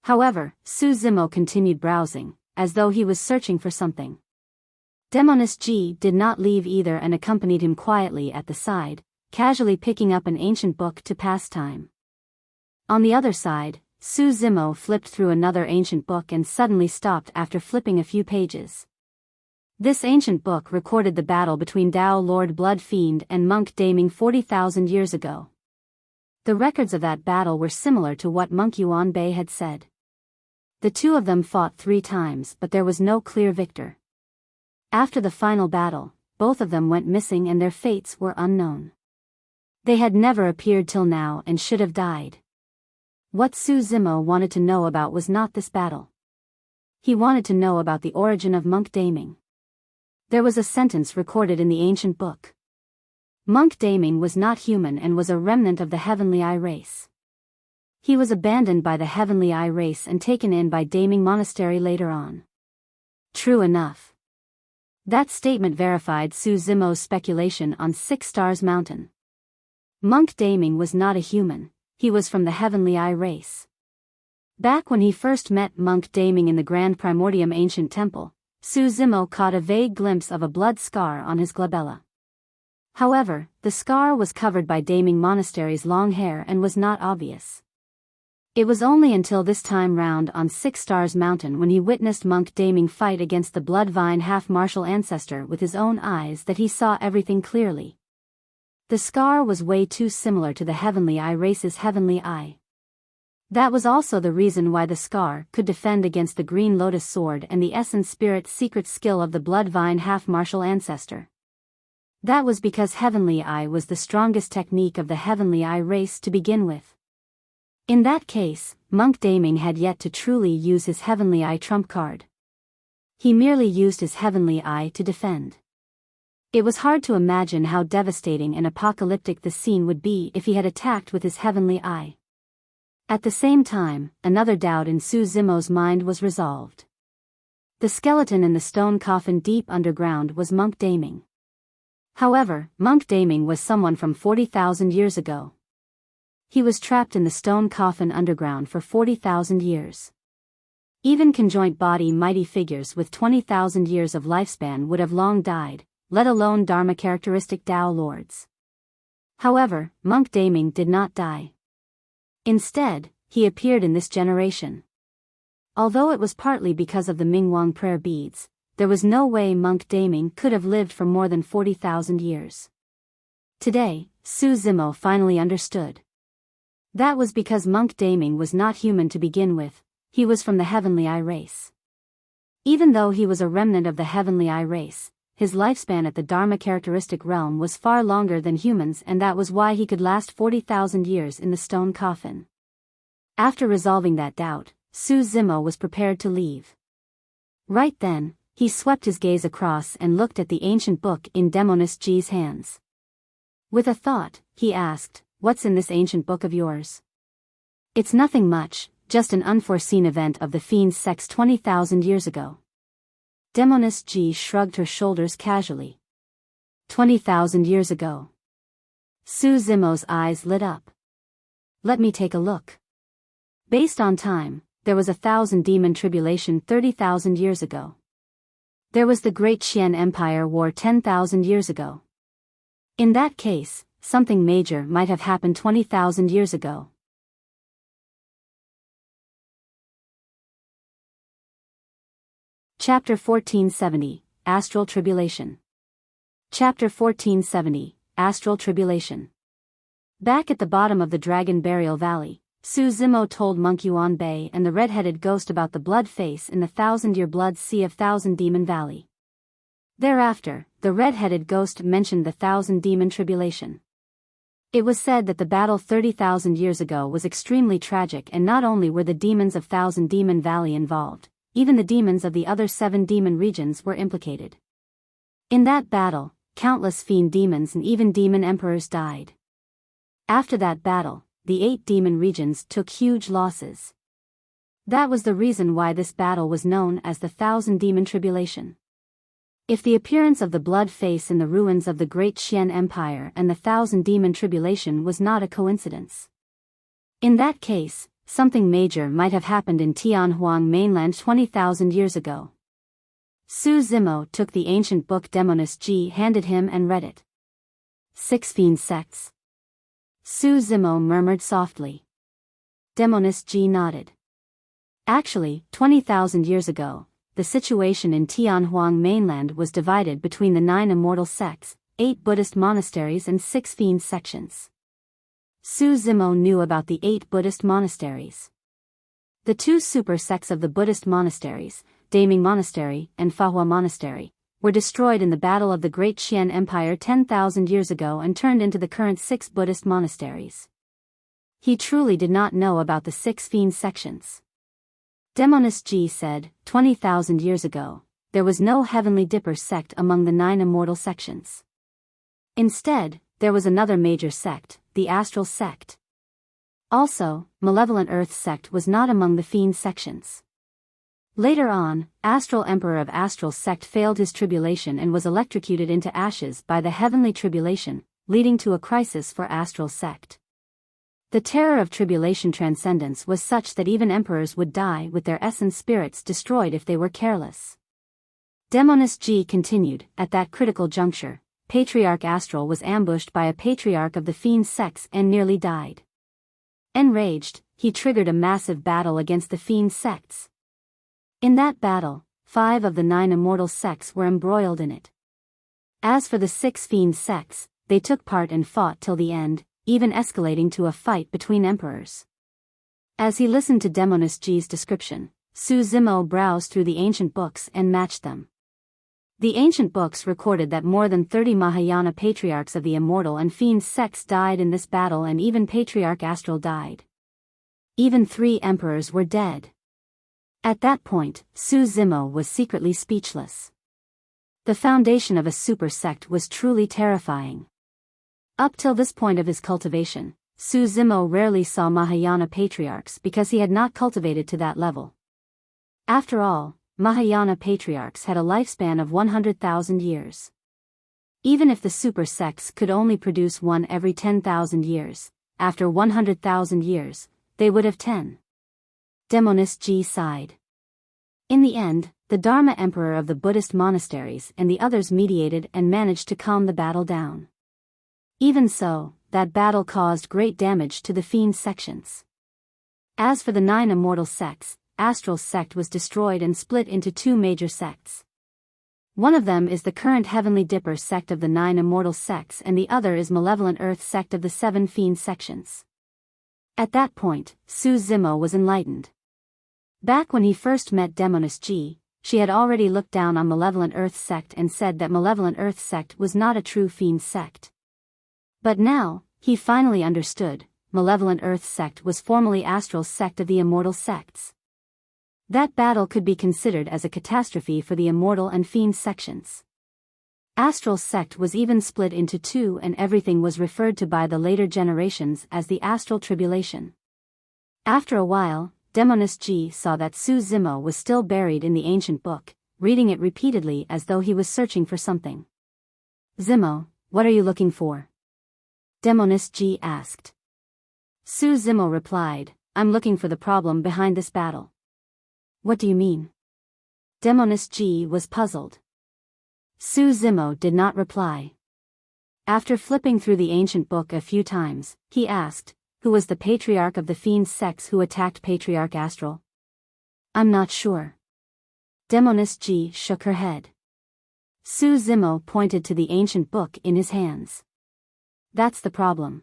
However, Su Zimo continued browsing, as though he was searching for something. Demoness Ji did not leave either and accompanied him quietly at the side, casually picking up an ancient book to pass time. On the other side, Su Zimo flipped through another ancient book and suddenly stopped after flipping a few pages. This ancient book recorded the battle between Dao Lord Blood Fiend and Monk Daming 40,000 years ago. The records of that battle were similar to what Monk Yuan Bei had said. The two of them fought 3 times but there was no clear victor. After the final battle, both of them went missing and their fates were unknown. They had never appeared till now and should have died. What Su Zimo wanted to know about was not this battle. He wanted to know about the origin of Monk Daming. There was a sentence recorded in the ancient book. Monk Daming was not human and was a remnant of the Heavenly Eye race. He was abandoned by the Heavenly Eye race and taken in by Daming Monastery later on. True enough. That statement verified Su Zimo's speculation on 6 Stars Mountain. Monk Daming was not a human, he was from the Heavenly Eye race. Back when he first met Monk Daming in the Grand Primordium Ancient Temple, Su Zimo caught a vague glimpse of a blood scar on his glabella. However, the scar was covered by Daming Monastery's long hair and was not obvious. It was only until this time round on 6 Stars Mountain when he witnessed Monk Daming fight against the Bloodvine half-martial ancestor with his own eyes that he saw everything clearly. The scar was way too similar to the Heavenly Eye race's Heavenly Eye. That was also the reason why the scar could defend against the Green Lotus Sword and the Essence Spirit's secret skill of the Bloodvine half-martial ancestor. That was because Heavenly Eye was the strongest technique of the Heavenly Eye race to begin with. In that case, Monk Daming had yet to truly use his Heavenly Eye trump card. He merely used his Heavenly Eye to defend. It was hard to imagine how devastating and apocalyptic the scene would be if he had attacked with his Heavenly Eye. At the same time, another doubt in Su Zimo's mind was resolved. The skeleton in the stone coffin deep underground was Monk Daming. However, Monk Daming was someone from 40,000 years ago. He was trapped in the stone coffin underground for 40,000 years. Even conjoint body mighty figures with 20,000 years of lifespan would have long died, let alone Dharma characteristic Dao lords. However, Monk Daming did not die. Instead, he appeared in this generation. Although it was partly because of the Mingwang prayer beads, there was no way monk Daming could have lived for more than 40,000 years. Today, Su Zimo finally understood. That was because monk Daming was not human to begin with, he was from the Heavenly Eye race. Even though he was a remnant of the Heavenly Eye race, his lifespan at the Dharma characteristic realm was far longer than humans, and that was why he could last 40,000 years in the stone coffin. After resolving that doubt, Su Zimo was prepared to leave. Right then, he swept his gaze across and looked at the ancient book in Demonist G's hands. With a thought, he asked, "What's in this ancient book of yours?" "It's nothing much, just an unforeseen event of the fiend's sex 20,000 years ago." Demonist G shrugged her shoulders casually. 20,000 years ago. Su Zimo's eyes lit up. "Let me take a look." Based on time, there was 1,000-demon tribulation 30,000 years ago. There was the Great Qian Empire War 10,000 years ago. In that case, something major might have happened 20,000 years ago. Chapter 1470, Astral Tribulation. Chapter 1470, Astral Tribulation. Back at the bottom of the Dragon Burial Valley, Su Zimo told Monk Yuan Bei and the red-headed ghost about the blood face in the 1,000-year blood sea of Thousand Demon Valley. Thereafter, the red-headed ghost mentioned the 1,000-demon tribulation. It was said that the battle 30,000 years ago was extremely tragic, and not only were the demons of Thousand Demon Valley involved, even the demons of the other 7 demon regions were implicated. In that battle, countless fiend demons and even demon emperors died. After that battle, the 8 demon regions took huge losses. That was the reason why this battle was known as the 1,000-demon tribulation. If the appearance of the blood face in the ruins of the Great Qian Empire and the 1,000-demon tribulation was not a coincidence. In that case, something major might have happened in Tianhuang mainland 20,000 years ago. Su Zimo took the ancient book Demonist G handed him and read it. 6 fiend sects. Su Zimo murmured softly. Demonist G nodded. Actually, 20,000 years ago, the situation in Tianhuang mainland was divided between the 9 immortal sects, 8 Buddhist monasteries and 6 fiend sections. Su Zimo knew about the 8 Buddhist monasteries. The 2 super sects of the Buddhist monasteries, Daming Monastery and Fahua Monastery, were destroyed in the Battle of the Great Qian Empire 10,000 years ago and turned into the current 6 Buddhist monasteries. He truly did not know about the 6 fiend sections. Demonist G said, 20,000 years ago, there was no Heavenly Dipper sect among the 9 immortal sections. Instead, there was another major sect, the Astral sect. Also, Malevolent Earth sect was not among the fiend sections. Later on, Astral Emperor of Astral sect failed his tribulation and was electrocuted into ashes by the Heavenly Tribulation, leading to a crisis for Astral sect. The terror of tribulation transcendence was such that even emperors would die with their essence spirits destroyed if they were careless. Demonist G continued, at that critical juncture, Patriarch Astral was ambushed by a patriarch of the fiend sects and nearly died. Enraged, he triggered a massive battle against the fiend sects. In that battle, 5 of the 9 immortal sects were embroiled in it. As for the 6 fiend sects, they took part and fought till the end, even escalating to a fight between emperors. As he listened to Demonist G's description, Su Zimo browsed through the ancient books and matched them. The ancient books recorded that more than 30 Mahayana patriarchs of the immortal and fiend sects died in this battle, and even Patriarch Astral died. Even 3 emperors were dead. At that point, Su Zimo was secretly speechless. The foundation of a super sect was truly terrifying. Up till this point of his cultivation, Su Zimo rarely saw Mahayana patriarchs because he had not cultivated to that level. After all, Mahayana patriarchs had a lifespan of 100,000 years. Even if the super sects could only produce one every 10,000 years, after 100,000 years, they would have 10. Demonist G sighed. In the end, the Dharma Emperor of the Buddhist monasteries and the others mediated and managed to calm the battle down. Even so, that battle caused great damage to the fiend sections. As for the 9 immortal sects, Astral sect was destroyed and split into 2 major sects. One of them is the current Heavenly Dipper sect of the 9 immortal sects, and the other is Malevolent Earth sect of the 7 fiend sections. At that point, Su Zimo was enlightened. Back when he first met Demoness G, she had already looked down on Malevolent Earth sect and said that Malevolent Earth sect was not a true fiend sect. But now, he finally understood, Malevolent Earth sect was formerly Astral's sect of the immortal sects. That battle could be considered as a catastrophe for the immortal and fiend sections. Astral's sect was even split into two, and everything was referred to by the later generations as the Astral Tribulation. After a while, Demoness G saw that Su Zimo was still buried in the ancient book, reading it repeatedly as though he was searching for something. "Zimo, what are you looking for?" Demoness G asked. Su Zimo replied, "I'm looking for the problem behind this battle." "What do you mean?" Demoness G was puzzled. Su Zimo did not reply. After flipping through the ancient book a few times, he asked, "Who was the Patriarch of the fiend sects who attacked Patriarch Astral?" "I'm not sure." Demoness G shook her head. Su Zimo pointed to the ancient book in his hands. "That's the problem.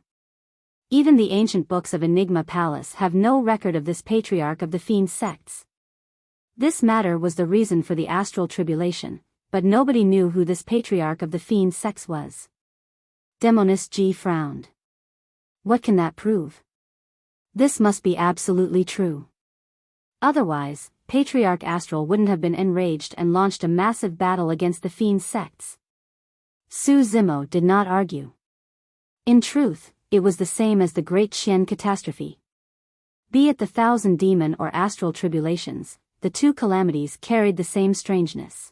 Even the ancient books of Enigma Palace have no record of this Patriarch of the fiend sects. This matter was the reason for the Astral Tribulation, but nobody knew who this Patriarch of the fiend sects was." Demoness G frowned. "What can that prove? This must be absolutely true. Otherwise, Patriarch Astral wouldn't have been enraged and launched a massive battle against the fiend sects." Su Zimo did not argue. In truth, it was the same as the Great Qian catastrophe. Be it the 1,000 demon or astral tribulations, the two calamities carried the same strangeness.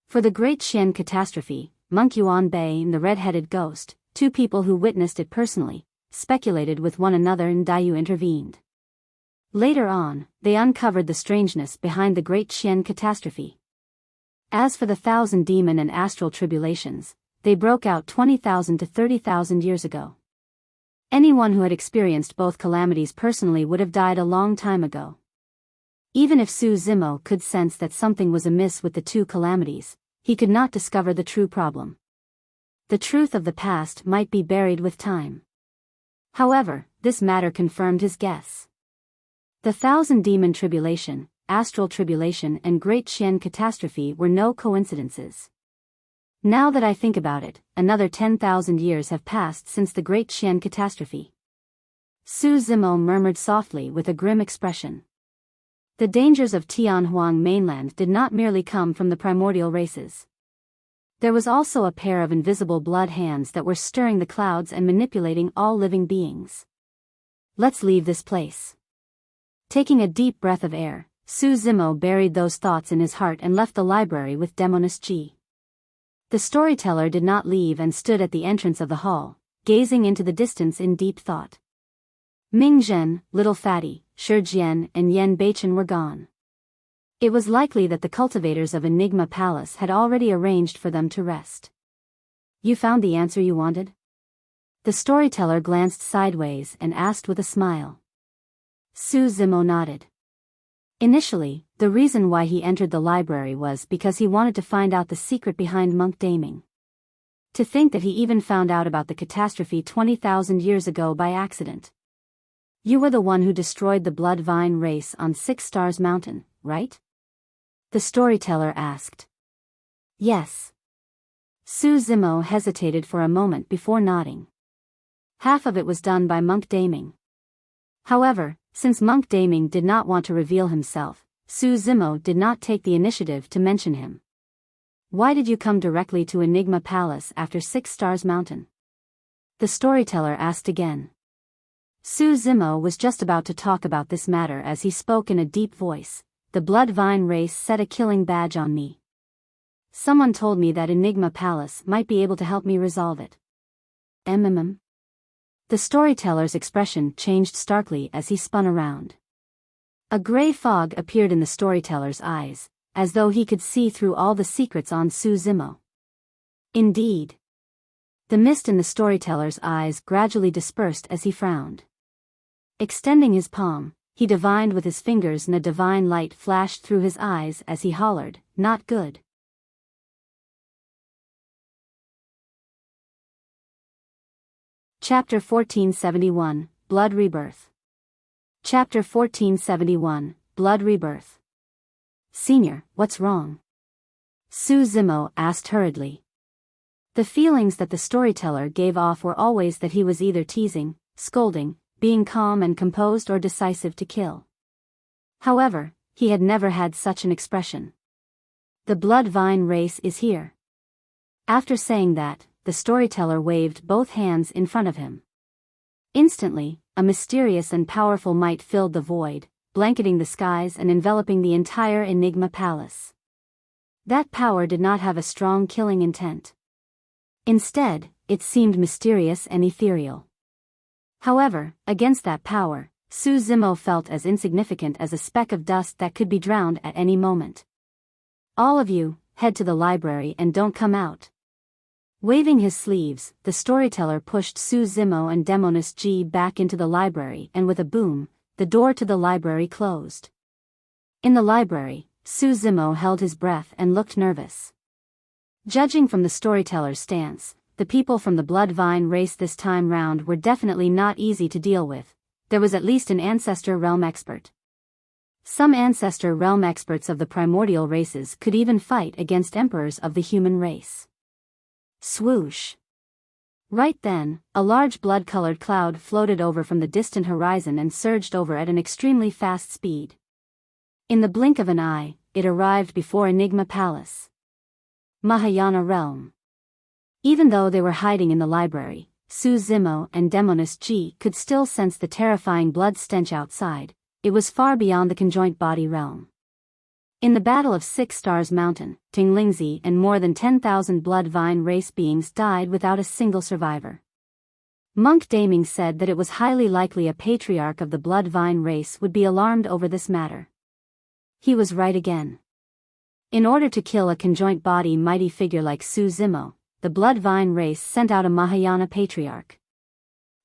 For the Great Qian catastrophe, Monk Yuan Bei and the red-headed ghost, two people who witnessed it personally, speculated with one another and Dao intervened. Later on, they uncovered the strangeness behind the Great Qian catastrophe. As for the 1,000 demon and astral tribulations, they broke out 20,000 to 30,000 years ago. Anyone who had experienced both calamities personally would have died a long time ago. Even if Su Zimo could sense that something was amiss with the two calamities, he could not discover the true problem. The truth of the past might be buried with time. However, this matter confirmed his guess. The 1,000 demon tribulation, astral tribulation and Great Qian catastrophe were no coincidences. Now that I think about it, another 10,000 years have passed since the Great Qian catastrophe. Su Zimo murmured softly with a grim expression. The dangers of Tianhuang mainland did not merely come from the primordial races. There was also a pair of invisible blood hands that were stirring the clouds and manipulating all living beings. "Let's leave this place." Taking a deep breath of air, Su Zimo buried those thoughts in his heart and left the library with Demoness G. The storyteller did not leave and stood at the entrance of the hall, gazing into the distance in deep thought. Ming Zhen, Little Fatty, Shi Jian and Yan Beichen were gone. It was likely that the cultivators of Enigma Palace had already arranged for them to rest. "You found the answer you wanted?" The storyteller glanced sideways and asked with a smile. Su Zimo nodded. Initially, the reason why he entered the library was because he wanted to find out the secret behind monk daming. To think that he even found out about the catastrophe 20,000 years ago by accident. "You were the one who destroyed the Blood Vine race on 6 Stars Mountain, right?" the storyteller asked. "Yes." Su Zimo hesitated for a moment before nodding. Half of it was done by Monk Daming. However, since Monk Daming did not want to reveal himself, Su Zimo did not take the initiative to mention him. "Why did you come directly to Enigma Palace after 6 Stars Mountain?" the storyteller asked again. Su Zimo was just about to talk about this matter as he spoke in a deep voice. "The Blood Vine race set a killing badge on me. Someone told me that Enigma Palace might be able to help me resolve it." The storyteller's expression changed starkly as he spun around. A gray fog appeared in the storyteller's eyes, as though he could see through all the secrets on Su Zimo. Indeed. The mist in the storyteller's eyes gradually dispersed as he frowned. Extending his palm, he divined with his fingers and a divine light flashed through his eyes as he hollered, "Not good." Chapter 1471, Blood Rebirth. Chapter 1471, Blood Rebirth. Senior, what's wrong? Su Zimo asked hurriedly. The feelings that the storyteller gave off were always that he was either teasing, scolding, being calm and composed, or decisive to kill. However, he had never had such an expression. The blood vine race is here. After saying that, the storyteller waved both hands in front of him. Instantly, a mysterious and powerful might filled the void, blanketing the skies and enveloping the entire Enigma Palace. That power did not have a strong killing intent. Instead, it seemed mysterious and ethereal. However, against that power, Su Zimo felt as insignificant as a speck of dust that could be drowned at any moment. All of you, head to the library and don't come out. Waving his sleeves, the storyteller pushed Su Zimo and Demonis G back into the library, and with a boom, the door to the library closed. In the library, Su Zimo held his breath and looked nervous. Judging from the storyteller's stance, the people from the blood vine race this time round were definitely not easy to deal with. There was at least an ancestor realm expert. Some ancestor realm experts of the primordial races could even fight against emperors of the human race. Swoosh. Right then, a large blood-colored cloud floated over from the distant horizon and surged over at an extremely fast speed. In the blink of an eye, it arrived before Enigma Palace. Mahayana Realm. Even though they were hiding in the library, Su Zimo and Demonis G could still sense the terrifying blood stench outside. It was far beyond the conjoint body realm. In the Battle of Six Stars Mountain, Tinglingzi and more than 10,000 blood vine race beings died without a single survivor. Monk Daming said that it was highly likely a patriarch of the blood vine race would be alarmed over this matter. He was right again. In order to kill a conjoint body mighty figure like Su Zimo, the blood vine race sent out a Mahayana patriarch.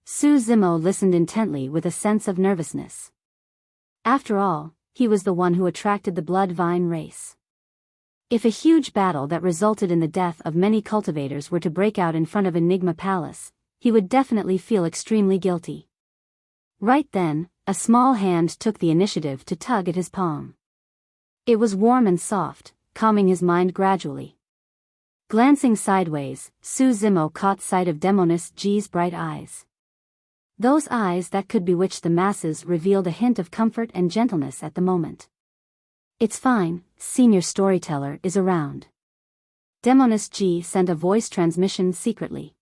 Su Zimo listened intently with a sense of nervousness. After all, he was the one who attracted the blood vine race. If a huge battle that resulted in the death of many cultivators were to break out in front of Enigma Palace, he would definitely feel extremely guilty. Right then, a small hand took the initiative to tug at his palm. It was warm and soft, calming his mind gradually. Glancing sideways, Su Zimo caught sight of Demonis G's bright eyes. Those eyes that could bewitch the masses revealed a hint of comfort and gentleness at the moment. It's fine, Senior Storyteller is around. Demonis G sent a voice transmission secretly.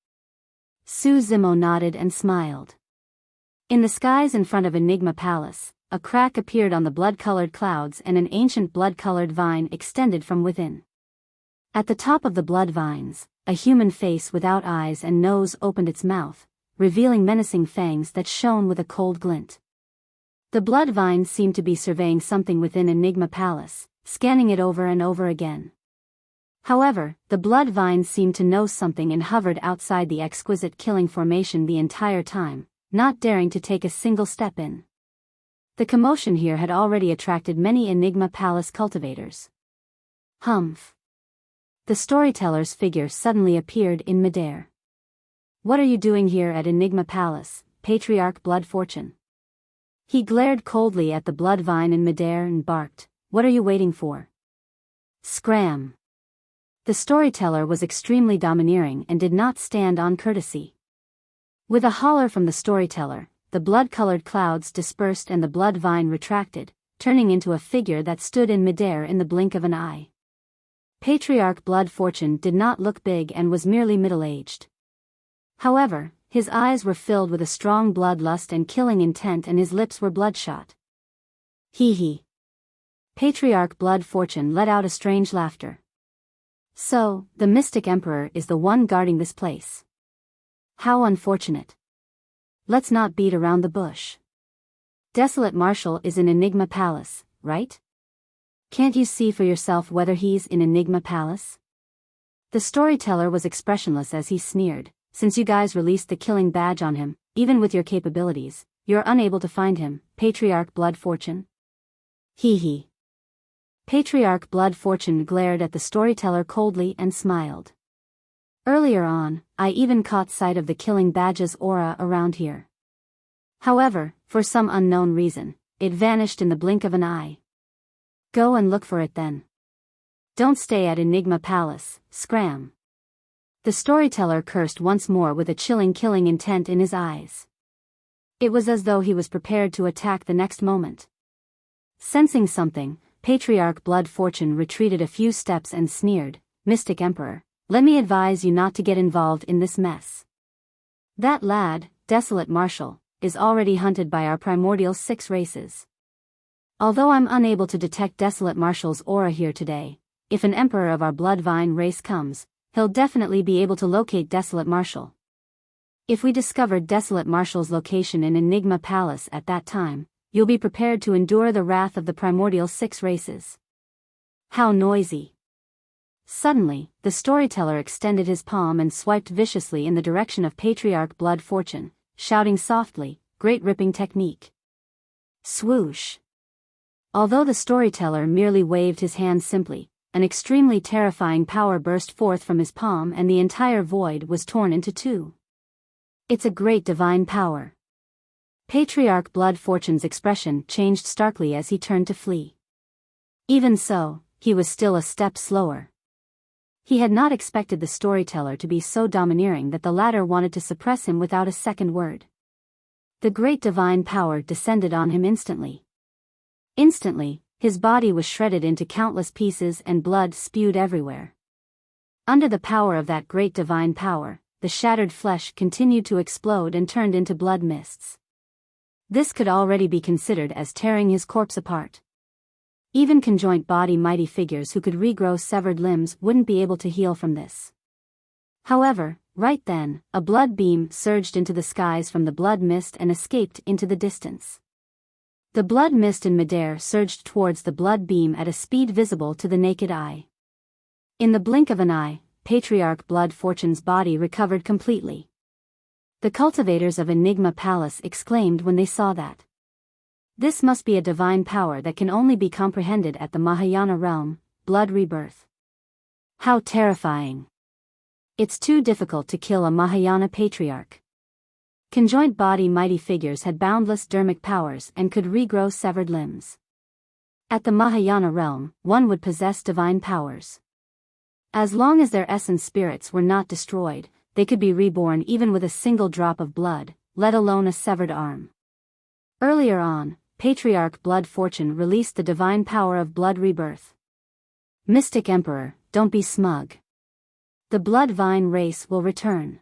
Su Zimo nodded and smiled. In the skies in front of Enigma Palace, a crack appeared on the blood-colored clouds and an ancient blood-colored vine extended from within. At the top of the blood vines, a human face without eyes and nose opened its mouth, revealing menacing fangs that shone with a cold glint. The blood vine seemed to be surveying something within Enigma Palace, scanning it over and over again. However, the blood vine seemed to know something and hovered outside the exquisite killing formation the entire time, not daring to take a single step in. The commotion here had already attracted many Enigma Palace cultivators. Humph. The storyteller's figure suddenly appeared in midair. What are you doing here at Enigma Palace, Patriarch Blood Fortune? He glared coldly at the blood vine in midair and barked, what are you waiting for? Scram. The storyteller was extremely domineering and did not stand on courtesy. With a holler from the storyteller, the blood-colored clouds dispersed and the blood vine retracted, turning into a figure that stood in midair in the blink of an eye. Patriarch Blood Fortune did not look big and was merely middle-aged. However, his eyes were filled with a strong bloodlust and killing intent and his lips were bloodshot. Hee hee. Patriarch Blood Fortune let out a strange laughter. So, the Mystic Emperor is the one guarding this place. How unfortunate. Let's not beat around the bush. Desolate Marshal is in Enigma Palace, right? Can't you see for yourself whether he's in Enigma Palace? The storyteller was expressionless as he sneered. Since you guys released the killing badge on him, even with your capabilities, you're unable to find him, Patriarch Blood Fortune. Hee hee. Patriarch Blood Fortune glared at the storyteller coldly and smiled. Earlier on, I even caught sight of the killing badge's aura around here. However, for some unknown reason, it vanished in the blink of an eye. Go and look for it then. Don't stay at Enigma Palace, scram. The storyteller cursed once more with a chilling killing intent in his eyes. It was as though he was prepared to attack the next moment. Sensing something, Patriarch Blood Fortune retreated a few steps and sneered, "Mystic Emperor, let me advise you not to get involved in this mess. That lad, Desolate Marshal, is already hunted by our primordial 6 races. Although I'm unable to detect Desolate Marshal's aura here today, if an emperor of our Bloodvine race comes, he'll definitely be able to locate Desolate Marshal. If we discovered Desolate Marshal's location in Enigma Palace at that time, you'll be prepared to endure the wrath of the primordial 6 races." How noisy. Suddenly, the storyteller extended his palm and swiped viciously in the direction of Patriarch Blood Fortune, shouting softly, "Great ripping technique." Swoosh. Although the storyteller merely waved his hand simply, an extremely terrifying power burst forth from his palm and the entire void was torn into 2. It's a great divine power. Patriarch Blood Fortune's expression changed starkly as he turned to flee. Even so, he was still a step slower. He had not expected the storyteller to be so domineering that the latter wanted to suppress him without a second word. The great divine power descended on him instantly. Instantly, his body was shredded into countless pieces and blood spewed everywhere. Under the power of that great divine power, the shattered flesh continued to explode and turned into blood mists. This could already be considered as tearing his corpse apart. Even conjoint body mighty figures who could regrow severed limbs wouldn't be able to heal from this. However, right then, a blood beam surged into the skies from the blood mist and escaped into the distance. The blood mist in midair surged towards the blood beam at a speed visible to the naked eye. In the blink of an eye, Patriarch Blood Fortune's body recovered completely. The cultivators of Enigma Palace exclaimed when they saw that. This must be a divine power that can only be comprehended at the Mahayana realm, blood rebirth. How terrifying. It's too difficult to kill a Mahayana patriarch. Conjoint body mighty figures had boundless dermic powers and could regrow severed limbs. At the Mahayana realm, one would possess divine powers. As long as their essence spirits were not destroyed, they could be reborn even with a single drop of blood, let alone a severed arm. Earlier on, Patriarch Blood Fortune released the divine power of blood rebirth. "Mystic Emperor, don't be smug. The Bloodvine race will return."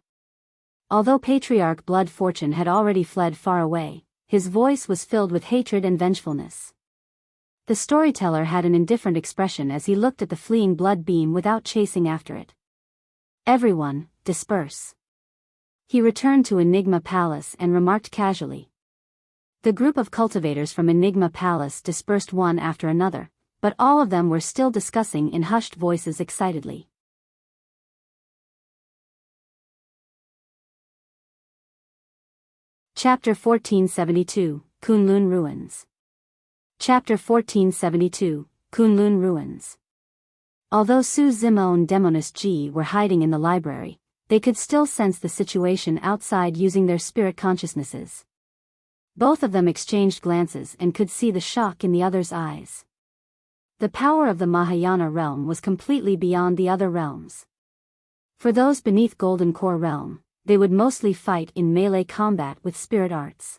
Although Patriarch Blood Fortune had already fled far away, his voice was filled with hatred and vengefulness. The storyteller had an indifferent expression as he looked at the fleeing blood beam without chasing after it. "Everyone, disperse." He returned to Enigma Palace and remarked casually. The group of cultivators from Enigma Palace dispersed one after another, but all of them were still discussing in hushed voices excitedly. Chapter 1472, Kunlun Ruins. Chapter 1472, Kunlun Ruins. Although Su Zimo and Demoness Ji were hiding in the library, they could still sense the situation outside using their spirit consciousnesses. Both of them exchanged glances and could see the shock in the other's eyes. The power of the Mahayana realm was completely beyond the other realms. For those beneath Golden Core realm, they would mostly fight in melee combat with spirit arts.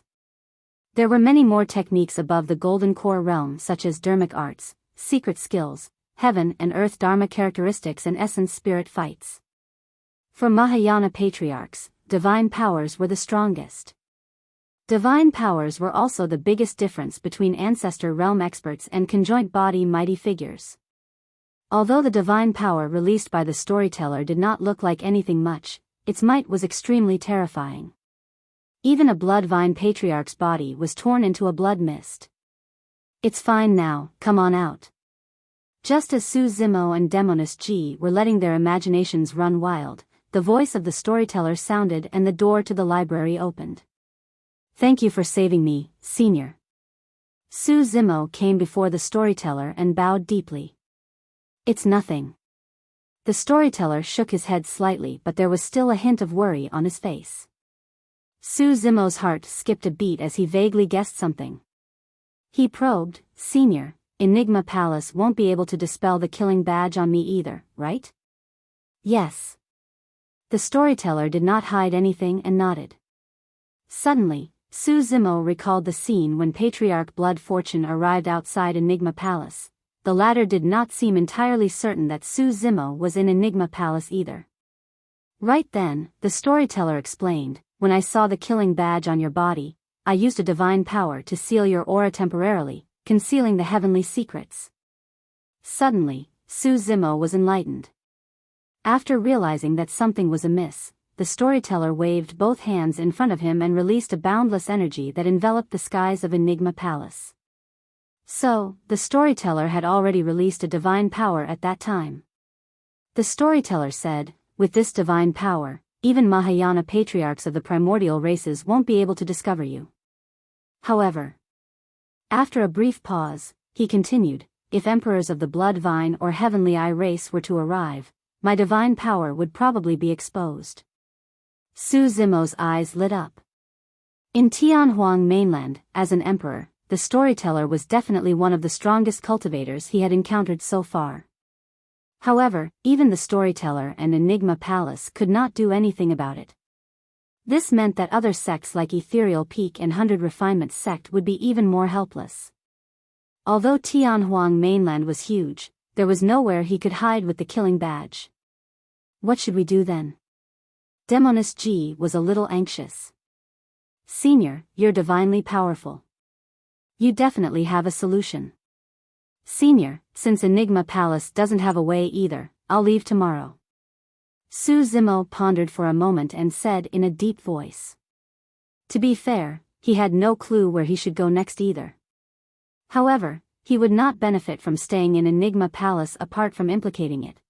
There were many more techniques above the Golden Core realm such as dermic arts, secret skills, heaven and earth dharma characteristics and essence spirit fights. For Mahayana patriarchs, divine powers were the strongest. Divine powers were also the biggest difference between ancestor realm experts and conjoint body mighty figures. Although the divine power released by the storyteller did not look like anything much, its might was extremely terrifying. Even a Bloodvine patriarch's body was torn into a blood mist. "It's fine now, come on out." Just as Su Zimo and Demoness Ji were letting their imaginations run wild, the voice of the storyteller sounded and the door to the library opened. "Thank you for saving me, Senior." Su Zimo came before the storyteller and bowed deeply. "It's nothing." The storyteller shook his head slightly, but there was still a hint of worry on his face. Su Zimo's heart skipped a beat as he vaguely guessed something. He probed, "Senior, Enigma Palace won't be able to dispel the killing badge on me either, right?" "Yes." The storyteller did not hide anything and nodded. Suddenly, Su Zimo recalled the scene when Patriarch Blood Fortune arrived outside Enigma Palace. The latter did not seem entirely certain that Su Zimo was in Enigma Palace either. Right then, the storyteller explained, "When I saw the killing badge on your body, I used a divine power to seal your aura temporarily, concealing the heavenly secrets." Suddenly, Su Zimo was enlightened. After realizing that something was amiss, the storyteller waved both hands in front of him and released a boundless energy that enveloped the skies of Enigma Palace. So, the storyteller had already released a divine power at that time. The storyteller said, "With this divine power, even Mahayana patriarchs of the primordial races won't be able to discover you." However, after a brief pause, he continued, "If emperors of the blood vine or heavenly eye race were to arrive, my divine power would probably be exposed." Su Zimo's eyes lit up. In Tianhuang mainland, as an emperor, the storyteller was definitely one of the strongest cultivators he had encountered so far. However, even the storyteller and Enigma Palace could not do anything about it. This meant that other sects like Ethereal Peak and 100 Refinement sect would be even more helpless. Although Tianhuang mainland was huge, there was nowhere he could hide with the killing badge. What should we do then? Demoness G was a little anxious. "Senior, you're divinely powerful. You definitely have a solution." "Senior, since Enigma Palace doesn't have a way either, I'll leave tomorrow." Su Zimo pondered for a moment and said in a deep voice. To be fair, he had no clue where he should go next either. However, he would not benefit from staying in Enigma Palace apart from implicating it.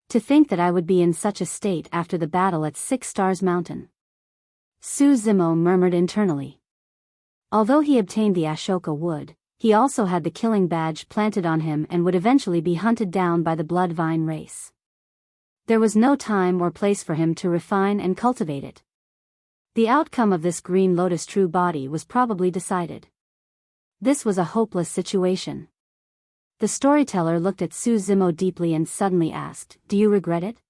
To think that I would be in such a state after the battle at 6 Stars Mountain. Su Zimo murmured internally. Although he obtained the Ashoka wood, he also had the killing badge planted on him and would eventually be hunted down by the blood vine race. There was no time or place for him to refine and cultivate it. The outcome of this Green Lotus true body was probably decided. This was a hopeless situation. The storyteller looked at Su Zimo deeply and suddenly asked, "Do you regret it?"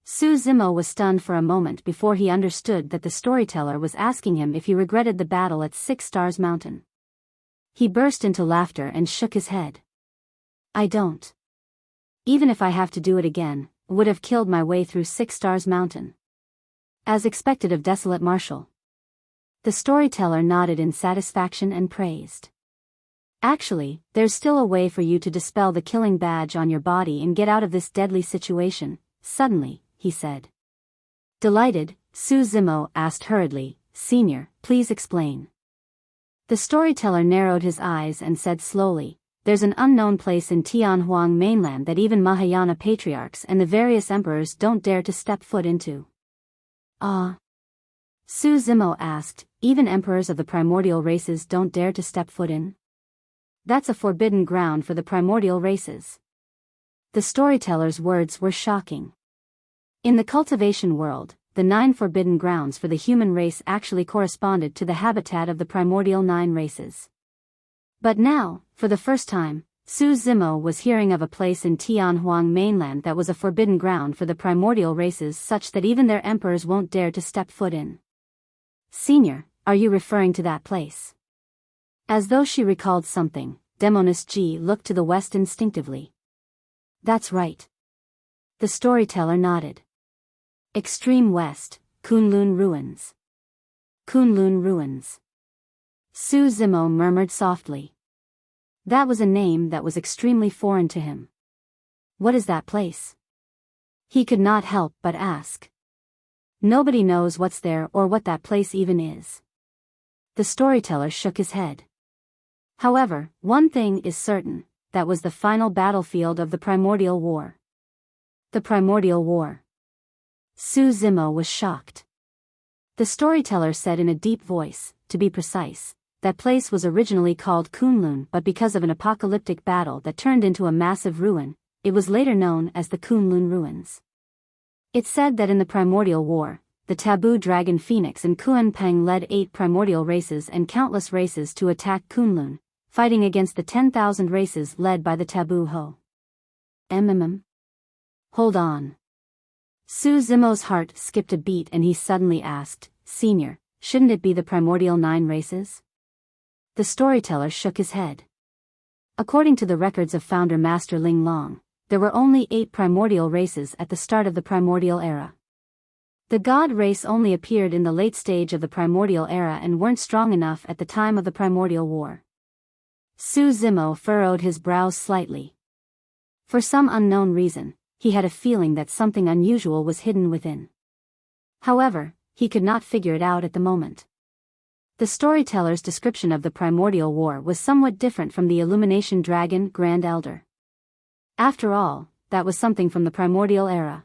Su Zimo was stunned for a moment before he understood that the storyteller was asking him if he regretted the battle at 6 Stars Mountain. He burst into laughter and shook his head. "I don't. Even if I have to do it again, would have killed my way through 6 Stars Mountain." As expected of Desolate Marshal. The storyteller nodded in satisfaction and praised. "Actually, there's still a way for you to dispel the killing badge on your body and get out of this deadly situation," suddenly, he said. Delighted, Su Zimo asked hurriedly, "Senior, please explain." The storyteller narrowed his eyes and said slowly, "There's an unknown place in Tianhuang mainland that even Mahayana patriarchs and the various emperors don't dare to step foot into." "Ah?" Su Zimo asked, "Even emperors of the primordial races don't dare to step foot in?" "That's a forbidden ground for the primordial races." The storyteller's words were shocking. In the cultivation world, the 9 forbidden grounds for the human race actually corresponded to the habitat of the primordial 9 races. But now, for the first time, Su Zimo was hearing of a place in Tianhuang mainland that was a forbidden ground for the primordial races such that even their emperors won't dare to step foot in. "Senior, are you referring to that place?" As though she recalled something, Demoness G looked to the west instinctively. "That's right." The storyteller nodded. "Extreme west, Kunlun ruins." Kunlun ruins. Su Zimo murmured softly. That was a name that was extremely foreign to him. What is that place? He could not help but ask. Nobody knows what's there or what that place even is. The storyteller shook his head. However, one thing is certain, that was the final battlefield of the Primordial War. The Primordial War. Su Zimo was shocked. The storyteller said in a deep voice, to be precise, that place was originally called Kunlun, but because of an apocalyptic battle that turned into a massive ruin, it was later known as the Kunlun ruins. It's said that in the Primordial War, the taboo dragon Phoenix and Kuan-Peng led 8 primordial races and countless races to attack Kunlun, fighting against the 10,000 races led by the taboo Ho. Hold on. Su Zimo's heart skipped a beat and he suddenly asked, Senior, shouldn't it be the primordial 9 races? The storyteller shook his head. According to the records of founder Master Ling Long, there were only 8 primordial races at the start of the primordial era. The god race only appeared in the late stage of the primordial era and weren't strong enough at the time of the primordial war. Su Zimo furrowed his brows slightly. For some unknown reason, he had a feeling that something unusual was hidden within. However, he could not figure it out at the moment. The storyteller's description of the primordial war was somewhat different from the Illumination Dragon Grand Elder. After all, that was something from the primordial era.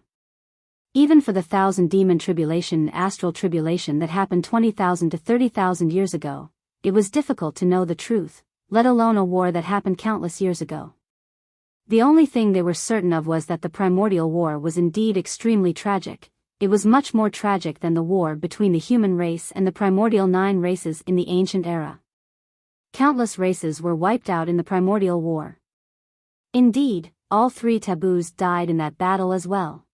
Even for the 1,000-demon tribulation and astral tribulation that happened 20,000 to 30,000 years ago, it was difficult to know the truth, let alone a war that happened countless years ago. The only thing they were certain of was that the primordial war was indeed extremely tragic. It was much more tragic than the war between the human race and the primordial 9 races in the ancient era. Countless races were wiped out in the primordial war. Indeed, all 3 taboos died in that battle as well.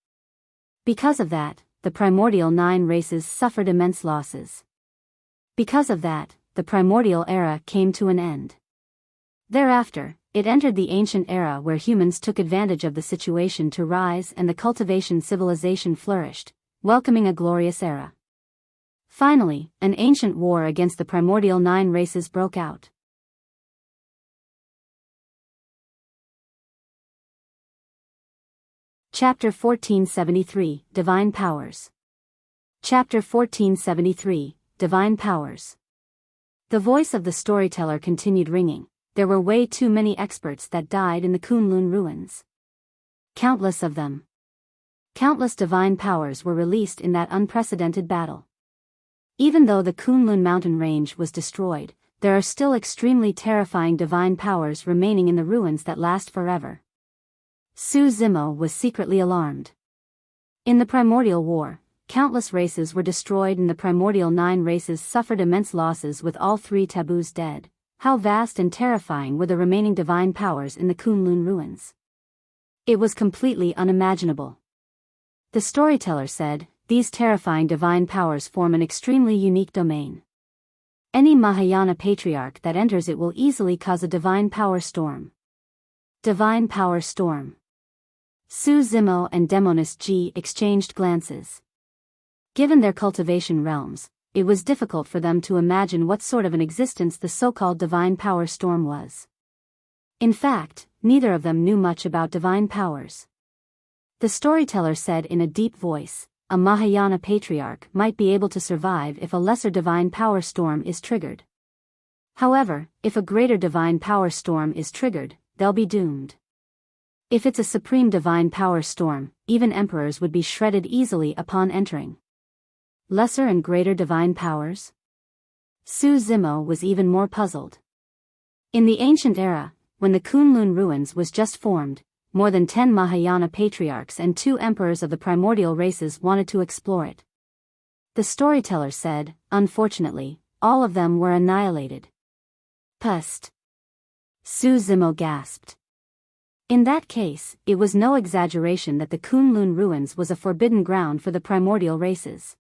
Because of that, the primordial 9 races suffered immense losses. Because of that, the primordial era came to an end. Thereafter, it entered the ancient era where humans took advantage of the situation to rise and the cultivation civilization flourished, welcoming a glorious era. Finally, an ancient war against the primordial 9 races broke out. Chapter 1473, Divine Powers. Chapter 1473, Divine Powers. The voice of the storyteller continued ringing. There were way too many experts that died in the Kunlun ruins. Countless of them. Countless divine powers were released in that unprecedented battle. Even though the Kunlun mountain range was destroyed, there are still extremely terrifying divine powers remaining in the ruins that last forever. Su Zimo was secretly alarmed. In the primordial war, countless races were destroyed and the primordial 9 races suffered immense losses with all 3 taboos dead. How vast and terrifying were the remaining divine powers in the Kunlun ruins? It was completely unimaginable. The storyteller said, these terrifying divine powers form an extremely unique domain. Any Mahayana Patriarch that enters it will easily cause a divine power storm. Divine power storm. Su Zimo and Demonist Ji exchanged glances. Given their cultivation realms, it was difficult for them to imagine what sort of an existence the so-called divine power storm was. In fact, neither of them knew much about divine powers. The storyteller said in a deep voice, a Mahayana Patriarch might be able to survive if a lesser divine power storm is triggered. However, if a greater divine power storm is triggered, they'll be doomed. If it's a supreme divine power storm, even emperors would be shredded easily upon entering. Lesser and greater divine powers? Su Zimo was even more puzzled. In the ancient era, when the Kunlun ruins was just formed, more than 10 Mahayana patriarchs and 2 emperors of the primordial races wanted to explore it. The storyteller said, unfortunately, all of them were annihilated. Pust. Su Zimo gasped. In that case, it was no exaggeration that the Kunlun ruins was a forbidden ground for the primordial races.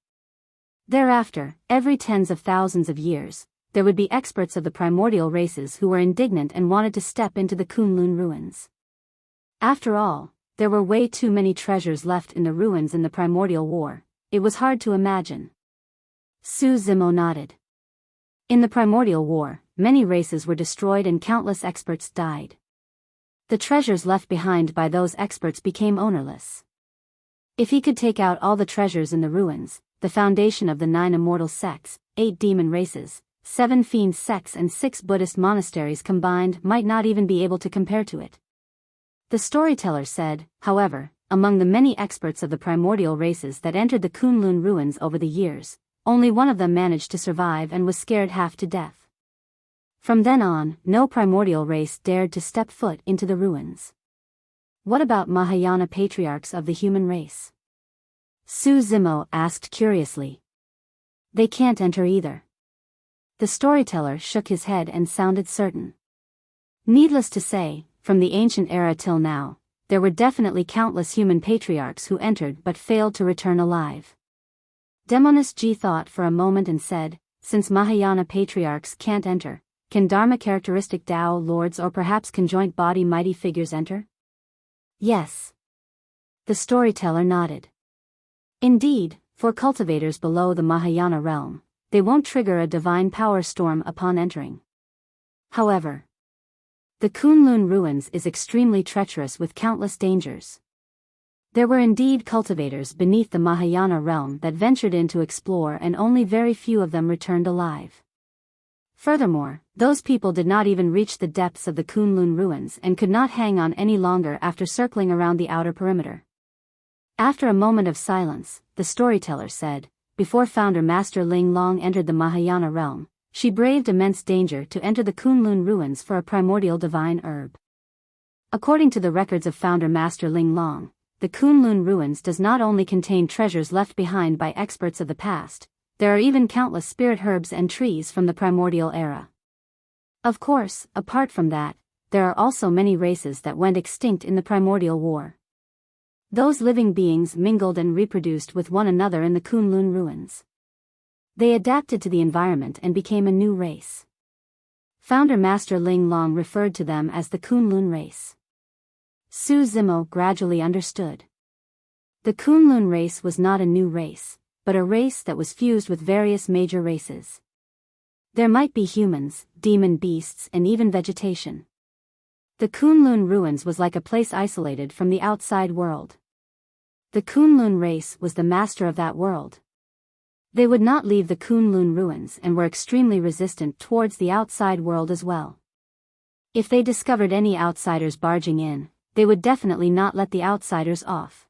Thereafter, every tens of thousands of years, there would be experts of the primordial races who were indignant and wanted to step into the Kunlun ruins. After all, there were way too many treasures left in the ruins in the primordial war. It was hard to imagine. Su Zimo nodded. In the primordial war, many races were destroyed and countless experts died. The treasures left behind by those experts became ownerless. If he could take out all the treasures in the ruins, the foundation of the 9 immortal sects, 8 demon races, 7 fiend sects and 6 Buddhist monasteries combined might not even be able to compare to it. The storyteller said, however, among the many experts of the primordial races that entered the Kunlun ruins over the years, only one of them managed to survive and was scared half to death. From then on, no primordial race dared to step foot into the ruins. What about Mahayana patriarchs of the human race? Su Zimo asked curiously. They can't enter either. The storyteller shook his head and sounded certain. Needless to say, from the ancient era till now, there were definitely countless human patriarchs who entered but failed to return alive. Demonist Ji thought for a moment and said, since Mahayana patriarchs can't enter, can Dharma characteristic Dao lords or perhaps conjoint body mighty figures enter? Yes. The storyteller nodded. Indeed, for cultivators below the Mahayana realm, they won't trigger a divine power storm upon entering. However, the Kunlun ruins is extremely treacherous with countless dangers. There were indeed cultivators beneath the Mahayana realm that ventured in to explore, and only very few of them returned alive. Furthermore, those people did not even reach the depths of the Kunlun ruins and could not hang on any longer after circling around the outer perimeter. After a moment of silence, the storyteller said, before Founder Master Ling Long entered the Mahayana realm, she braved immense danger to enter the Kunlun ruins for a primordial divine herb. According to the records of Founder Master Ling Long, the Kunlun ruins does not only contain treasures left behind by experts of the past, there are even countless spirit herbs and trees from the primordial era. Of course, apart from that, there are also many races that went extinct in the primordial war. Those living beings mingled and reproduced with one another in the Kunlun ruins. They adapted to the environment and became a new race. Founder Master Ling Long referred to them as the Kunlun race. Su Zimo gradually understood. The Kunlun race was not a new race, but a race that was fused with various major races. There might be humans, demon beasts, and even vegetation. The Kunlun ruins was like a place isolated from the outside world. The Kunlun race was the master of that world. They would not leave the Kunlun ruins and were extremely resistant towards the outside world as well. If they discovered any outsiders barging in, they would definitely not let the outsiders off.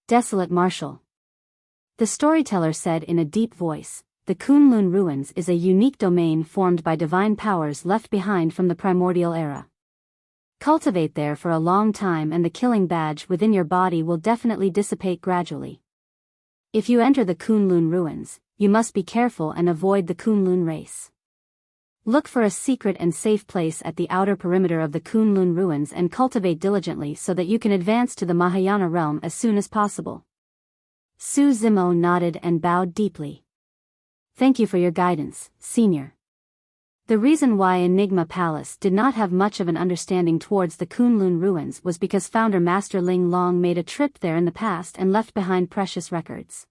Desolate Marshal. The storyteller said in a deep voice, the Kunlun ruins is a unique domain formed by divine powers left behind from the primordial era. Cultivate there for a long time and the killing badge within your body will definitely dissipate gradually. If you enter the Kunlun ruins, you must be careful and avoid the Kunlun race. Look for a secret and safe place at the outer perimeter of the Kunlun ruins and cultivate diligently so that you can advance to the Mahayana realm as soon as possible. Su Zimo nodded and bowed deeply. Thank you for your guidance, Senior. The reason why Enigma Palace did not have much of an understanding towards the Kunlun ruins was because Founder Master Ling Long made a trip there in the past and left behind precious records.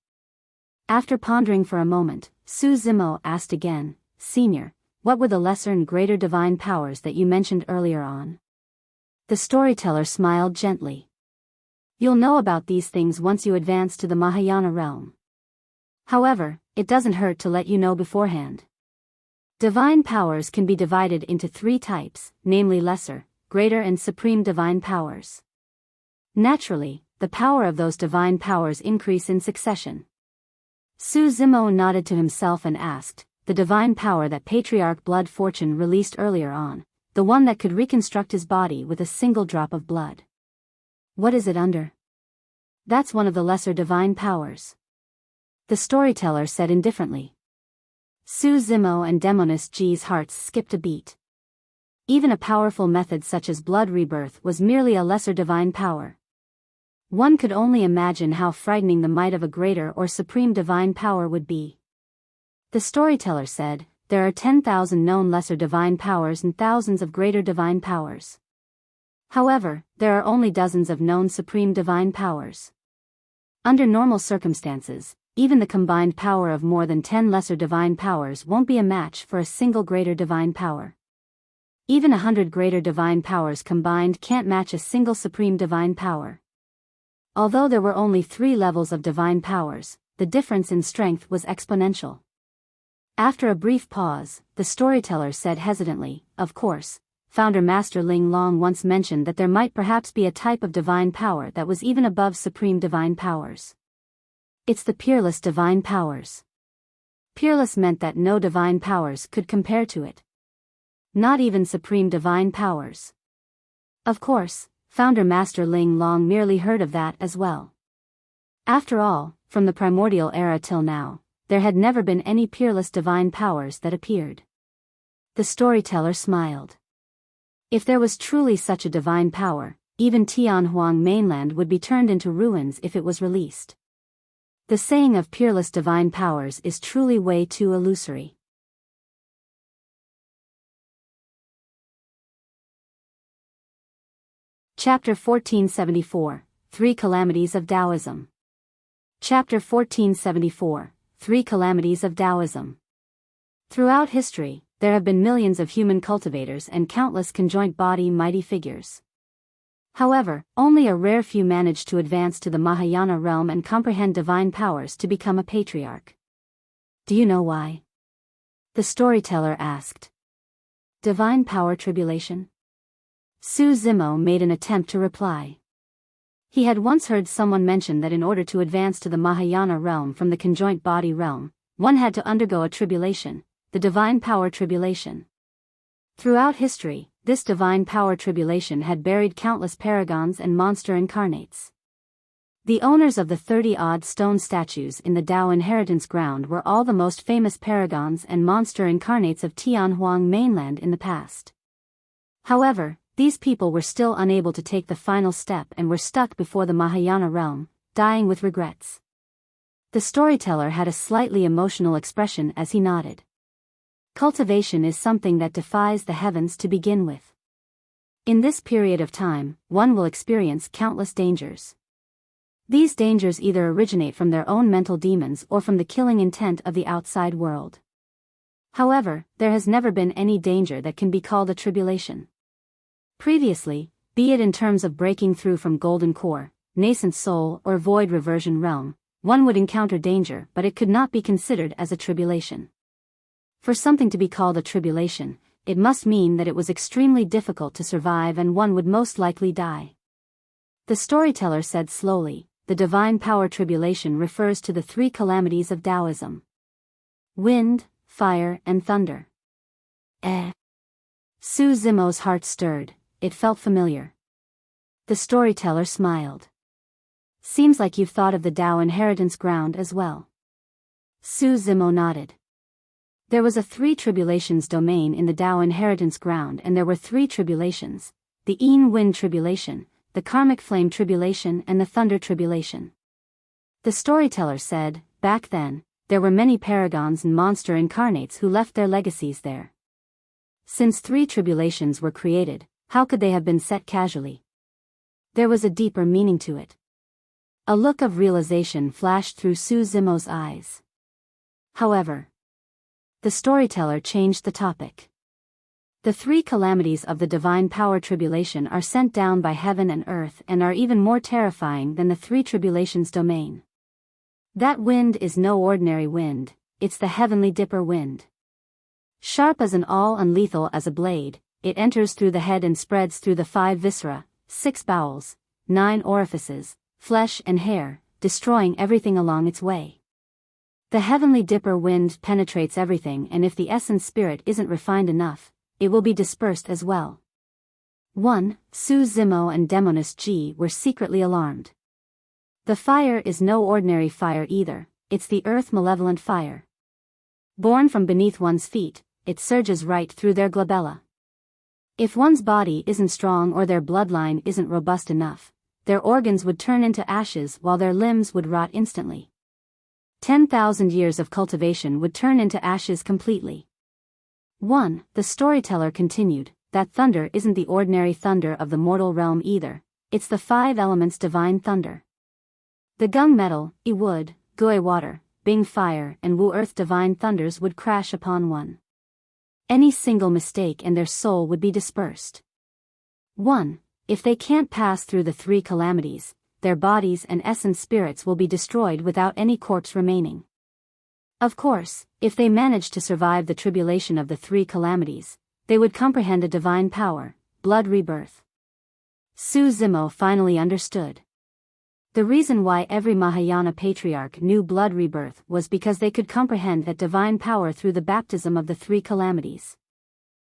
After pondering for a moment, Su Zimo asked again, Senior, what were the lesser and greater divine powers that you mentioned earlier on? The storyteller smiled gently. You'll know about these things once you advance to the Mahayana realm. However, it doesn't hurt to let you know beforehand. Divine powers can be divided into three types, namely lesser, greater and supreme divine powers. Naturally, the power of those divine powers increase in succession. Su Zimo nodded to himself and asked, the divine power that Patriarch Blood Fortune released earlier on, the one that could reconstruct his body with a single drop of blood. What is it under? That's one of the lesser divine powers. The storyteller said indifferently. Su Zimo and Demonist Ji's hearts skipped a beat. Even a powerful method such as blood rebirth was merely a lesser divine power. One could only imagine how frightening the might of a greater or supreme divine power would be. The storyteller said, there are 10,000 known lesser divine powers and thousands of greater divine powers. However, there are only dozens of known supreme divine powers. Under normal circumstances, even the combined power of more than 10 lesser divine powers won't be a match for a single greater divine power. Even 100 greater divine powers combined can't match a single supreme divine power. Although there were only 3 levels of divine powers, the difference in strength was exponential. After a brief pause, the storyteller said hesitantly, of course, Founder Master Ling Long once mentioned that there might perhaps be a type of divine power that was even above supreme divine powers. It's the Peerless divine powers. Peerless meant that no divine powers could compare to it. Not even supreme divine powers. Of course, Founder Master Ling Long merely heard of that as well. After all, from the primordial era till now, there had never been any peerless divine powers that appeared. The storyteller smiled. If there was truly such a divine power, even Tianhuang mainland would be turned into ruins if it was released. The saying of peerless divine powers is truly way too illusory. Chapter 1474, 3 Calamities of Daoism. Chapter 1474, 3 Calamities of Daoism. Throughout history, there have been millions of human cultivators and countless conjoint body mighty figures. However, only a rare few managed to advance to the Mahayana realm and comprehend divine powers to become a patriarch. Do you know why? The storyteller asked. Divine power tribulation? Su Zimo made an attempt to reply. He had once heard someone mention that in order to advance to the Mahayana realm from the conjoint body realm, one had to undergo a tribulation, the divine power tribulation. Throughout history, this divine power tribulation had buried countless paragons and monster incarnates. The owners of the 30-odd stone statues in the Dao Inheritance ground were all the most famous paragons and monster incarnates of Tianhuang mainland in the past. However, these people were still unable to take the final step and were stuck before the Mahayana realm, dying with regrets. The storyteller had a slightly emotional expression as he nodded. Cultivation is something that defies the heavens to begin with. In this period of time, one will experience countless dangers. These dangers either originate from their own mental demons or from the killing intent of the outside world. However, there has never been any danger that can be called a tribulation. Previously, be it in terms of breaking through from golden core, nascent soul or void reversion realm, one would encounter danger but it could not be considered as a tribulation. For something to be called a tribulation, it must mean that it was extremely difficult to survive and one would most likely die. The storyteller said slowly, the divine power tribulation refers to the 3 calamities of Daoism. Wind, fire and thunder. Su Zimo's heart stirred. It felt familiar. The storyteller smiled. Seems like you've thought of the Dao Inheritance ground as well. Su Zimo nodded. There was a 3 tribulations domain in the Dao Inheritance ground and there were 3 tribulations, the Yin Wind Tribulation, the Karmic Flame Tribulation and the Thunder Tribulation. The storyteller said, back then, there were many paragons and monster incarnates who left their legacies there. Since 3 tribulations were created, how could they have been set casually? There was a deeper meaning to it. A look of realization flashed through Su Zimo's eyes. However, the storyteller changed the topic. The 3 calamities of the divine power tribulation are sent down by heaven and earth and are even more terrifying than the 3 tribulations domain. That wind is no ordinary wind, it's the heavenly dipper wind. Sharp as an awl and lethal as a blade, it enters through the head and spreads through the 5 viscera, 6 bowels, 9 orifices, flesh and hair, destroying everything along its way. The heavenly dipper wind penetrates everything and if the essence spirit isn't refined enough, it will be dispersed as well. 1. Su Zimo and Demonist Ji were secretly alarmed. The fire is no ordinary fire either, it's the earth malevolent fire. Born from beneath one's feet, it surges right through their glabella. If one's body isn't strong or their bloodline isn't robust enough, their organs would turn into ashes while their limbs would rot instantly. 10,000 years of cultivation would turn into ashes completely. 1. The storyteller continued, that thunder isn't the ordinary thunder of the mortal realm either, it's the 5 elements divine thunder. The Gung metal, I wood, Gui water, Bing fire and Wu earth divine thunders would crash upon one. Any single mistake and their soul would be dispersed. 1. If they can't pass through the 3 calamities, their bodies and essence spirits will be destroyed without any corpse remaining. Of course, if they manage to survive the tribulation of the 3 calamities, they would comprehend a divine power, blood rebirth. Su Zimo finally understood. The reason why every Mahayana patriarch knew blood rebirth was because they could comprehend that divine power through the baptism of the 3 calamities.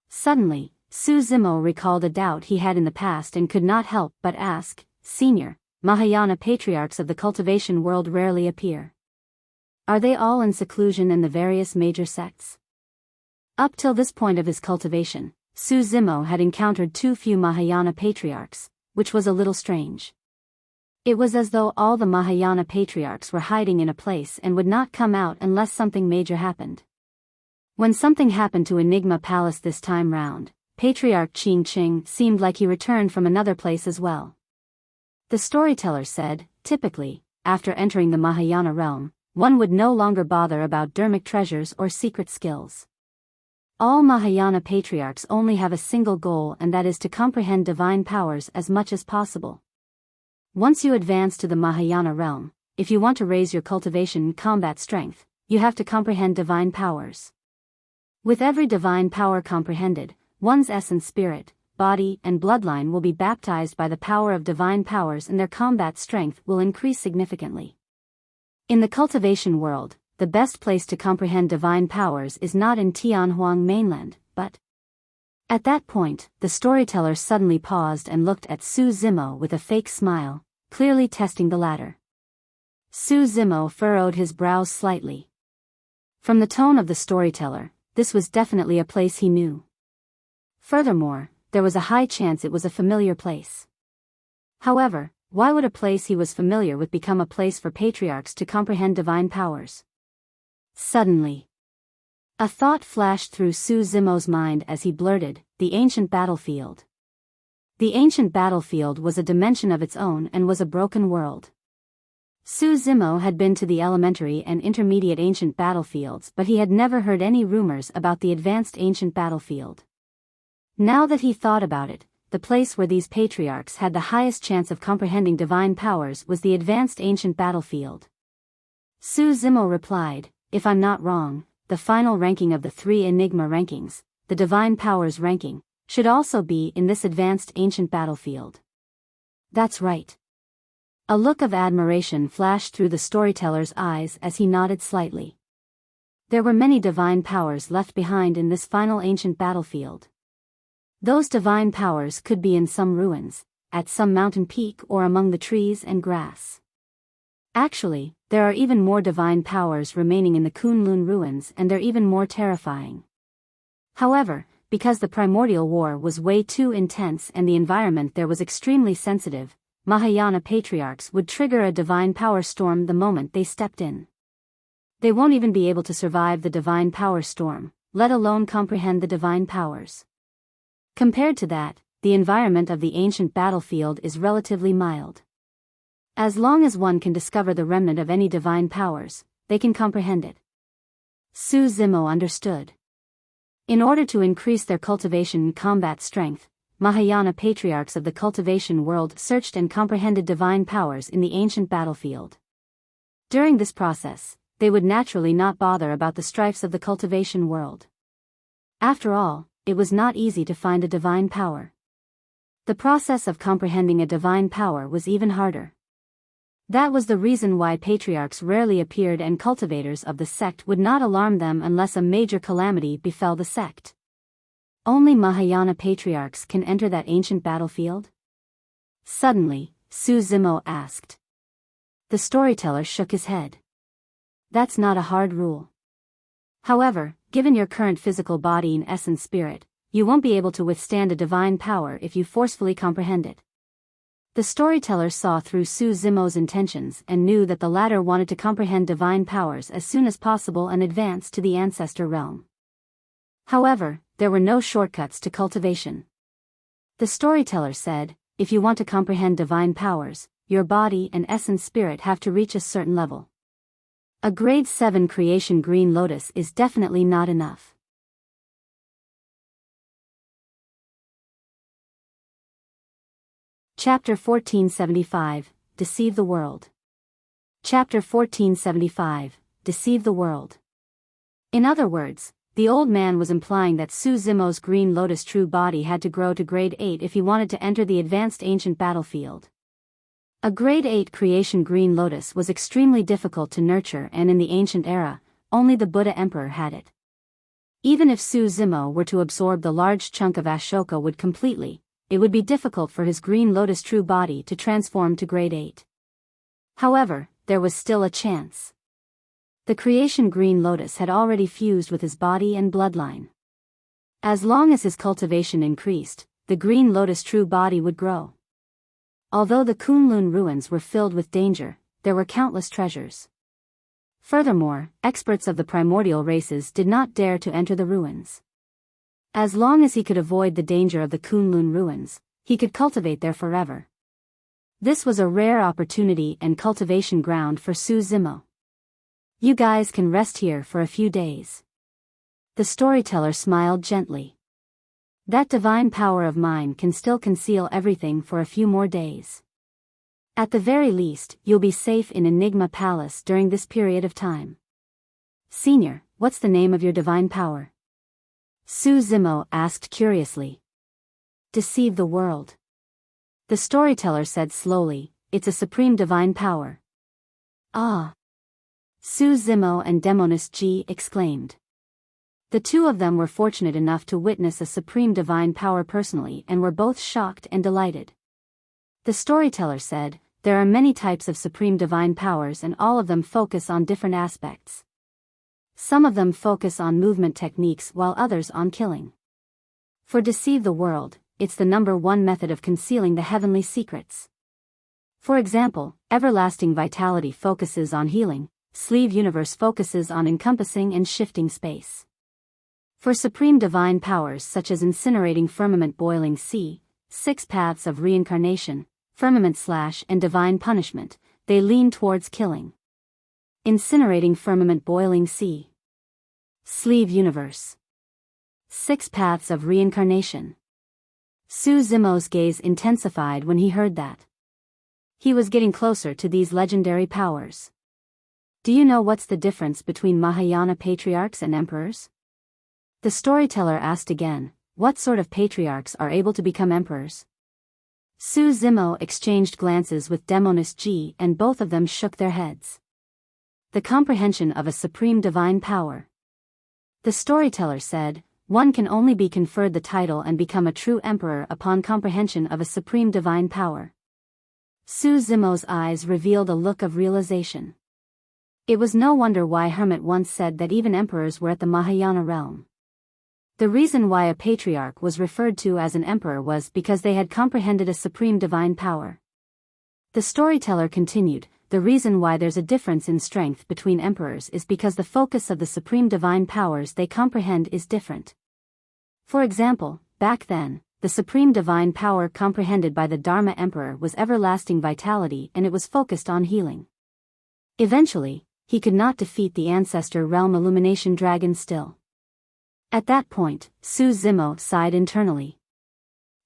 Suddenly, Su Zimo recalled a doubt he had in the past and could not help but ask, Senior, Mahayana patriarchs of the cultivation world rarely appear. Are they all in seclusion in the various major sects? Up till this point of his cultivation, Su Zimo had encountered too few Mahayana patriarchs, which was a little strange. It was as though all the Mahayana patriarchs were hiding in a place and would not come out unless something major happened. When something happened to Enigma Palace this time round, Patriarch Qing Qing seemed like he returned from another place as well. The storyteller said, typically, after entering the Mahayana realm, one would no longer bother about dharmic treasures or secret skills. All Mahayana patriarchs only have a single goal, and that is to comprehend divine powers as much as possible. Once you advance to the Mahayana realm, if you want to raise your cultivation and combat strength, you have to comprehend divine powers. With every divine power comprehended, one's essence, spirit, body, and bloodline will be baptized by the power of divine powers, and their combat strength will increase significantly. In the cultivation world, the best place to comprehend divine powers is not in Tianhuang mainland, but... At that point, the storyteller suddenly paused and looked at Su Zimo with a fake smile, clearly testing the latter. Su Zimo furrowed his brows slightly. From the tone of the storyteller, this was definitely a place he knew. Furthermore, there was a high chance it was a familiar place. However, why would a place he was familiar with become a place for patriarchs to comprehend divine powers? Suddenly, a thought flashed through Su Zimo's mind as he blurted, the ancient battlefield. The ancient battlefield was a dimension of its own and was a broken world. Su Zimo had been to the elementary and intermediate ancient battlefields, but he had never heard any rumors about the advanced ancient battlefield. Now that he thought about it, the place where these patriarchs had the highest chance of comprehending divine powers was the advanced ancient battlefield. Su Zimo replied, if I'm not wrong, the final ranking of the 3 Enigma rankings, the divine powers ranking, should also be in this advanced ancient battlefield. That's right. A look of admiration flashed through the storyteller's eyes as he nodded slightly. There were many divine powers left behind in this final ancient battlefield. Those divine powers could be in some ruins, at some mountain peak, or among the trees and grass. Actually, there are even more divine powers remaining in the Kunlun ruins, and they're even more terrifying. However, because the primordial war was way too intense and the environment there was extremely sensitive, Mahayana patriarchs would trigger a divine power storm the moment they stepped in. They won't even be able to survive the divine power storm, let alone comprehend the divine powers. Compared to that, the environment of the ancient battlefield is relatively mild. As long as one can discover the remnant of any divine powers, they can comprehend it. Su Zimo understood. In order to increase their cultivation and combat strength, Mahayana patriarchs of the cultivation world searched and comprehended divine powers in the ancient battlefield. During this process, they would naturally not bother about the strifes of the cultivation world. After all, it was not easy to find a divine power. The process of comprehending a divine power was even harder. That was the reason why patriarchs rarely appeared, and cultivators of the sect would not alarm them unless a major calamity befell the sect. Only Mahayana patriarchs can enter that ancient battlefield? Suddenly, Su Zimo asked. The storyteller shook his head. That's not a hard rule. However, given your current physical body and essence spirit, you won't be able to withstand a divine power if you forcefully comprehend it. The storyteller saw through Su Zimo's intentions and knew that the latter wanted to comprehend divine powers as soon as possible and advance to the ancestor realm. However, there were no shortcuts to cultivation. The storyteller said, if you want to comprehend divine powers, your body and essence spirit have to reach a certain level. A grade 7 creation green lotus is definitely not enough. Chapter 1475, Deceive the World. Chapter 1475, Deceive the World. In other words, the old man was implying that Su Zimo's green lotus true body had to grow to grade 8 if he wanted to enter the advanced ancient battlefield. A grade 8 creation green lotus was extremely difficult to nurture, and in the ancient era, only the Buddha Emperor had it. Even if Su Zimo were to absorb the large chunk of Ashoka wood completely, it would be difficult for his Green Lotus true body to transform to grade 8. However, there was still a chance. The creation Green Lotus had already fused with his body and bloodline. As long as his cultivation increased, the Green Lotus true body would grow. Although the Kunlun ruins were filled with danger, there were countless treasures. Furthermore, experts of the primordial races did not dare to enter the ruins. As long as he could avoid the danger of the Kunlun ruins, he could cultivate there forever. This was a rare opportunity and cultivation ground for Su Zimo. You guys can rest here for a few days. The storyteller smiled gently. That divine power of mine can still conceal everything for a few more days. At the very least, you'll be safe in Enigma Palace during this period of time. Senior, what's the name of your divine power? Su Zimo asked curiously. Deceive the world. The storyteller said slowly, it's a supreme divine power. Ah! Su Zimo and Demonis Ji exclaimed. The two of them were fortunate enough to witness a supreme divine power personally and were both shocked and delighted. The storyteller said, there are many types of supreme divine powers and all of them focus on different aspects. Some of them focus on movement techniques while others on killing. For Deceive the World, it's the #1 method of concealing the heavenly secrets. For example, Everlasting Vitality focuses on healing, Sleeve Universe focuses on encompassing and shifting space. For supreme divine powers such as Incinerating Firmament Boiling Sea, 6 Paths of Reincarnation, Firmament Slash and Divine Punishment, they lean towards killing. Incinerating Firmament Boiling Sea. Sleeve Universe. 6 Paths of Reincarnation. Su Zimo's gaze intensified when he heard that. He was getting closer to these legendary powers. Do you know what's the difference between Mahayana patriarchs and emperors? The storyteller asked again, what sort of patriarchs are able to become emperors? Su Zimo exchanged glances with Demonis Ji and both of them shook their heads. The comprehension of a supreme divine power. The storyteller said, one can only be conferred the title and become a true emperor upon comprehension of a supreme divine power. Su Zimo's eyes revealed a look of realization. It was no wonder why Hermit once said that even emperors were at the Mahayana realm. The reason why a patriarch was referred to as an emperor was because they had comprehended a supreme divine power. The storyteller continued, the reason why there's a difference in strength between emperors is because the focus of the supreme divine powers they comprehend is different. For example, back then, the supreme divine power comprehended by the Dharma Emperor was everlasting vitality and it was focused on healing. Eventually, he could not defeat the ancestor realm illumination dragon still. At that point, Su Zimo sighed internally.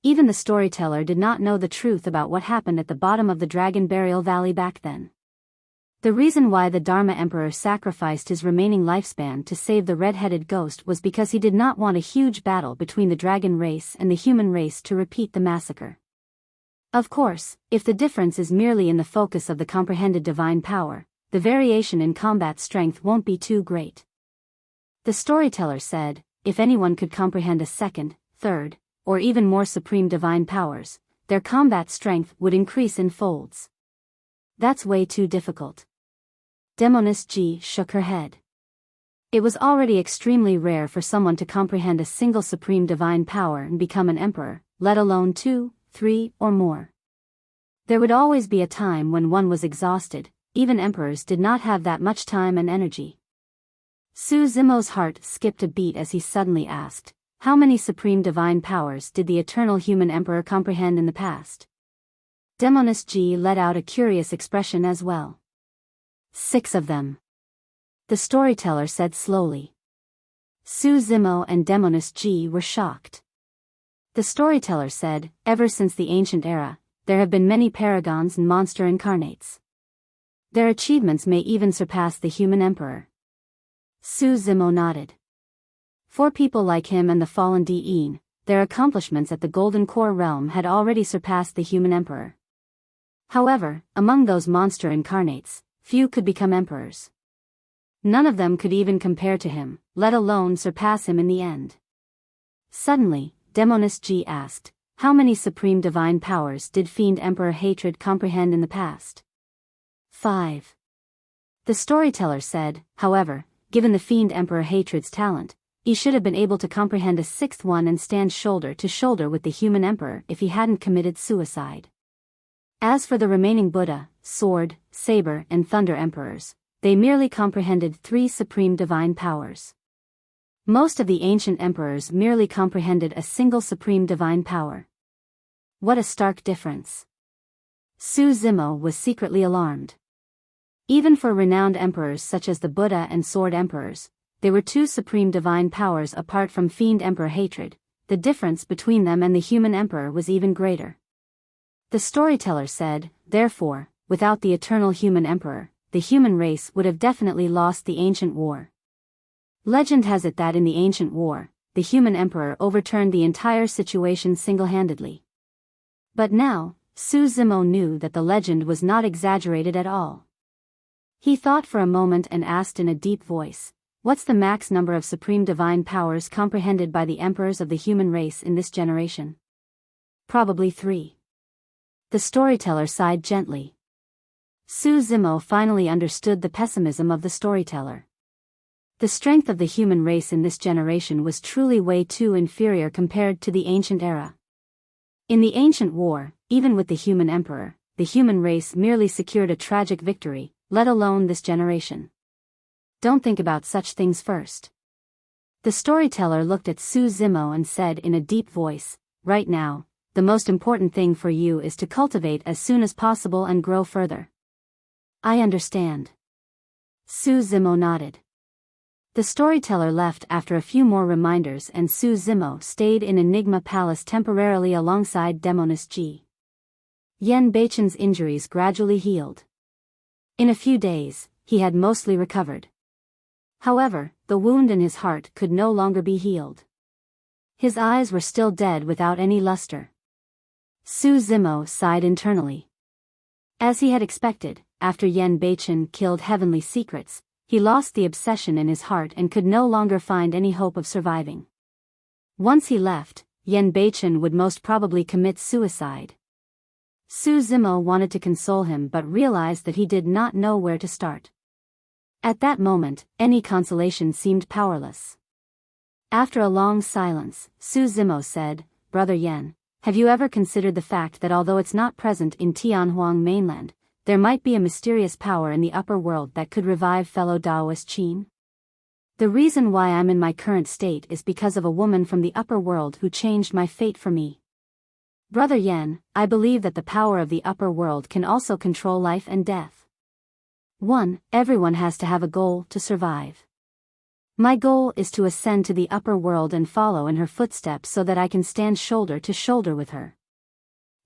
Even the storyteller did not know the truth about what happened at the bottom of the Dragon Burial Valley back then. The reason why the Dharma Emperor sacrificed his remaining lifespan to save the red-headed ghost was because he did not want a huge battle between the dragon race and the human race to repeat the massacre. Of course, if the difference is merely in the focus of the comprehended divine power, the variation in combat strength won't be too great. The storyteller said, if anyone could comprehend a second, third, or even more supreme divine powers, their combat strength would increase in folds. That's way too difficult. Demonis Ji shook her head. It was already extremely rare for someone to comprehend a single supreme divine power and become an emperor, let alone 2, 3, or more. There would always be a time when one was exhausted. Even emperors did not have that much time and energy. Su Zimo's heart skipped a beat as he suddenly asked, how many supreme divine powers did the eternal human emperor comprehend in the past? Demonis Ji let out a curious expression as well. 6 of them. The storyteller said slowly. Su Zimo and Demonis Ji were shocked. The storyteller said, ever since the ancient era, there have been many paragons and monster incarnates. Their achievements may even surpass the human emperor. Su Zimo nodded. For people like him and the fallen Diin, their accomplishments at the Golden Core realm had already surpassed the human emperor. However, among those monster incarnates, few could become emperors. None of them could even compare to him, let alone surpass him in the end. Suddenly, Demonist G asked, how many supreme divine powers did Fiend Emperor Hatred comprehend in the past? 5. The Storyteller said, however, given the Fiend Emperor Hatred's talent, he should have been able to comprehend a sixth one and stand shoulder to shoulder with the human emperor if he hadn't committed suicide. As for the remaining Buddha, Sword, Saber and Thunder Emperors, they merely comprehended 3 supreme divine powers. Most of the ancient emperors merely comprehended a single supreme divine power. What a stark difference. Su Zimo was secretly alarmed. Even for renowned emperors such as the Buddha and Sword Emperors, they were 2 supreme divine powers apart from Fiend Emperor Hatred. The difference between them and the human emperor was even greater. The Storyteller said, therefore, without the eternal human emperor, the human race would have definitely lost the ancient war. Legend has it that in the ancient war, the human emperor overturned the entire situation single-handedly. But now, Su Zimo knew that the legend was not exaggerated at all. He thought for a moment and asked in a deep voice, what's the max number of supreme divine powers comprehended by the emperors of the human race in this generation? Probably 3. The Storyteller sighed gently. Su Zimo finally understood the pessimism of the Storyteller. The strength of the human race in this generation was truly way too inferior compared to the ancient era. In the ancient war, even with the human emperor, the human race merely secured a tragic victory, let alone this generation. Don't think about such things first. The Storyteller looked at Su Zimo and said in a deep voice, right now, the most important thing for you is to cultivate as soon as possible and grow further. I understand. Su Zimo nodded. The Storyteller left after a few more reminders and Su Zimo stayed in Enigma Palace temporarily alongside Demonist G. Yen Beichen's injuries gradually healed. In a few days, he had mostly recovered. However, the wound in his heart could no longer be healed. His eyes were still dead without any luster. Su Zimo sighed internally. As he had expected, after Yen Beichen killed Heavenly Secrets, he lost the obsession in his heart and could no longer find any hope of surviving. Once he left, Yen Beichen would most probably commit suicide. Su Zimo wanted to console him but realized that he did not know where to start. At that moment, any consolation seemed powerless. After a long silence, Su Zimo said, Brother Yen, have you ever considered the fact that although it's not present in Tianhuang mainland, there might be a mysterious power in the upper world that could revive fellow Daoist Qin? The reason why I'm in my current state is because of a woman from the upper world who changed my fate for me. Brother Yen, I believe that the power of the upper world can also control life and death. 1. Everyone has to have a goal to survive. My goal is to ascend to the upper world and follow in her footsteps so that I can stand shoulder to shoulder with her.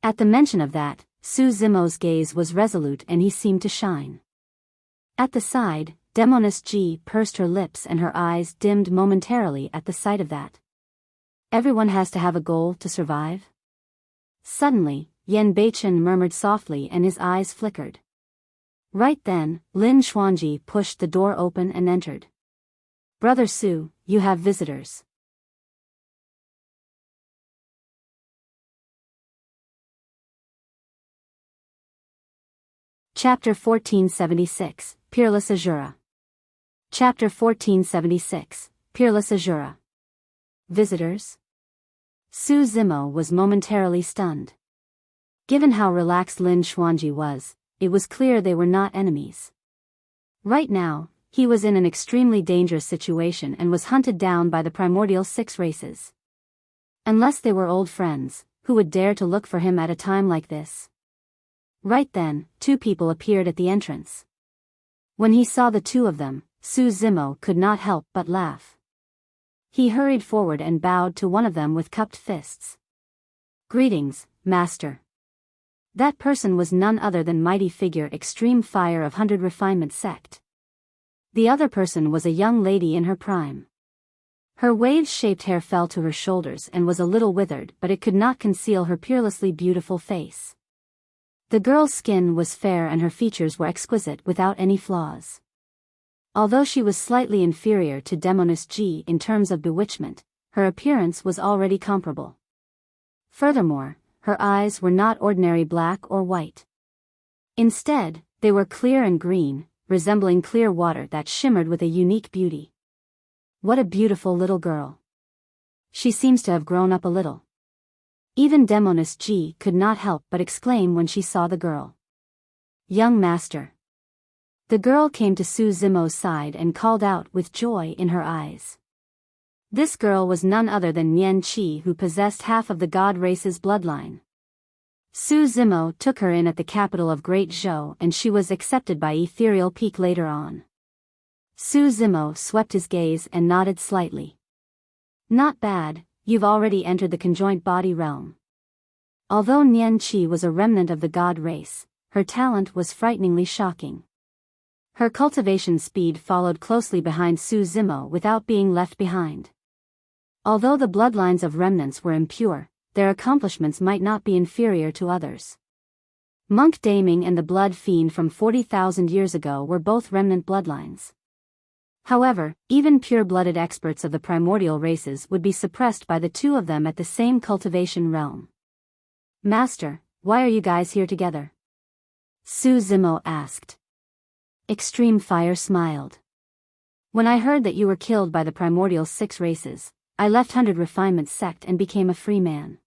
At the mention of that, Su Zimo's gaze was resolute and he seemed to shine. At the side, Demonist G pursed her lips and her eyes dimmed momentarily at the sight of that. Everyone has to have a goal to survive? Suddenly, Yen Beichen murmured softly and his eyes flickered. Right then, Lin Xuanji pushed the door open and entered. Brother Su, you have visitors. Chapter 1476, Peerless Asura. Chapter 1476, Peerless Asura. Visitors? Su Zimo was momentarily stunned. Given how relaxed Lin Xuanji was, it was clear they were not enemies. Right now, he was in an extremely dangerous situation and was hunted down by the primordial 6 races. Unless they were old friends, who would dare to look for him at a time like this? Right then, 2 people appeared at the entrance. When he saw the 2 of them, Su Zimo could not help but laugh. He hurried forward and bowed to one of them with cupped fists. Greetings, Master. That person was none other than mighty figure Extreme Fire of 100 Refinement Sect. The other person was a young lady in her prime. Her wave-shaped hair fell to her shoulders and was a little withered, but it could not conceal her peerlessly beautiful face. The girl's skin was fair and her features were exquisite without any flaws. Although she was slightly inferior to Demoness G in terms of bewitchment, her appearance was already comparable. Furthermore, her eyes were not ordinary black or white. Instead, they were clear and green, resembling clear water that shimmered with a unique beauty. What a beautiful little girl. She seems to have grown up a little. Even Demoness G could not help but exclaim when she saw the girl. Young master. The girl came to Su Zimo's side and called out with joy in her eyes. This girl was none other than Nian Qi, who possessed half of the god race's bloodline. Su Zimo took her in at the capital of Great Zhou, and she was accepted by Ethereal Peak later on. Su Zimo swept his gaze and nodded slightly. Not bad, you've already entered the conjoint body realm. Although Nian Qi was a remnant of the god race, her talent was frighteningly shocking. Her cultivation speed followed closely behind Su Zimo without being left behind. Although the bloodlines of remnants were impure, their accomplishments might not be inferior to others. Monk Daming and the Blood Fiend from 40,000 years ago were both remnant bloodlines. However, even pure-blooded experts of the primordial races would be suppressed by the two of them at the same cultivation realm. Master, why are you guys here together? Su Zimo asked. Extreme Fire smiled. When I heard that you were killed by the primordial 6 races, I left 100 Refinement sect and became a free man.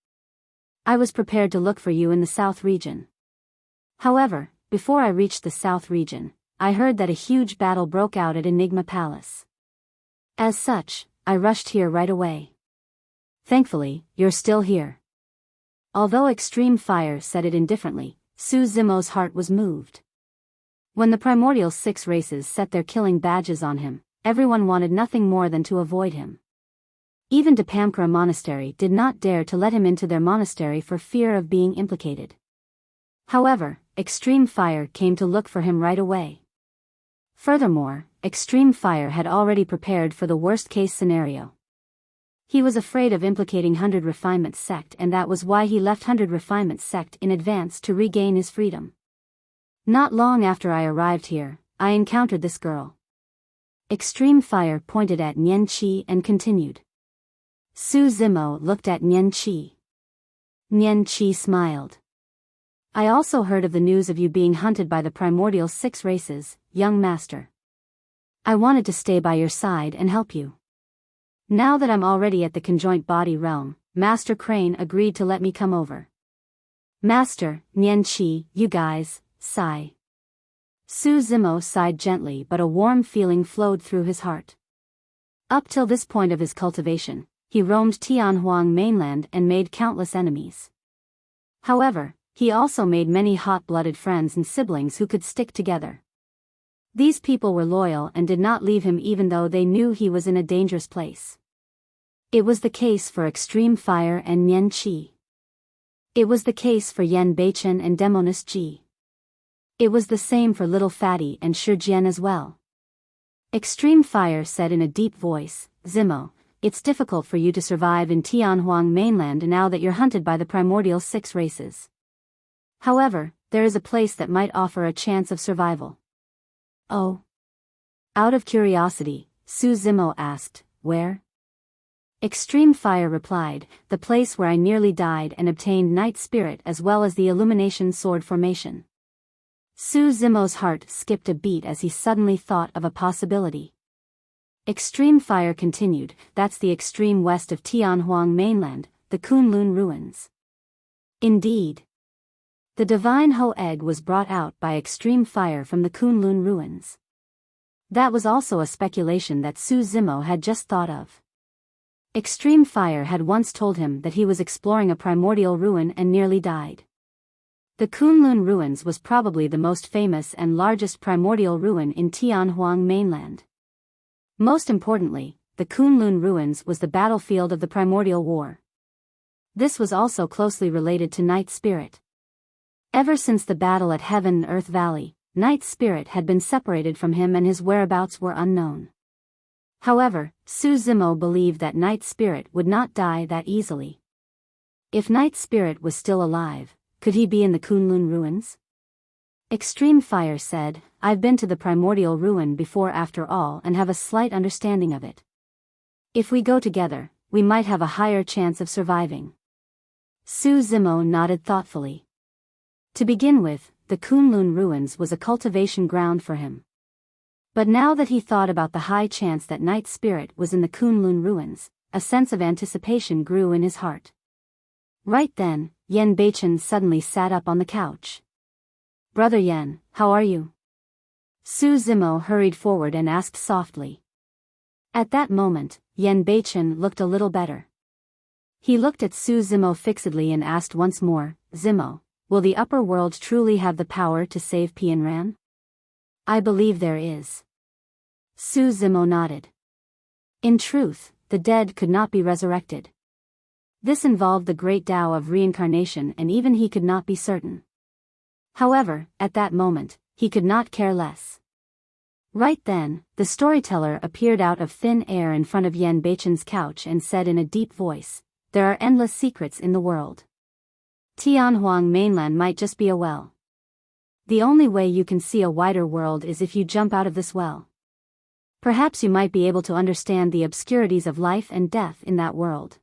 I was prepared to look for you in the South region. However, before I reached the South region, I heard that a huge battle broke out at Enigma Palace. As such, I rushed here right away. Thankfully, you're still here. Although Extreme Fire said it indifferently, Su Zimo's heart was moved. When the primordial 6 races set their killing badges on him, everyone wanted nothing more than to avoid him. Even Dapamkara Monastery did not dare to let him into their monastery for fear of being implicated. However, Extreme Fire came to look for him right away. Furthermore, Extreme Fire had already prepared for the worst-case scenario. He was afraid of implicating 100 Refinement sect, and that was why he left 100 Refinement sect in advance to regain his freedom. Not long after I arrived here, I encountered this girl. Extreme Fire pointed at Nian Qi and continued. Su Zimo looked at Nian Qi. Nian Qi smiled. I also heard of the news of you being hunted by the primordial 6 races, young master. I wanted to stay by your side and help you. Now that I'm already at the conjoint body realm, Master Crane agreed to let me come over. Master, Nian Qi, you guys, sigh. Su Zimo sighed gently, but a warm feeling flowed through his heart. Up till this point of his cultivation, he roamed Tianhuang mainland and made countless enemies. However, he also made many hot-blooded friends and siblings who could stick together. These people were loyal and did not leave him even though they knew he was in a dangerous place. It was the case for Extreme Fire and Nian Qi. It was the case for Yen Beichen and Demoness G. It was the same for Little Fatty and Shijian as well. Extreme Fire said in a deep voice, Zimo, it's difficult for you to survive in Tianhuang mainland now that you're hunted by the primordial 6 races. However, there is a place that might offer a chance of survival. Oh. Out of curiosity, Su Zimo asked, where? Extreme Fire replied, the place where I nearly died and obtained Night Spirit as well as the Illumination Sword formation. Su Zimo's heart skipped a beat as he suddenly thought of a possibility. Extreme Fire continued, that's the extreme west of Tianhuang mainland, the Kunlun ruins. Indeed. The Divine Ho egg was brought out by Extreme Fire from the Kunlun ruins. That was also a speculation that Su Zimo had just thought of. Extreme Fire had once told him that he was exploring a primordial ruin and nearly died. The Kunlun ruins was probably the most famous and largest primordial ruin in Tianhuang mainland. Most importantly, the Kunlun ruins was the battlefield of the primordial war. This was also closely related to Night Spirit. Ever since the battle at Heaven and Earth Valley, Night Spirit had been separated from him and his whereabouts were unknown. However, Su Zimo believed that Night Spirit would not die that easily. If Night Spirit was still alive, could he be in the Kunlun ruins? Extreme Fire said, I've been to the primordial ruin before after all and have a slight understanding of it. If we go together, we might have a higher chance of surviving. Su Zimo nodded thoughtfully. To begin with, the Kunlun ruins was a cultivation ground for him. But now that he thought about the high chance that Night Spirit was in the Kunlun ruins, a sense of anticipation grew in his heart. Right then, Yen Beichen suddenly sat up on the couch. Brother Yen, how are you? Su Zimo hurried forward and asked softly. At that moment, Yen Beichen looked a little better. He looked at Su Zimo fixedly and asked once more, Zimo, will the upper world truly have the power to save Pianran? I believe there is. Su Zimo nodded. In truth, the dead could not be resurrected. This involved the great Tao of reincarnation and even he could not be certain. However, at that moment, he could not care less. Right then, the storyteller appeared out of thin air in front of Yen Beichen's couch and said in a deep voice, there are endless secrets in the world. Tianhuang mainland might just be a well. The only way you can see a wider world is if you jump out of this well. Perhaps you might be able to understand the obscurities of life and death in that world.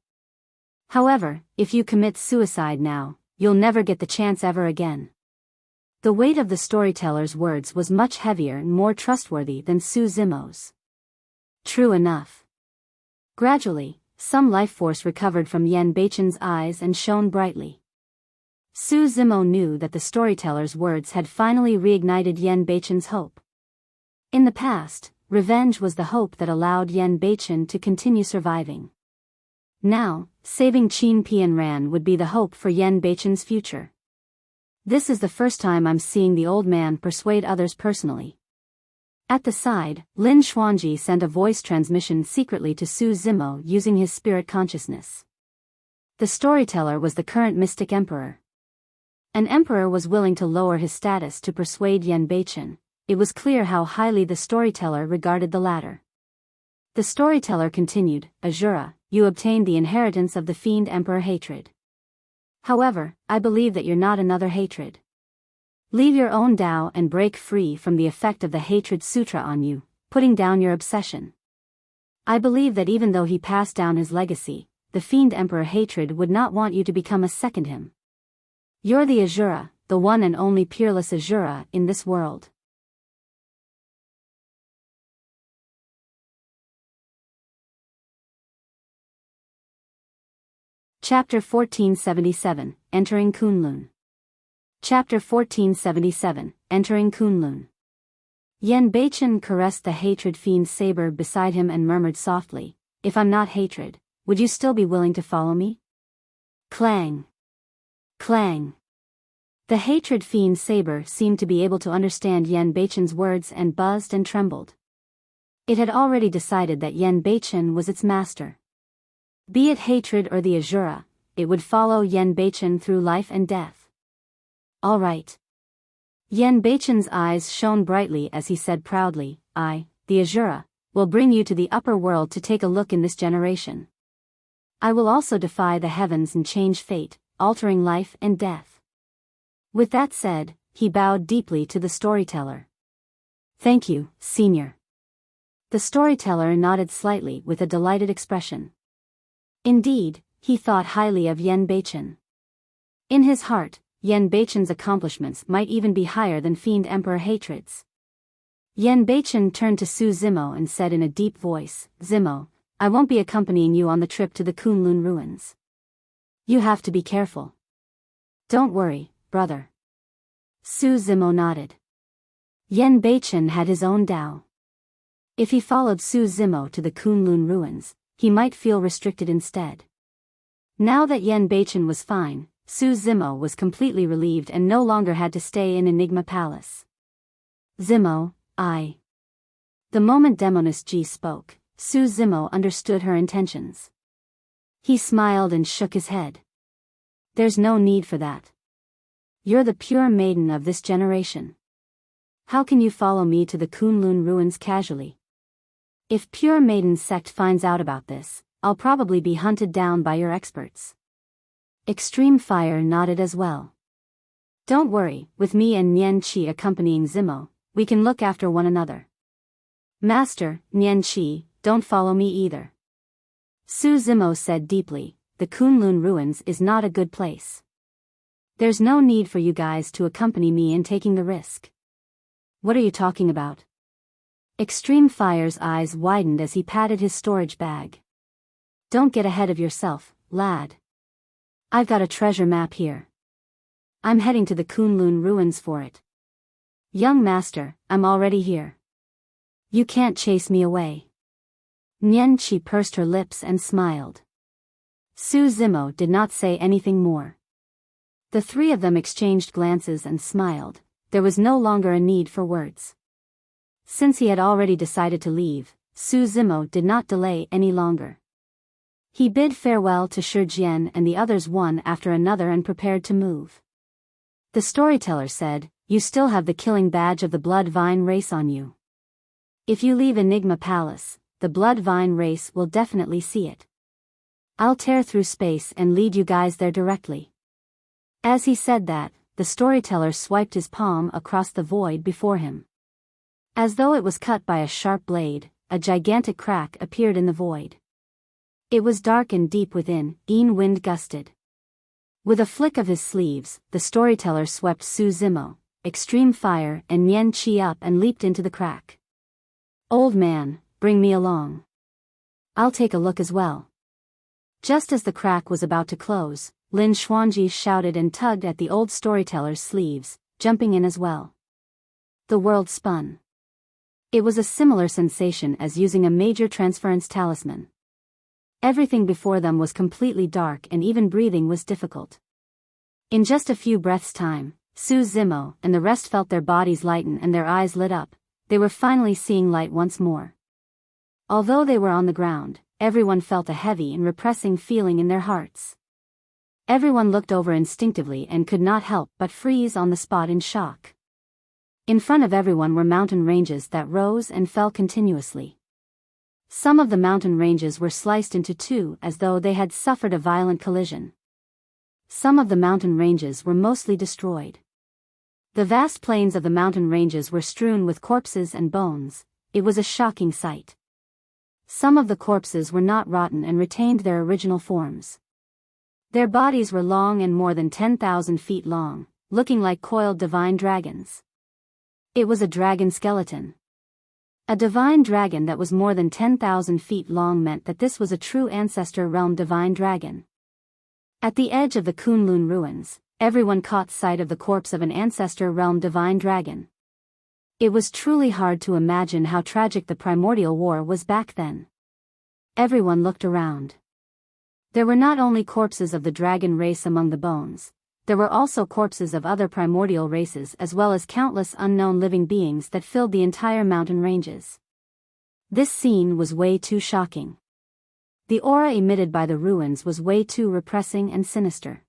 However, if you commit suicide now, you'll never get the chance ever again. The weight of the storyteller's words was much heavier and more trustworthy than Su Zimo's. True enough. Gradually, some life force recovered from Yen Beichen's eyes and shone brightly. Su Zimo knew that the storyteller's words had finally reignited Yen Beichen's hope. In the past, revenge was the hope that allowed Yen Beichen to continue surviving. Now, saving Qin Pianran would be the hope for Yen Beichen's future. This is the first time I'm seeing the old man persuade others personally. At the side, Lin Xuanji sent a voice transmission secretly to Su Zimo using his spirit consciousness. The storyteller was the current mystic emperor. An emperor was willing to lower his status to persuade Yen Beichen. It was clear how highly the storyteller regarded the latter. The storyteller continued, Asura, you obtained the inheritance of the fiend emperor hatred. However, I believe that you're not another hatred. Leave your own Tao and break free from the effect of the hatred sutra on you, putting down your obsession. I believe that even though he passed down his legacy, the fiend emperor hatred would not want you to become a second him. You're the Asura, the one and only peerless Asura in this world. Chapter 1477, Entering Kunlun. Chapter 1477, Entering Kunlun. Yen Beichen caressed the hatred fiend's saber beside him and murmured softly, if I'm not hatred, would you still be willing to follow me? Clang. Clang. The hatred fiend's saber seemed to be able to understand Yen Beichen's words and buzzed and trembled. It had already decided that Yen Beichen was its master. Be it hatred or the Asura, it would follow Yen Beichen through life and death. All right. Yen Beichen's eyes shone brightly as he said proudly, I, the Asura, will bring you to the upper world to take a look in this generation. I will also defy the heavens and change fate, altering life and death. With that said, he bowed deeply to the storyteller. Thank you, Senior. The storyteller nodded slightly with a delighted expression. Indeed, he thought highly of Yen Beichen. In his heart, Yen Beichen's accomplishments might even be higher than Fiend Emperor Hatred's. Yen Beichen turned to Su Zimo and said in a deep voice, Zimo, I won't be accompanying you on the trip to the Kunlun ruins. You have to be careful. Don't worry, brother. Su Zimo nodded. Yen Beichen had his own Tao. If he followed Su Zimo to the Kunlun ruins, he might feel restricted instead. Now that Yen Beichen was fine, Su Zimo was completely relieved and no longer had to stay in Enigma Palace. Zimo, I. The moment Demoness Ji spoke, Su Zimo understood her intentions. He smiled and shook his head. There's no need for that. You're the pure maiden of this generation. How can you follow me to the Kunlun ruins casually? If Pure Maiden's sect finds out about this, I'll probably be hunted down by your experts. Extreme Fire nodded as well. Don't worry, with me and Nian Qi accompanying Zimo, we can look after one another. Master, Nian Qi, don't follow me either. Su Zimo said deeply, the Kunlun ruins is not a good place. There's no need for you guys to accompany me in taking the risk. What are you talking about? Extreme Fire's eyes widened as he patted his storage bag. Don't get ahead of yourself, lad. I've got a treasure map here. I'm heading to the Kunlun ruins for it. Young master, I'm already here. You can't chase me away. Nian Qi pursed her lips and smiled. Su Zimo did not say anything more. The three of them exchanged glances and smiled. There was no longer a need for words. Since he had already decided to leave, Su Zimo did not delay any longer. He bid farewell to Shi Jian and the others one after another and prepared to move. The storyteller said, "You still have the killing badge of the Blood Vine race on you. If you leave Enigma Palace, the Blood Vine race will definitely see it. I'll tear through space and lead you guys there directly." As he said that, the storyteller swiped his palm across the void before him. As though it was cut by a sharp blade, a gigantic crack appeared in the void. It was dark and deep within, wind gusted. With a flick of his sleeves, the storyteller swept Su Zimo, Extreme Fire and Nian Qi up and leaped into the crack. "Old man, bring me along. I'll take a look as well." Just as the crack was about to close, Lin Xuanji shouted and tugged at the old storyteller's sleeves, jumping in as well. The world spun. It was a similar sensation as using a major transference talisman. Everything before them was completely dark and even breathing was difficult. In just a few breaths' time, Su Zimo and the rest felt their bodies lighten and their eyes lit up. They were finally seeing light once more. Although they were on the ground, everyone felt a heavy and repressing feeling in their hearts. Everyone looked over instinctively and could not help but freeze on the spot in shock. In front of everyone were mountain ranges that rose and fell continuously. Some of the mountain ranges were sliced into two as though they had suffered a violent collision. Some of the mountain ranges were mostly destroyed. The vast plains of the mountain ranges were strewn with corpses and bones. It was a shocking sight. Some of the corpses were not rotten and retained their original forms. Their bodies were long and more than 10,000 feet long, looking like coiled divine dragons. It was a dragon skeleton. A divine dragon that was more than 10,000 feet long meant that this was a true ancestor realm divine dragon. At the edge of the Kunlun ruins, everyone caught sight of the corpse of an ancestor realm divine dragon. It was truly hard to imagine how tragic the primordial war was back then. Everyone looked around. There were not only corpses of the dragon race among the bones, there were also corpses of other primordial races as well as countless unknown living beings that filled the entire mountain ranges. This scene was way too shocking. The aura emitted by the ruins was way too repressing and sinister.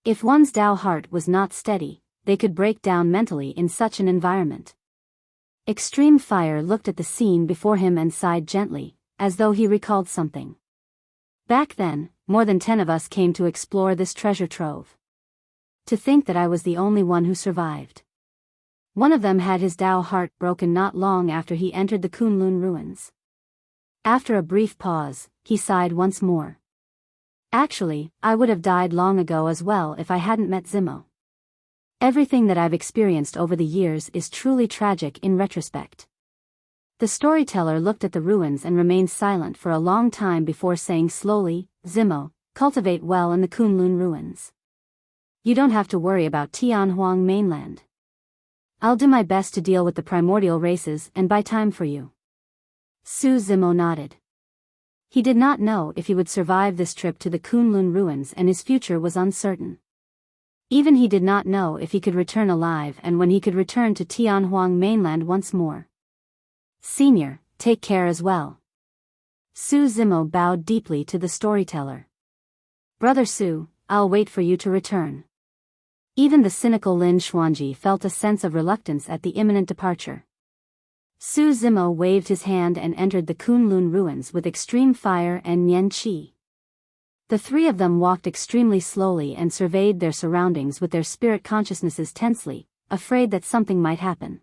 If one's Dao heart was not steady, they could break down mentally in such an environment. Extreme Fire looked at the scene before him and sighed gently, as though he recalled something. Back then, more than 10 of us came to explore this treasure trove. To think that I was the only one who survived. One of them had his Dao heart broken not long after he entered the Kunlun ruins. After a brief pause, he sighed once more. Actually, I would have died long ago as well if I hadn't met Zimo. Everything that I've experienced over the years is truly tragic in retrospect. The storyteller looked at the ruins and remained silent for a long time before saying slowly, "Zimo, cultivate well in the Kunlun ruins. You don't have to worry about Tianhuang mainland. I'll do my best to deal with the primordial races and buy time for you." Su Zimo nodded. He did not know if he would survive this trip to the Kunlun ruins and his future was uncertain. Even he did not know if he could return alive and when he could return to Tianhuang mainland once more. "Senior, take care as well." Su Zimo bowed deeply to the storyteller. "Brother Su, I'll wait for you to return." Even the cynical Lin Xuanji felt a sense of reluctance at the imminent departure. Su Zimo waved his hand and entered the Kunlun ruins with Extreme Fire and Nian Qi. The three of them walked extremely slowly and surveyed their surroundings with their spirit consciousnesses tensely, afraid that something might happen.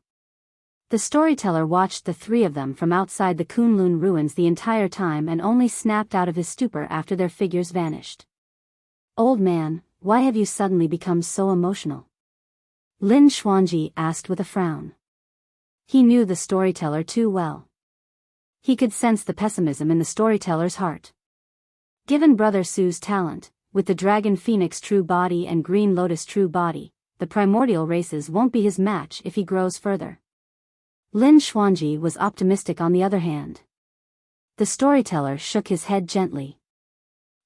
The storyteller watched the three of them from outside the Kunlun ruins the entire time and only snapped out of his stupor after their figures vanished. "Old man, why have you suddenly become so emotional?" Lin Xuanji asked with a frown. He knew the storyteller too well. He could sense the pessimism in the storyteller's heart. Given Brother Su's talent, with the Dragon Phoenix true body and Green Lotus true body, the primordial races won't be his match if he grows further. Lin Xuanji was optimistic on the other hand. The storyteller shook his head gently.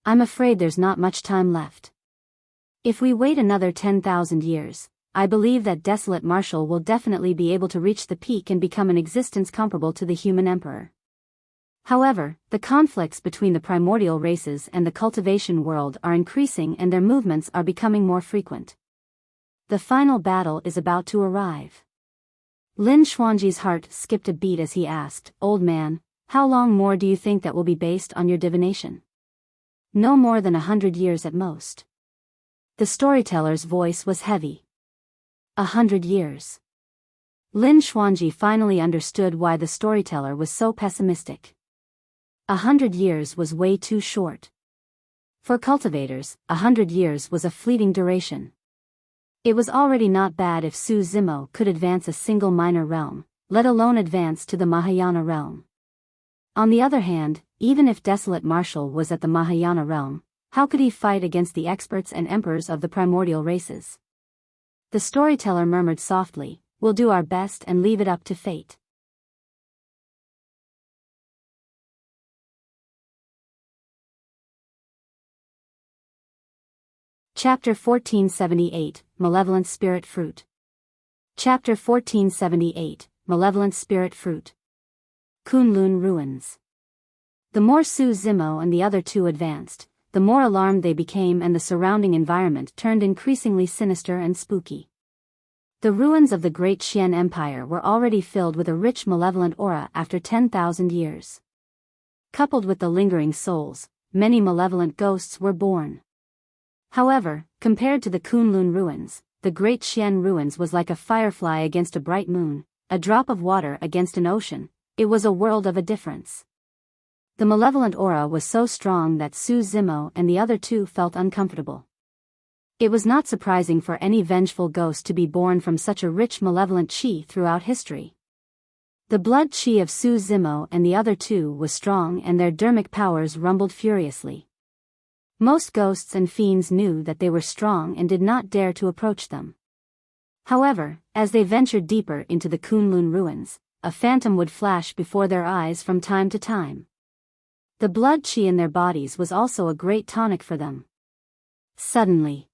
"I'm afraid there's not much time left. If we wait another 10,000 years, I believe that Desolate Marshal will definitely be able to reach the peak and become an existence comparable to the human emperor. However, the conflicts between the primordial races and the cultivation world are increasing and their movements are becoming more frequent. The final battle is about to arrive." Lin Xuanji's heart skipped a beat as he asked, "Old man, how long more do you think that will be based on your divination?" "No more than 100 years at most." The storyteller's voice was heavy. 100 years. Lin Xuanji finally understood why the storyteller was so pessimistic. 100 years was way too short. For cultivators, 100 years was a fleeting duration. It was already not bad if Su Zimo could advance a single minor realm, let alone advance to the Mahayana realm. On the other hand, even if Desolate Marshal was at the Mahayana realm, how could he fight against the experts and emperors of the primordial races? The storyteller murmured softly, "We'll do our best and leave it up to fate." Chapter 1478, Malevolent Spirit Fruit. Chapter 1478, Malevolent Spirit Fruit. Kunlun Ruins. The more Su Zimo and the other two advanced, the more alarmed they became and the surrounding environment turned increasingly sinister and spooky. The ruins of the Great Xian Empire were already filled with a rich malevolent aura after 10,000 years. Coupled with the lingering souls, many malevolent ghosts were born. However, compared to the Kunlun ruins, the Great Xian ruins was like a firefly against a bright moon, a drop of water against an ocean. It was a world of a difference. The malevolent aura was so strong that Su Zimo and the other two felt uncomfortable. It was not surprising for any vengeful ghost to be born from such a rich malevolent chi throughout history. The blood chi of Su Zimo and the other two was strong and their dermic powers rumbled furiously. Most ghosts and fiends knew that they were strong and did not dare to approach them. However, as they ventured deeper into the Kunlun ruins, a phantom would flash before their eyes from time to time. The blood chi in their bodies was also a great tonic for them. Suddenly,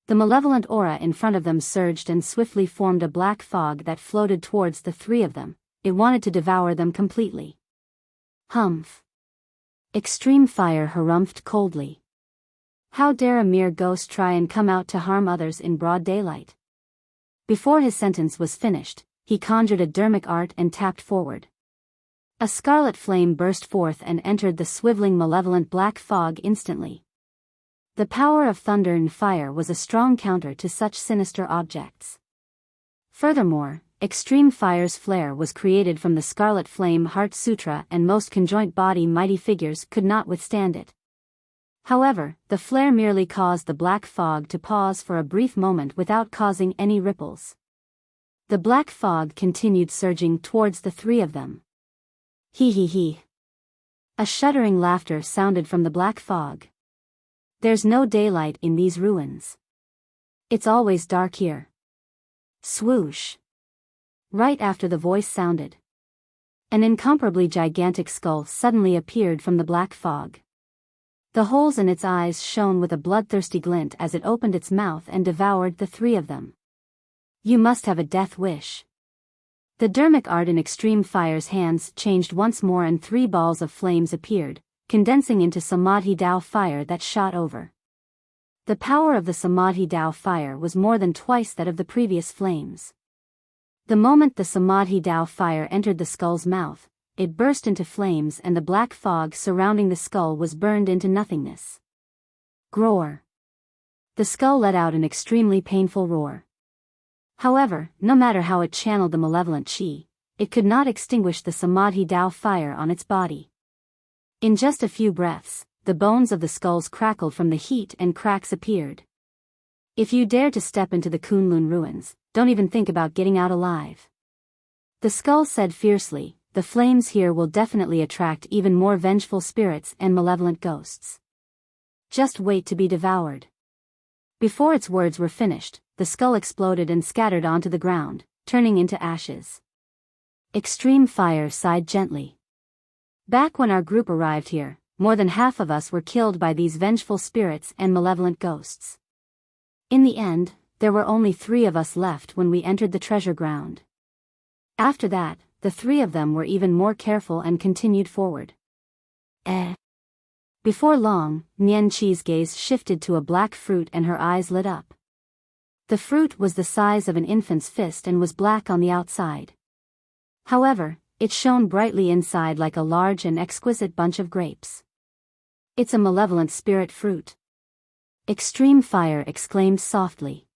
the malevolent aura in front of them surged and swiftly formed a black fog that floated towards the three of them. It wanted to devour them completely. Humph! Extreme fire harumphed coldly. How dare a mere ghost try and come out to harm others in broad daylight? Before his sentence was finished, he conjured a dermic art and tapped forward. A scarlet flame burst forth and entered the swiveling malevolent black fog instantly. The power of thunder and fire was a strong counter to such sinister objects. Furthermore, extreme fire's flare was created from the scarlet flame Heart Sutra and most conjoint body mighty figures could not withstand it. However, the flare merely caused the black fog to pause for a brief moment without causing any ripples. The black fog continued surging towards the three of them. Hee hee hee. A shuddering laughter sounded from the black fog. There's no daylight in these ruins. It's always dark here. Swoosh. Right after the voice sounded, an incomparably gigantic skull suddenly appeared from the black fog. The holes in its eyes shone with a bloodthirsty glint as it opened its mouth and devoured the three of them. You must have a death wish. The dermic art in Extreme Fire's hands changed once more and three balls of flames appeared, condensing into Samadhi Dao fire that shot over. The power of the Samadhi Dao fire was more than twice that of the previous flames. The moment the Samadhi Dao fire entered the skull's mouth, it burst into flames and the black fog surrounding the skull was burned into nothingness. Groar. The skull let out an extremely painful roar. However, no matter how it channeled the malevolent chi, it could not extinguish the Samadhi Dao fire on its body. In just a few breaths, the bones of the skulls crackled from the heat and cracks appeared. If you dare to step into the Kunlun ruins, don't even think about getting out alive. The skull said fiercely, the flames here will definitely attract even more vengeful spirits and malevolent ghosts. Just wait to be devoured. Before its words were finished, the skull exploded and scattered onto the ground, turning into ashes. Extreme Fire sighed gently. Back when our group arrived here, more than half of us were killed by these vengeful spirits and malevolent ghosts. In the end, there were only 3 of us left when we entered the treasure ground. After that, the 3 of them were even more careful and continued forward. Before long, Nian Chi's gaze shifted to a black fruit and her eyes lit up. The fruit was the size of an infant's fist and was black on the outside. However, it shone brightly inside like a large and exquisite bunch of grapes. It's a malevolent spirit fruit. Extreme Fire exclaimed softly.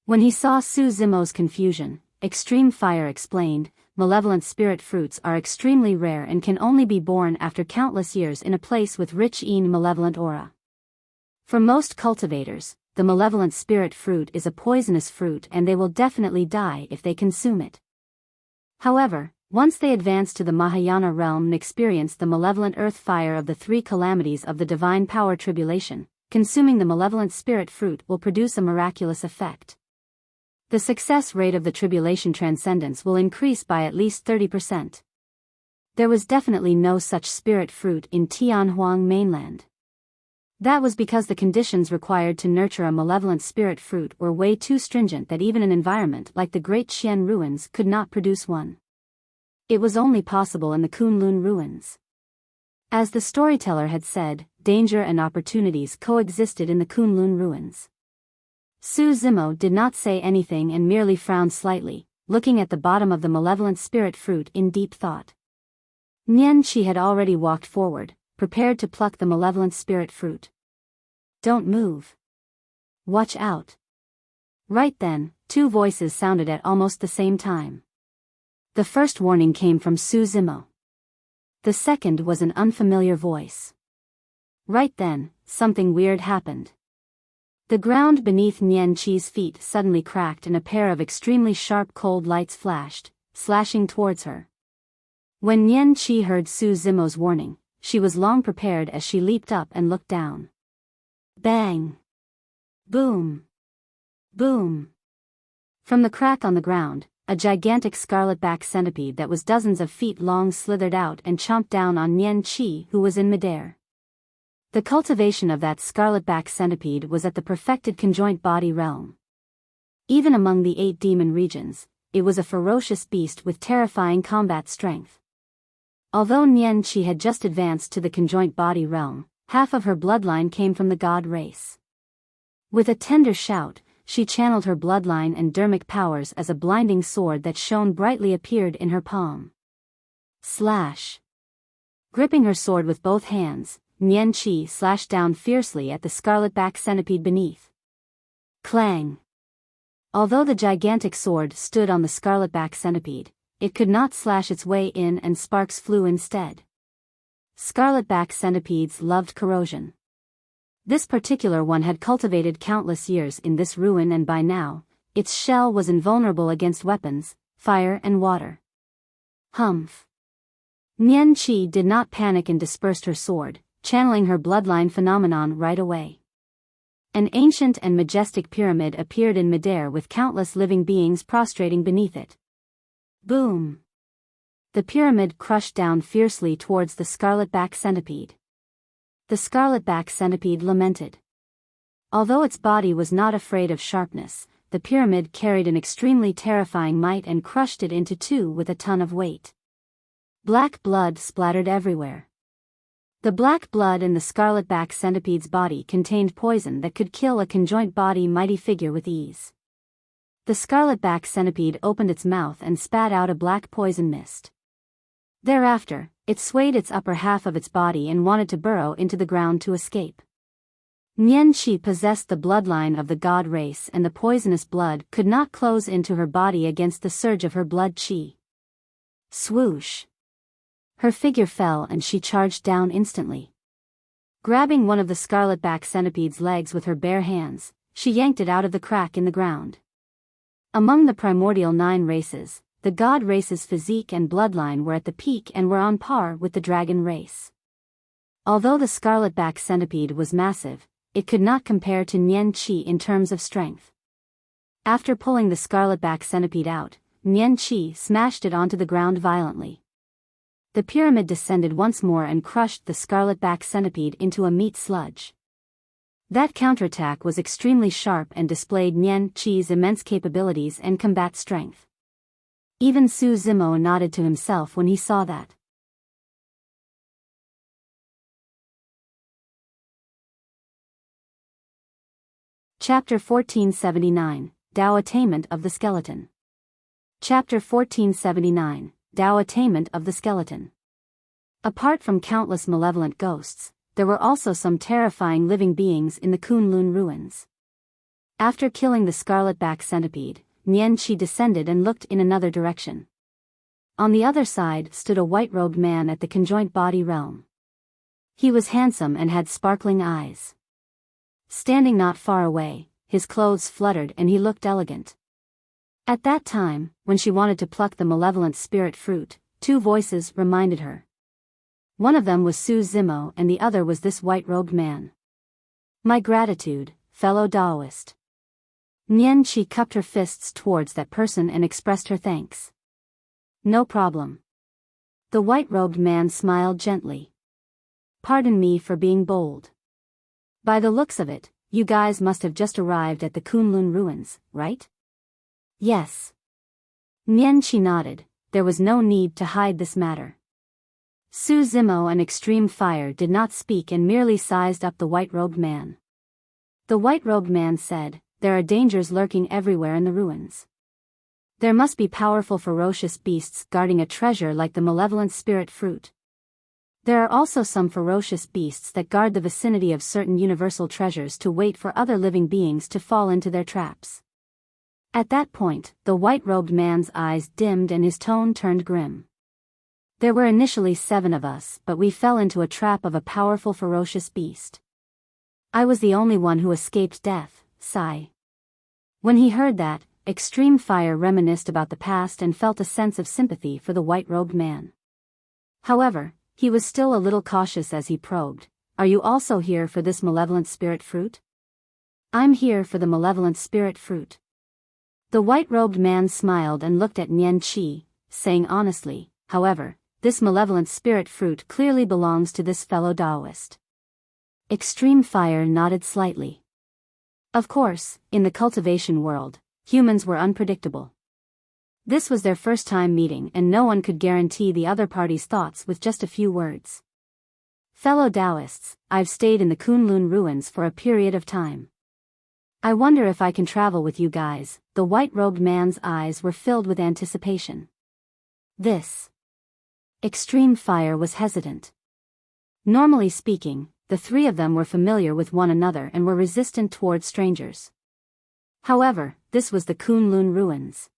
When he saw Su Zimo's confusion, Extreme Fire explained, malevolent spirit fruits are extremely rare and can only be born after countless years in a place with rich malevolent aura. For most cultivators, the malevolent spirit fruit is a poisonous fruit and they will definitely die if they consume it. However, once they advance to the Mahayana realm and experience the malevolent earth fire of the 3 calamities of the divine power tribulation, consuming the malevolent spirit fruit will produce a miraculous effect. The success rate of the tribulation transcendence will increase by at least 30%. There was definitely no such spirit fruit in Tianhuang mainland. That was because the conditions required to nurture a malevolent spirit fruit were way too stringent that even an environment like the Great Xian ruins could not produce one. It was only possible in the Kunlun ruins. As the storyteller had said, danger and opportunities coexisted in the Kunlun ruins. Su Zimo did not say anything and merely frowned slightly, looking at the bottom of the malevolent spirit fruit in deep thought. Nian Chi had already walked forward, prepared to pluck the malevolent spirit fruit. Don't move. Watch out. Right then, 2 voices sounded at almost the same time. The first warning came from Su Zimo. The second was an unfamiliar voice. Right then, something weird happened. The ground beneath Nian Chi's feet suddenly cracked and a pair of extremely sharp cold lights flashed, slashing towards her. When Nian Chi heard Su Zimo's warning, she was long prepared as she leaped up and looked down. Bang! Boom! Boom! From the crack on the ground, a gigantic scarlet-back centipede that was dozens of feet long slithered out and chomped down on Nian Chi, who was in midair. The cultivation of that scarlet-back centipede was at the perfected conjoint body realm. Even among the 8 demon regions, it was a ferocious beast with terrifying combat strength. Although Nian Chi had just advanced to the conjoint body realm, half of her bloodline came from the god race. With a tender shout, she channeled her bloodline and dermic powers as a blinding sword that shone brightly appeared in her palm. Slash! Gripping her sword with both hands, Nian Chi slashed down fiercely at the scarlet-back centipede beneath. Clang! Although the gigantic sword stood on the scarlet-back centipede, it could not slash its way in and sparks flew instead. Scarlet-back centipedes loved corrosion. This particular one had cultivated countless years in this ruin and by now, its shell was invulnerable against weapons, fire and water. Humph! Nian Chi did not panic and dispersed her sword, channeling her bloodline phenomenon right away. An ancient and majestic pyramid appeared in midair with countless living beings prostrating beneath it. Boom! The pyramid crushed down fiercely towards the scarlet-back centipede. The scarlet-back centipede lamented. Although its body was not afraid of sharpness, the pyramid carried an extremely terrifying might and crushed it into 2 with a ton of weight. Black blood splattered everywhere. The black blood in the scarlet-back centipede's body contained poison that could kill a conjoint body mighty figure with ease. The scarlet-back centipede opened its mouth and spat out a black poison mist. Thereafter, it swayed its upper half of its body and wanted to burrow into the ground to escape. Nian Qi possessed the bloodline of the god race, and the poisonous blood could not close into her body against the surge of her blood qi. Swoosh! Her figure fell and she charged down instantly. Grabbing one of the scarlet-back centipede's legs with her bare hands, she yanked it out of the crack in the ground. Among the primordial 9 races, the god race's physique and bloodline were at the peak and were on par with the dragon race. Although the scarlet-back centipede was massive, it could not compare to Nian Qi in terms of strength. After pulling the scarlet-back centipede out, Nian Qi smashed it onto the ground violently. The pyramid descended once more and crushed the scarlet-back centipede into a meat sludge. That counterattack was extremely sharp and displayed Nian Qi's immense capabilities and combat strength. Even Su Zimo nodded to himself when he saw that. Chapter 1479, Dao Attainment of the Skeleton. Chapter 1479, Dao Attainment of the Skeleton. Apart from countless malevolent ghosts, there were also some terrifying living beings in the Kunlun ruins. After killing the scarlet-back centipede, Nian Qi descended and looked in another direction. On the other side stood a white-robed man at the conjoint body realm. He was handsome and had sparkling eyes. Standing not far away, his clothes fluttered and he looked elegant. At that time, when she wanted to pluck the malevolent spirit fruit, 2 voices reminded her. One of them was Su Zimo and the other was this white-robed man. My gratitude, fellow Daoist. Nian Qi cupped her fists towards that person and expressed her thanks. No problem. The white-robed man smiled gently. Pardon me for being bold. By the looks of it, you guys must have just arrived at the Kunlun ruins, right? Yes. Nian Qi nodded. There was no need to hide this matter. Su Zimo and Extreme Fire did not speak and merely sized up the white-robed man. The white-robed man said, there are dangers lurking everywhere in the ruins. There must be powerful ferocious beasts guarding a treasure like the malevolent spirit fruit. There are also some ferocious beasts that guard the vicinity of certain universal treasures to wait for other living beings to fall into their traps. At that point, the white-robed man's eyes dimmed and his tone turned grim. There were initially 7 of us, but we fell into a trap of a powerful ferocious beast. I was the only one who escaped death, sigh. When he heard that, Extreme Fire reminisced about the past and felt a sense of sympathy for the white-robed man. However, he was still a little cautious as he probed, are you also here for this malevolent spirit fruit? I'm here for the malevolent spirit fruit. The white-robed man smiled and looked at Nian Qi, saying honestly, however, this malevolent spirit fruit clearly belongs to this fellow Daoist. Extreme Fire nodded slightly. Of course, in the cultivation world, humans were unpredictable. This was their first time meeting and no one could guarantee the other party's thoughts with just a few words. Fellow Daoists, I've stayed in the Kunlun ruins for a period of time. I wonder if I can travel with you guys. The white-robed man's eyes were filled with anticipation. This. Extreme Fire was hesitant. Normally speaking, the 3 of them were familiar with one another and were resistant towards strangers. However, this was the Kunlun ruins.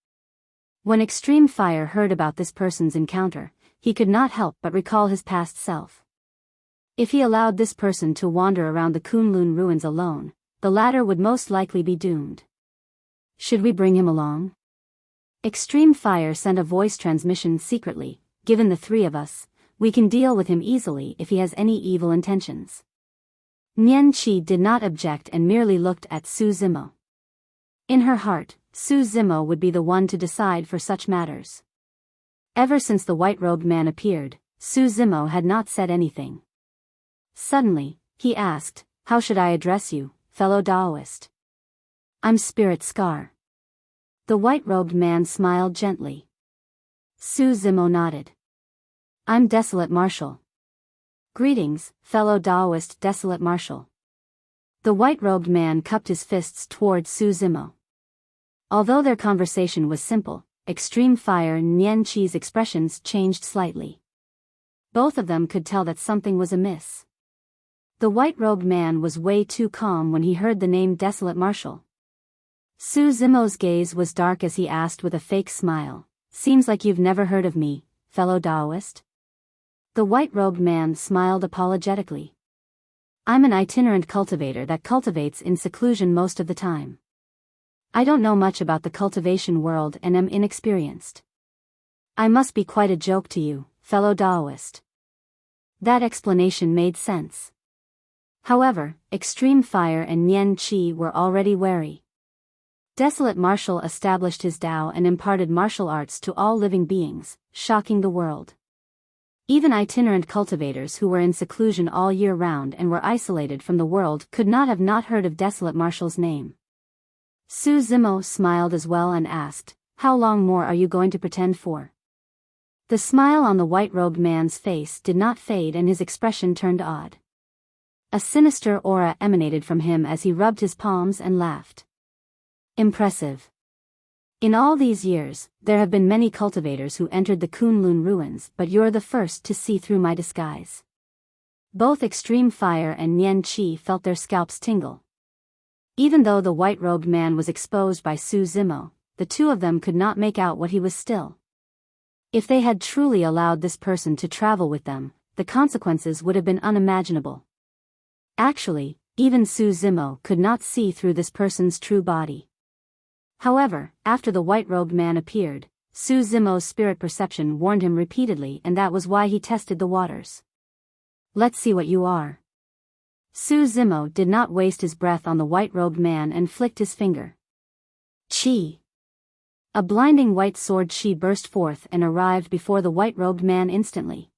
When Extreme Fire heard about this person's encounter, he could not help but recall his past self. If he allowed this person to wander around the Kunlun ruins alone, the latter would most likely be doomed. Should we bring him along? Extreme Fire sent a voice transmission secretly, given the 3 of us, we can deal with him easily if he has any evil intentions. Nian Qi did not object and merely looked at Su Zimo. In her heart, Su Zimo would be the one to decide for such matters. Ever since the white-robed man appeared, Su Zimo had not said anything. Suddenly, he asked, how should I address you, fellow Daoist? I'm Spirit Scar. The white-robed man smiled gently. Su Zimo nodded. I'm Desolate Marshal. Greetings, fellow Daoist Desolate Marshal. The white-robed man cupped his fists towards Su Zimo. Although their conversation was simple, Extreme Fire and Nian Qi's expressions changed slightly. Both of them could tell that something was amiss. The white-robed man was way too calm when he heard the name Desolate Marshal. Su Zimo's gaze was dark as he asked with a fake smile, "Seems like you've never heard of me, fellow Daoist?" The white-robed man smiled apologetically. "I'm an itinerant cultivator that cultivates in seclusion most of the time. I don't know much about the cultivation world and am inexperienced. I must be quite a joke to you, fellow Daoist." That explanation made sense. However, Extreme Fire and Nian Qi were already wary. Desolate Marshal established his Dao and imparted martial arts to all living beings, shocking the world. Even itinerant cultivators who were in seclusion all year round and were isolated from the world could not have not heard of Desolate Marshal's name. Su Zimo smiled as well and asked, "How long more are you going to pretend for?" The smile on the white-robed man's face did not fade and his expression turned odd. A sinister aura emanated from him as he rubbed his palms and laughed. "Impressive. In all these years, there have been many cultivators who entered the Kunlun ruins, but you're the first to see through my disguise." Both Extreme Fire and Nian Qi felt their scalps tingle. Even though the white-robed man was exposed by Su Zimo, the two of them could not make out what he was still. If they had truly allowed this person to travel with them, the consequences would have been unimaginable. Actually, even Su Zimo could not see through this person's true body. However, after the white-robed man appeared, Su Zimo's spirit perception warned him repeatedly, and that was why he tested the waters. "Let's see what you are." Su Zimo did not waste his breath on the white-robed man and flicked his finger. Qi. A blinding white sword Qi burst forth and arrived before the white-robed man instantly.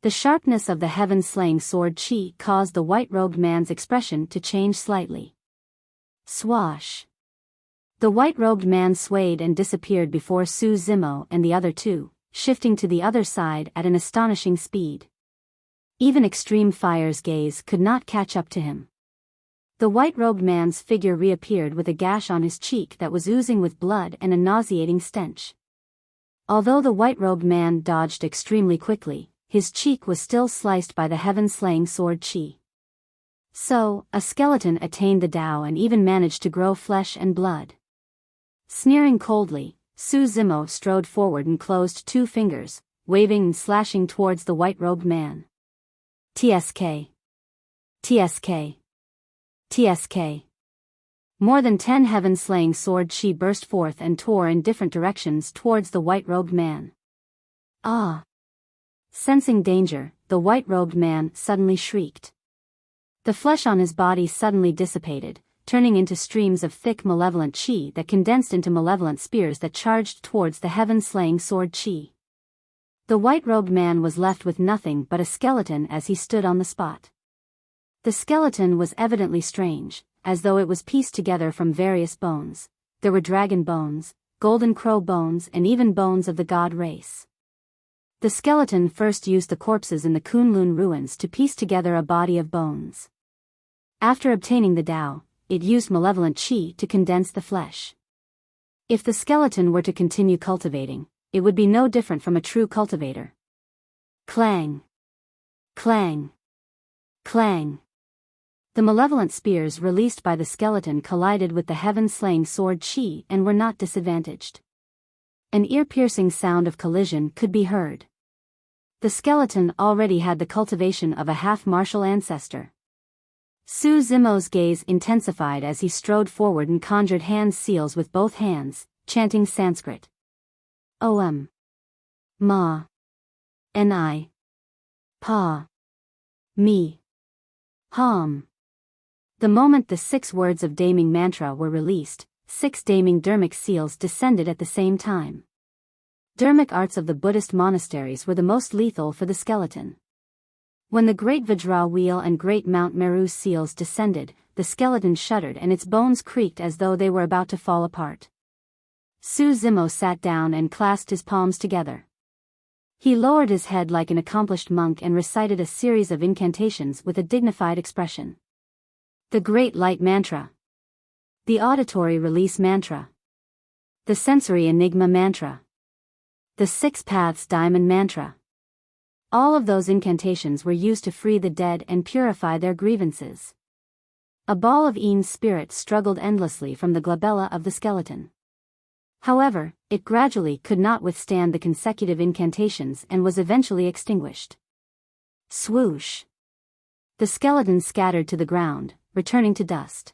The sharpness of the heaven-slaying sword Qi caused the white-robed man's expression to change slightly. Swash. The white-robed man swayed and disappeared before Su Zimo and the other two, shifting to the other side at an astonishing speed. Even Extreme Fire's gaze could not catch up to him. The white-robed man's figure reappeared with a gash on his cheek that was oozing with blood and a nauseating stench. Although the white-robed man dodged extremely quickly, his cheek was still sliced by the heaven-slaying sword Qi. So, a skeleton attained the Dao and even managed to grow flesh and blood. Sneering coldly, Su Zimo strode forward and closed two fingers, waving and slashing towards the white-robed man. TSK. TSK. TSK. More than 10 heaven-slaying sword Qi burst forth and tore in different directions towards the white-robed man. Ah! Sensing danger, the white-robed man suddenly shrieked. The flesh on his body suddenly dissipated, turning into streams of thick malevolent Qi that condensed into malevolent spears that charged towards the heaven-slaying sword Qi. The white-robed man was left with nothing but a skeleton as he stood on the spot. The skeleton was evidently strange, as though it was pieced together from various bones. There were dragon bones, golden crow bones, and even bones of the god race. The skeleton first used the corpses in the Kunlun ruins to piece together a body of bones. After obtaining the Dao, it used malevolent Qi to condense the flesh. If the skeleton were to continue cultivating, it would be no different from a true cultivator. Clang! Clang! Clang! The malevolent spears released by the skeleton collided with the heaven-slaying sword Qi and were not disadvantaged. An ear-piercing sound of collision could be heard. The skeleton already had the cultivation of a half-martial ancestor. Su Zimo's gaze intensified as he strode forward and conjured hand seals with both hands, chanting Sanskrit. Om. Ma. Ni. Pa. Mi. Hum. The moment the 6 words of Daming mantra were released, 6 Daming Dharmic seals descended at the same time. Dharmic arts of the Buddhist monasteries were the most lethal for the skeleton. When the Great Vajra Wheel and Great Mount Meru seals descended, the skeleton shuddered and its bones creaked as though they were about to fall apart. Su Zimo sat down and clasped his palms together. He lowered his head like an accomplished monk and recited a series of incantations with a dignified expression. The Great Light Mantra. The Auditory Release Mantra. The Sensory Enigma Mantra. The 6 Paths Diamond Mantra. All of those incantations were used to free the dead and purify their grievances. A ball of Ian's spirit struggled endlessly from the glabella of the skeleton. However, it gradually could not withstand the consecutive incantations and was eventually extinguished. Swoosh! The skeleton scattered to the ground, returning to dust.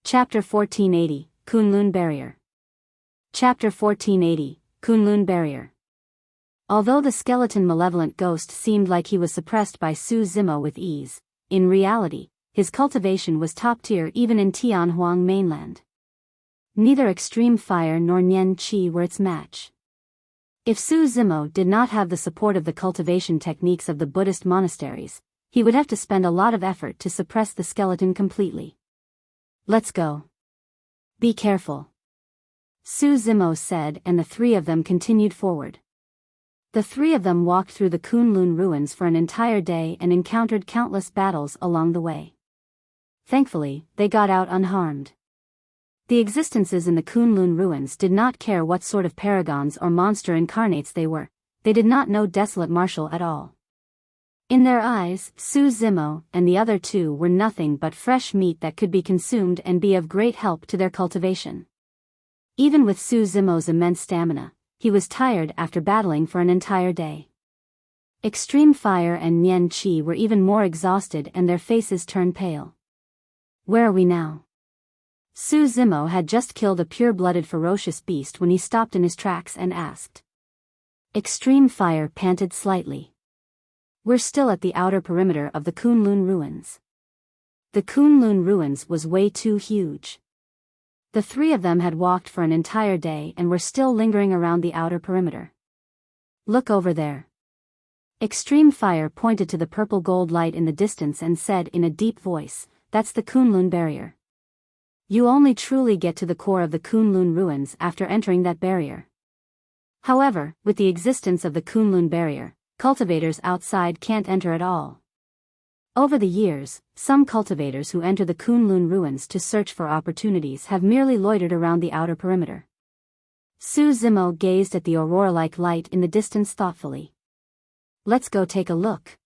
Chapter 1480, Kunlun Barrier. Chapter 1480, Kunlun Barrier. Although the skeleton malevolent ghost seemed like he was suppressed by Su Zimo with ease, in reality, his cultivation was top tier even in Tianhuang mainland. Neither extreme fire nor Nian Qi were its match. If Su Zimo did not have the support of the cultivation techniques of the Buddhist monasteries, he would have to spend a lot of effort to suppress the skeleton completely. Let's go. Be careful, Su Zimo said, and the three of them continued forward. The three of them walked through the Kunlun ruins for an entire day and encountered countless battles along the way. Thankfully, they got out unharmed. The existences in the Kunlun ruins did not care what sort of paragons or monster incarnates they were. They did not know Desolate Marshal at all. In their eyes, Su Zimo and the other two were nothing but fresh meat that could be consumed and be of great help to their cultivation. Even with Su Zimo's immense stamina, he was tired after battling for an entire day. Extreme Fire and Nian Qi were even more exhausted and their faces turned pale. Where are we now? Su Zimo had just killed a pure-blooded ferocious beast when he stopped in his tracks and asked. Extreme Fire panted slightly. We're still at the outer perimeter of the Kunlun ruins. The Kunlun ruins was way too huge. The three of them had walked for an entire day and were still lingering around the outer perimeter. Look over there. Extreme Fire pointed to the purple gold light in the distance and said in a deep voice, that's the Kunlun barrier. You only truly get to the core of the Kunlun ruins after entering that barrier. However, with the existence of the Kunlun barrier, cultivators outside can't enter at all. Over the years, some cultivators who enter the Kunlun ruins to search for opportunities have merely loitered around the outer perimeter. Su Zimo gazed at the aurora-like light in the distance thoughtfully. Let's go take a look,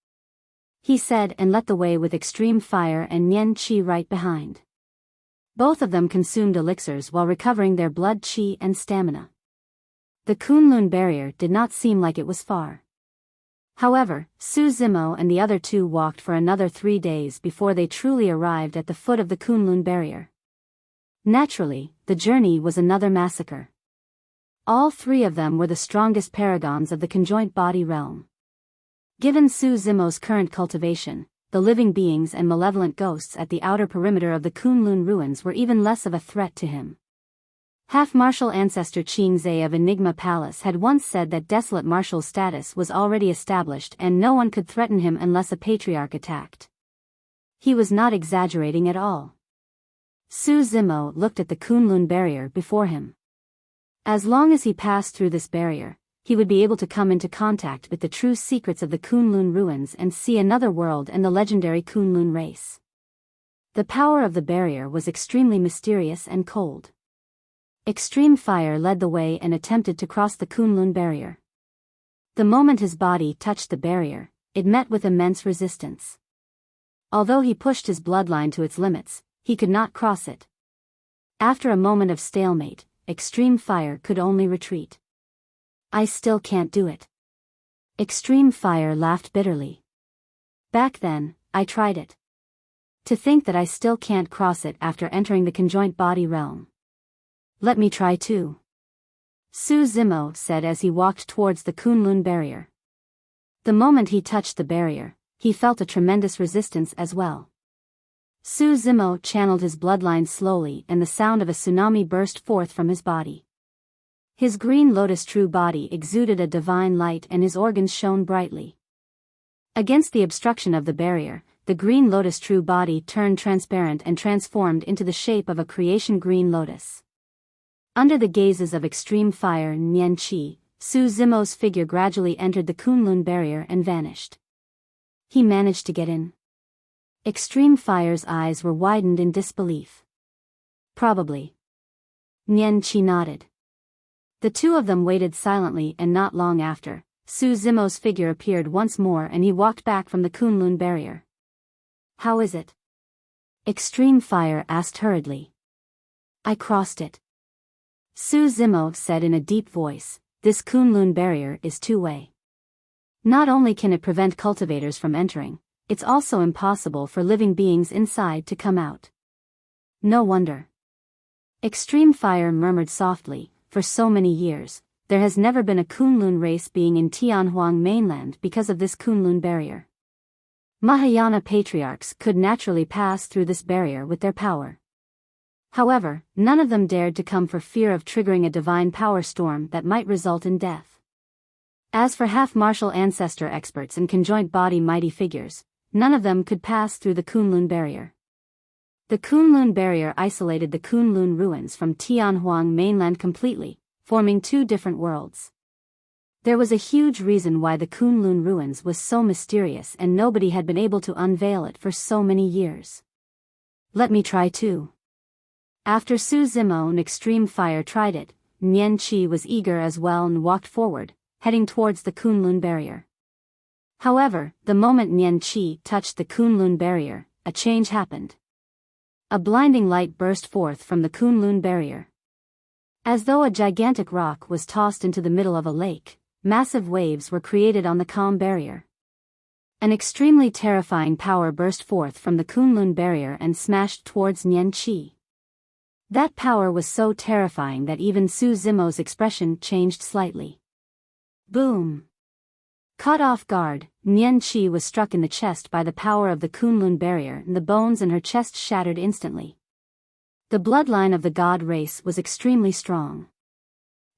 he said, and led the way with Extreme Fire and Nian Qi right behind. Both of them consumed elixirs while recovering their blood qi and stamina. The Kunlun barrier did not seem like it was far. However, Su Zimo and the other two walked for another 3 days before they truly arrived at the foot of the Kunlun barrier. Naturally, the journey was another massacre. All three of them were the strongest paragons of the conjoint body realm. Given Su Zimo's current cultivation, the living beings and malevolent ghosts at the outer perimeter of the Kunlun ruins were even less of a threat to him. Half-Martial ancestor Qingzhe of Enigma Palace had once said that Desolate Marshal's status was already established and no one could threaten him unless a Patriarch attacked. He was not exaggerating at all. Su Zimo looked at the Kunlun barrier before him. As long as he passed through this barrier, he would be able to come into contact with the true secrets of the Kunlun ruins and see another world and the legendary Kunlun race. The power of the barrier was extremely mysterious and cold. Extreme Fire led the way and attempted to cross the Kunlun barrier. The moment his body touched the barrier, it met with immense resistance. Although he pushed his bloodline to its limits, he could not cross it. After a moment of stalemate, Extreme Fire could only retreat. I still can't do it. Extreme Fire laughed bitterly. Back then, I tried it. To think that I still can't cross it after entering the conjoint body realm. Let me try too, Su Zimo said as he walked towards the Kunlun barrier. The moment he touched the barrier, he felt a tremendous resistance as well. Su Zimo channeled his bloodline slowly and the sound of a tsunami burst forth from his body. His green lotus true body exuded a divine light and his organs shone brightly. Against the obstruction of the barrier, the green lotus true body turned transparent and transformed into the shape of a creation green lotus. Under the gazes of Extreme Fire and Nian Qi, Su Zimo's figure gradually entered the Kunlun barrier and vanished. He managed to get in. Extreme Fire's eyes were widened in disbelief. Probably. Nian Qi nodded. The two of them waited silently, and not long after, Su Zimo's figure appeared once more and he walked back from the Kunlun barrier. How is it? Extreme Fire asked hurriedly. I crossed it. Su Zimo said in a deep voice, this Kunlun barrier is two-way. Not only can it prevent cultivators from entering, it's also impossible for living beings inside to come out. No wonder. Extreme Fire murmured softly, for so many years, there has never been a Kunlun race being in Tianhuang mainland because of this Kunlun barrier. Mahayana patriarchs could naturally pass through this barrier with their power. However, none of them dared to come for fear of triggering a divine power storm that might result in death. As for half-martial ancestor experts and conjoint body mighty figures, none of them could pass through the Kunlun barrier. The Kunlun barrier isolated the Kunlun ruins from Tianhuang mainland completely, forming two different worlds. There was a huge reason why the Kunlun ruins was so mysterious and nobody had been able to unveil it for so many years. Let me try too. After Su Zimo and Extreme Fire tried it, Nian Qi was eager as well and walked forward, heading towards the Kunlun barrier. However, the moment Nian Qi touched the Kunlun barrier, a change happened. A blinding light burst forth from the Kunlun barrier. As though a gigantic rock was tossed into the middle of a lake, massive waves were created on the calm barrier. An extremely terrifying power burst forth from the Kunlun barrier and smashed towards Nian Qi. That power was so terrifying that even Su Zimo's expression changed slightly. Boom! Caught off guard, Nian Qi was struck in the chest by the power of the Kunlun barrier and the bones in her chest shattered instantly. The bloodline of the god race was extremely strong.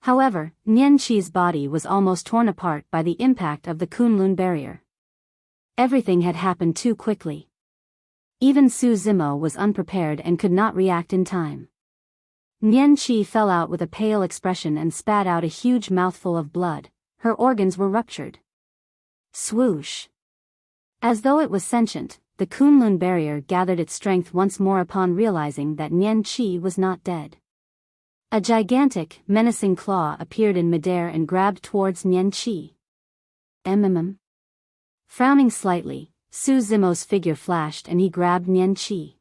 However, Nian Qi's body was almost torn apart by the impact of the Kunlun barrier. Everything had happened too quickly. Even Su Zimo was unprepared and could not react in time. Nian Qi fell out with a pale expression and spat out a huge mouthful of blood. Her organs were ruptured. Swoosh! As though it was sentient, the Kunlun barrier gathered its strength once more upon realizing that Nian Qi was not dead. A gigantic, menacing claw appeared in midair and grabbed towards Nian Qi. Frowning slightly, Su Zimo's figure flashed and he grabbed Nian Qi.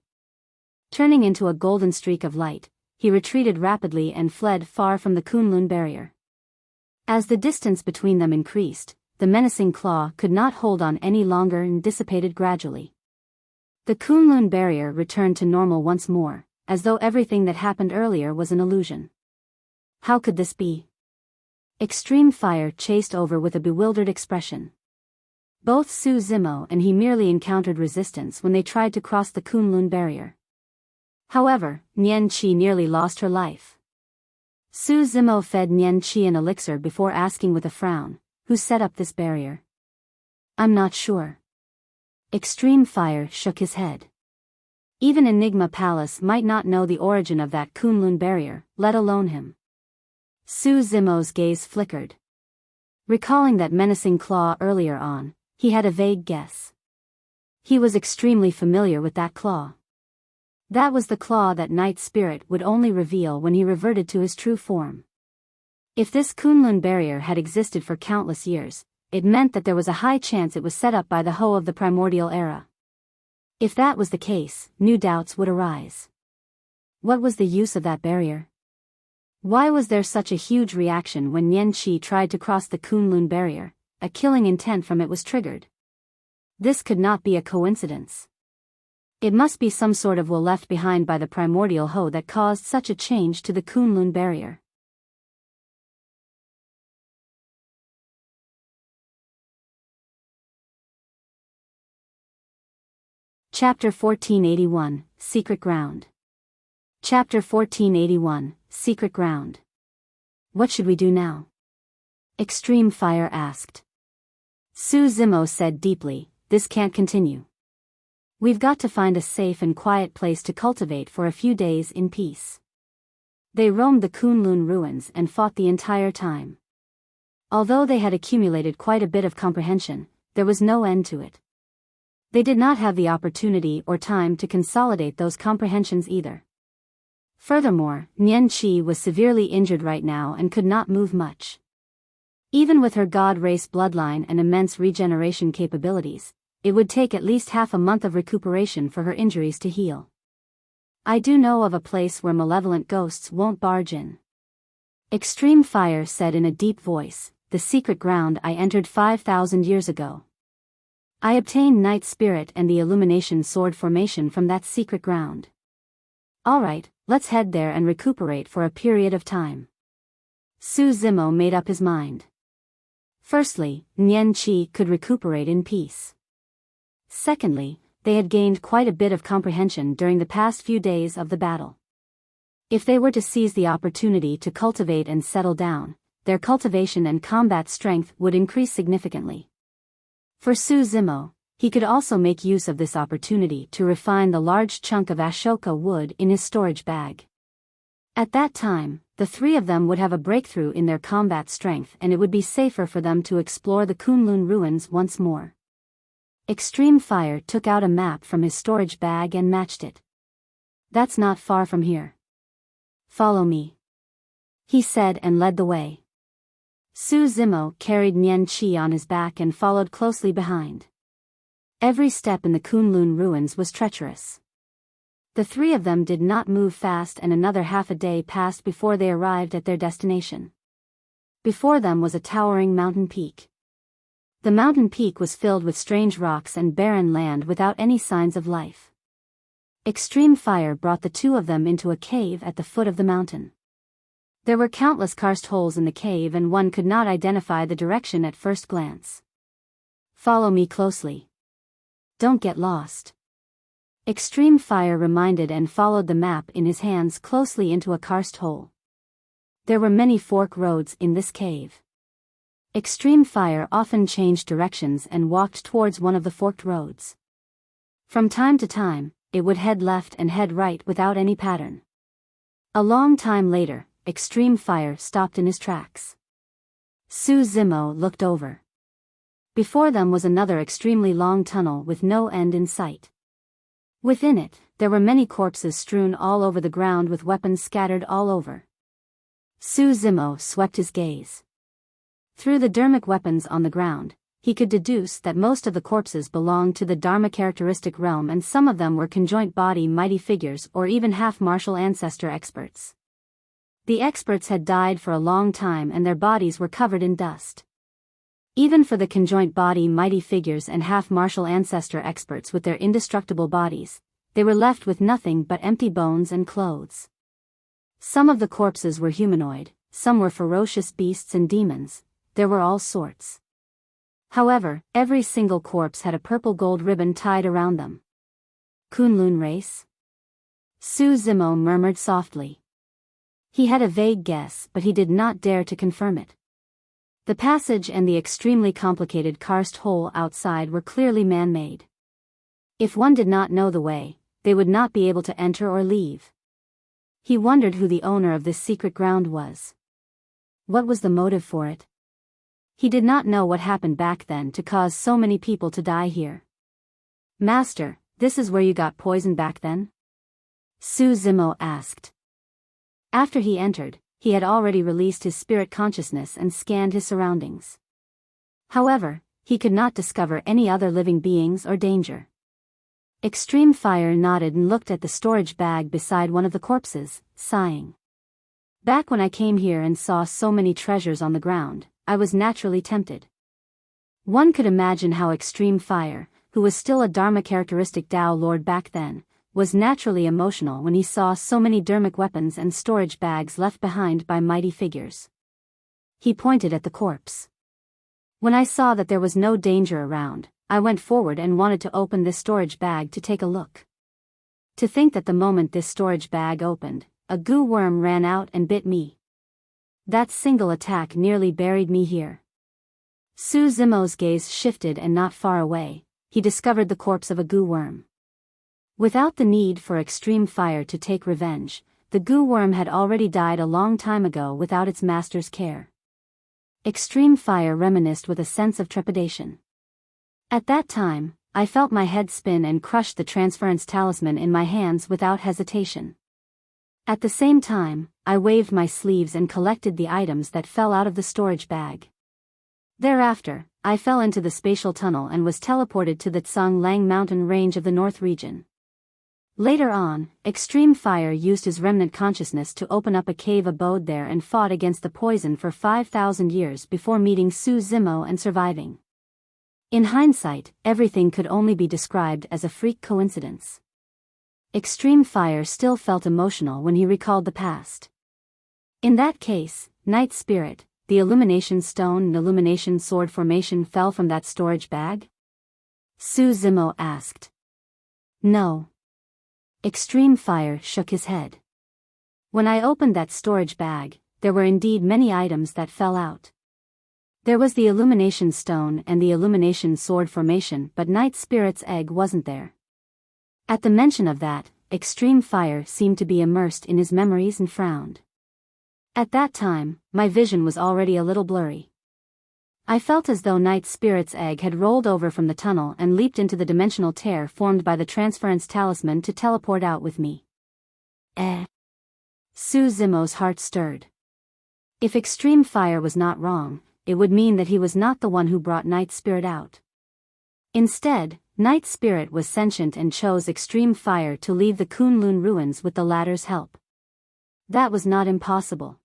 Turning into a golden streak of light, he retreated rapidly and fled far from the Kunlun barrier. As the distance between them increased, the menacing claw could not hold on any longer and dissipated gradually. The Kunlun barrier returned to normal once more, as though everything that happened earlier was an illusion. How could this be? Extreme Fire chased over with a bewildered expression. Both Su Zimo and he merely encountered resistance when they tried to cross the Kunlun barrier. However, Nian Qi nearly lost her life. Su Zimo fed Nian Qi an elixir before asking with a frown, who set up this barrier? I'm not sure. Extreme Fire shook his head. Even Enigma Palace might not know the origin of that Kunlun barrier, let alone him. Su Zimo's gaze flickered. Recalling that menacing claw earlier on, he had a vague guess. He was extremely familiar with that claw. That was the claw that Night Spirit would only reveal when he reverted to his true form. If this Kunlun barrier had existed for countless years, it meant that there was a high chance it was set up by the Ho of the primordial era. If that was the case, new doubts would arise. What was the use of that barrier? Why was there such a huge reaction when Nian Qi tried to cross the Kunlun barrier? A killing intent from it was triggered. This could not be a coincidence. It must be some sort of will left behind by the primordial Ho that caused such a change to the Kunlun barrier. Chapter 1481, Secret Ground. Chapter 1481, Secret Ground. What should we do now? Extreme Fire asked. Su Zimo said deeply, this can't continue. We've got to find a safe and quiet place to cultivate for a few days in peace. They roamed the Kunlun ruins and fought the entire time. Although they had accumulated quite a bit of comprehension, there was no end to it. They did not have the opportunity or time to consolidate those comprehensions either. Furthermore, Nian Qi was severely injured right now and could not move much. Even with her god race bloodline and immense regeneration capabilities, it would take at least half a month of recuperation for her injuries to heal. I do know of a place where malevolent ghosts won't barge in. Extreme Fire said in a deep voice, the secret ground I entered 5,000 years ago. I obtained Night Spirit and the Illumination Sword formation from that secret ground. Alright, let's head there and recuperate for a period of time. Su Zimo made up his mind. Firstly, Nian Qi could recuperate in peace. Secondly, they had gained quite a bit of comprehension during the past few days of the battle. If they were to seize the opportunity to cultivate and settle down, their cultivation and combat strength would increase significantly. For Su Zimo, he could also make use of this opportunity to refine the large chunk of Ashoka wood in his storage bag. At that time, the three of them would have a breakthrough in their combat strength and it would be safer for them to explore the Kunlun ruins once more. Extreme Fire took out a map from his storage bag and matched it. That's not far from here. Follow me, he said and led the way. Su Zimo carried Nian Qi on his back and followed closely behind. Every step in the Kunlun ruins was treacherous. The three of them did not move fast and another half a day passed before they arrived at their destination. Before them was a towering mountain peak. The mountain peak was filled with strange rocks and barren land without any signs of life. Extreme Fire brought the two of them into a cave at the foot of the mountain. There were countless karst holes in the cave and one could not identify the direction at first glance. Follow me closely. Don't get lost. Extreme Fire reminded and followed the map in his hands closely into a karst hole. There were many fork roads in this cave. Extreme Fire often changed directions and walked towards one of the forked roads. From time to time, it would head left and head right without any pattern. A long time later, Extreme Fire stopped in his tracks. Su Zimo looked over. Before them was another extremely long tunnel with no end in sight. Within it, there were many corpses strewn all over the ground with weapons scattered all over. Su Zimo swept his gaze. Through the dermic weapons on the ground, he could deduce that most of the corpses belonged to the Dharma characteristic realm and some of them were conjoint body mighty figures or even half-martial ancestor experts. The experts had died for a long time and their bodies were covered in dust. Even for the conjoint body mighty figures and half-martial ancestor experts with their indestructible bodies, they were left with nothing but empty bones and clothes. Some of the corpses were humanoid, some were ferocious beasts and demons, there were all sorts. However, every single corpse had a purple gold ribbon tied around them. Kunlun race? Su Zimo murmured softly. He had a vague guess but he did not dare to confirm it. The passage and the extremely complicated karst hole outside were clearly man-made. If one did not know the way, they would not be able to enter or leave. He wondered who the owner of this secret ground was. What was the motive for it? He did not know what happened back then to cause so many people to die here. Master, this is where you got poisoned back then? Su Zimo asked. After he entered, he had already released his spirit consciousness and scanned his surroundings. However, he could not discover any other living beings or danger. Extreme Fire nodded and looked at the storage bag beside one of the corpses, sighing. Back when I came here and saw so many treasures on the ground, I was naturally tempted. One could imagine how Extreme Fire, who was still a Dharma characteristic Dao Lord back then, was naturally emotional when he saw so many dermic weapons and storage bags left behind by mighty figures. He pointed at the corpse. When I saw that there was no danger around, I went forward and wanted to open this storage bag to take a look. To think that the moment this storage bag opened, a goo worm ran out and bit me. That single attack nearly buried me here. Su Zimo's gaze shifted and not far away, he discovered the corpse of a goo worm. Without the need for Extreme Fire to take revenge, the goo worm had already died a long time ago without its master's care. Extreme Fire reminisced with a sense of trepidation. At that time, I felt my head spin and crushed the transference talisman in my hands without hesitation. At the same time, I waved my sleeves and collected the items that fell out of the storage bag. Thereafter, I fell into the spatial tunnel and was teleported to the Tsang Lang mountain range of the North region. Later on, Extreme Fire used his remnant consciousness to open up a cave abode there and fought against the poison for 5,000 years before meeting Su Zimo and surviving. In hindsight, everything could only be described as a freak coincidence. Extreme Fire still felt emotional when he recalled the past. In that case, Night Spirit, the Illumination Stone and Illumination Sword formation fell from that storage bag? Su Zimo asked. No. Extreme Fire shook his head. When I opened that storage bag, there were indeed many items that fell out. There was the Illumination Stone and the Illumination Sword formation, but Night Spirit's egg wasn't there. At the mention of that, Extreme Fire seemed to be immersed in his memories and frowned. At that time, my vision was already a little blurry. I felt as though Night Spirit's egg had rolled over from the tunnel and leaped into the dimensional tear formed by the transference talisman to teleport out with me. Su Zimo's heart stirred. If Extreme Fire was not wrong, it would mean that he was not the one who brought Night Spirit out. Instead, Night Spirit was sentient and chose Extreme Fire to leave the Kunlun ruins with the latter's help. That was not impossible.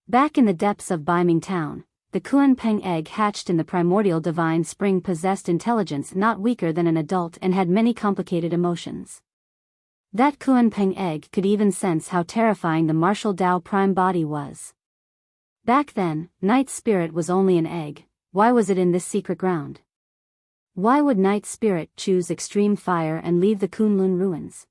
Back in the depths of Baiming Town, the Kunpeng egg hatched in the primordial divine spring possessed intelligence not weaker than an adult and had many complicated emotions. That Kunpeng egg could even sense how terrifying the martial Dao prime body was. Back then, Night Spirit was only an egg. Why was it in this secret ground? Why would Night Spirit choose Extreme Fire and leave the Kunlun ruins?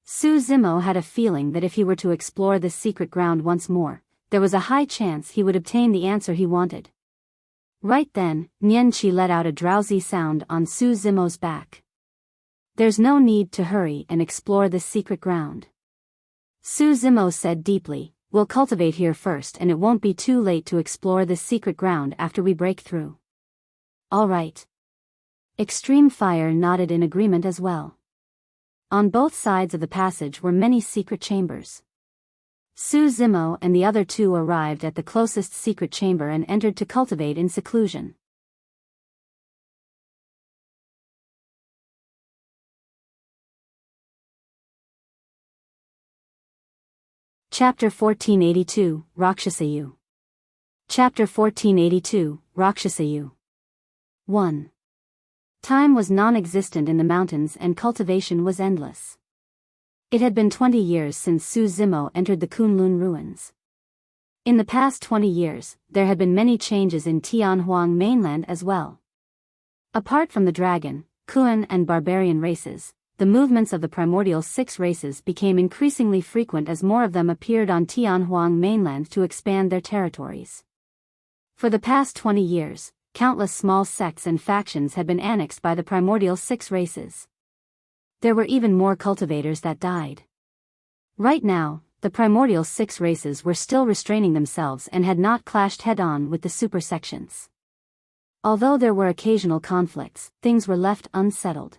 Su Zimo had a feeling that if he were to explore this secret ground once more, there was a high chance he would obtain the answer he wanted. Right then, Nian Qi let out a drowsy sound on Su Zimo's back. There's no need to hurry and explore this secret ground. Su Zimo said deeply, we'll cultivate here first and it won't be too late to explore this secret ground after we break through. All right. Extreme Fire nodded in agreement as well. On both sides of the passage were many secret chambers. Su Zimo and the other two arrived at the closest secret chamber and entered to cultivate in seclusion. Chapter 1482, Rakshasa Yu. Chapter 1482, Rakshasa Yu. 1. Time was non-existent in the mountains and cultivation was endless. It had been 20 years since Su Zimo entered the Kunlun ruins. In the past 20 years, there had been many changes in Tianhuang mainland as well. Apart from the dragon, Kun and barbarian races, the movements of the primordial six races became increasingly frequent as more of them appeared on Tianhuang mainland to expand their territories. For the past 20 years, countless small sects and factions had been annexed by the primordial six races. There were even more cultivators that died. Right now, the primordial six races were still restraining themselves and had not clashed head-on with the super sections. Although there were occasional conflicts, things were left unsettled.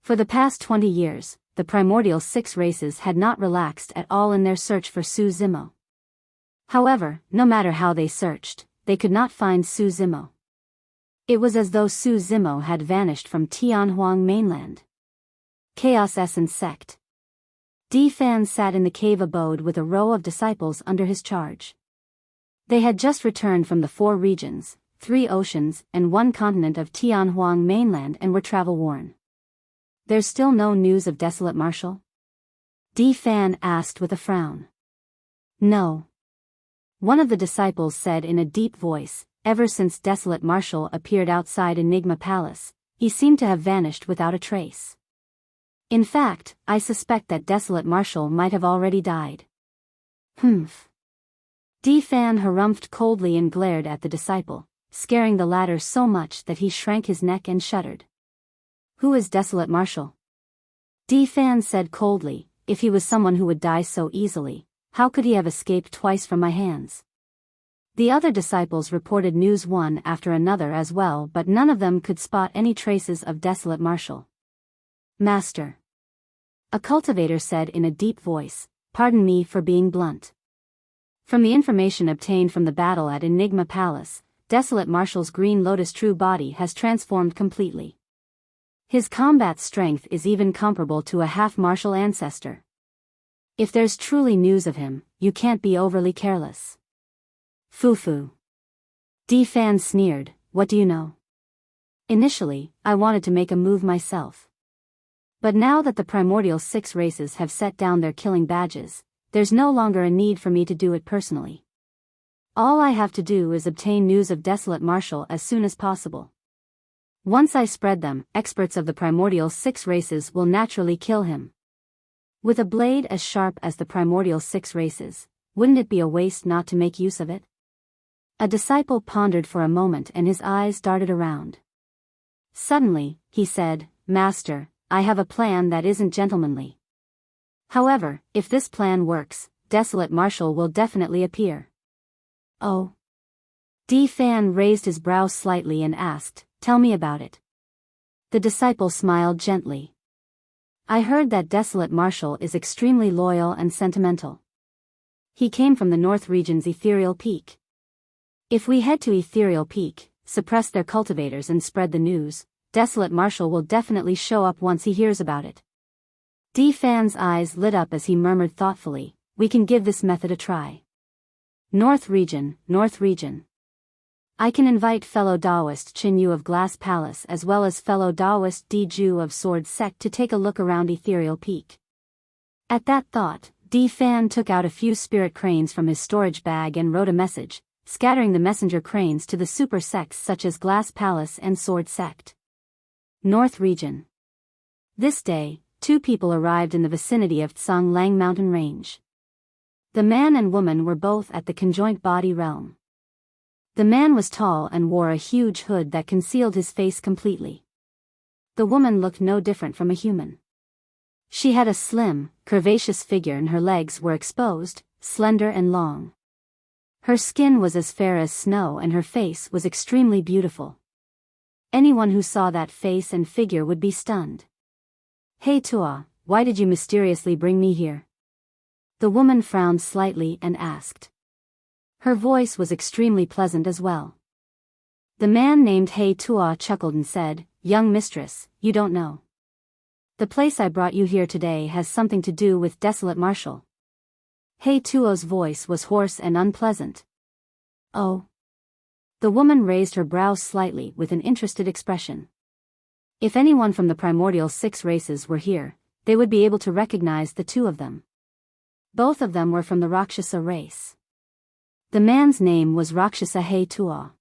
For the past 20 years, the primordial six races had not relaxed at all in their search for Su Zimo. However, no matter how they searched, they could not find Su Zimo. It was as though Su Zimo had vanished from Tianhuang mainland. Chaos Essence Sect. D. Fan sat in the cave abode with a row of disciples under his charge. They had just returned from the 4 regions, 3 oceans, and 1 continent of Tianhuang mainland and were travel-worn. There's still no news of Desolate Marshal? D. Fan asked with a frown. No. One of the disciples said in a deep voice, ever since Desolate Marshal appeared outside Enigma Palace, he seemed to have vanished without a trace. In fact, I suspect that Desolate Marshal might have already died. Humph. D. Fan harumphed coldly and glared at the disciple, scaring the latter so much that he shrank his neck and shuddered. Who is Desolate Marshal? D. Fan said coldly, if he was someone who would die so easily, how could he have escaped twice from my hands? The other disciples reported news one after another as well, but none of them could spot any traces of Desolate Marshal. Master. A cultivator said in a deep voice, pardon me for being blunt. From the information obtained from the battle at Enigma Palace, Desolate Marshal's Green Lotus true body has transformed completely. His combat strength is even comparable to a half-martial ancestor. If there's truly news of him, you can't be overly careless. Foo-foo. D-Fan sneered, what do you know? Initially, I wanted to make a move myself. But now that the primordial 6 races have set down their killing badges, there's no longer a need for me to do it personally. All I have to do is obtain news of Desolate Marshal as soon as possible. Once I spread them, experts of the primordial 6 races will naturally kill him. With a blade as sharp as the primordial 6 races, wouldn't it be a waste not to make use of it? A disciple pondered for a moment and his eyes darted around. Suddenly, he said, Master, I have a plan that isn't gentlemanly. However, if this plan works, Desolate Marshal will definitely appear. Oh. D-Fan raised his brow slightly and asked, tell me about it. The disciple smiled gently. I heard that Desolate Marshal is extremely loyal and sentimental. He came from the North region's Ethereal Peak. If we head to Ethereal Peak, suppress their cultivators and spread the news, Desolate Marshal will definitely show up once he hears about it. D-Fan's eyes lit up as he murmured thoughtfully, we can give this method a try. North region, North region. I can invite fellow Daoist Qin Yu of Glass Palace as well as fellow Daoist Di Ju of Sword Sect to take a look around Ethereal Peak. At that thought, D-Fan took out a few spirit cranes from his storage bag and wrote a message, scattering the messenger cranes to the super sects such as Glass Palace and Sword Sect. North region. This day, 2 people arrived in the vicinity of Tsang Lang mountain range. The man and woman were both at the conjoint body realm. The man was tall and wore a huge hood that concealed his face completely. The woman looked no different from a human. She had a slim, curvaceous figure and her legs were exposed, slender and long. Her skin was as fair as snow and her face was extremely beautiful. Anyone who saw that face and figure would be stunned. Hey Tua, why did you mysteriously bring me here? The woman frowned slightly and asked. Her voice was extremely pleasant as well. The man named Hey Tua chuckled and said, young mistress, you don't know. The place I brought you here today has something to do with Desolate Marshal. Hey Tuo's voice was hoarse and unpleasant. Oh. The woman raised her brows slightly with an interested expression. If anyone from the primordial 6 races were here, they would be able to recognize the 2 of them. Both of them were from the Rakshasa race. The man's name was Rakshasa Hey Tua.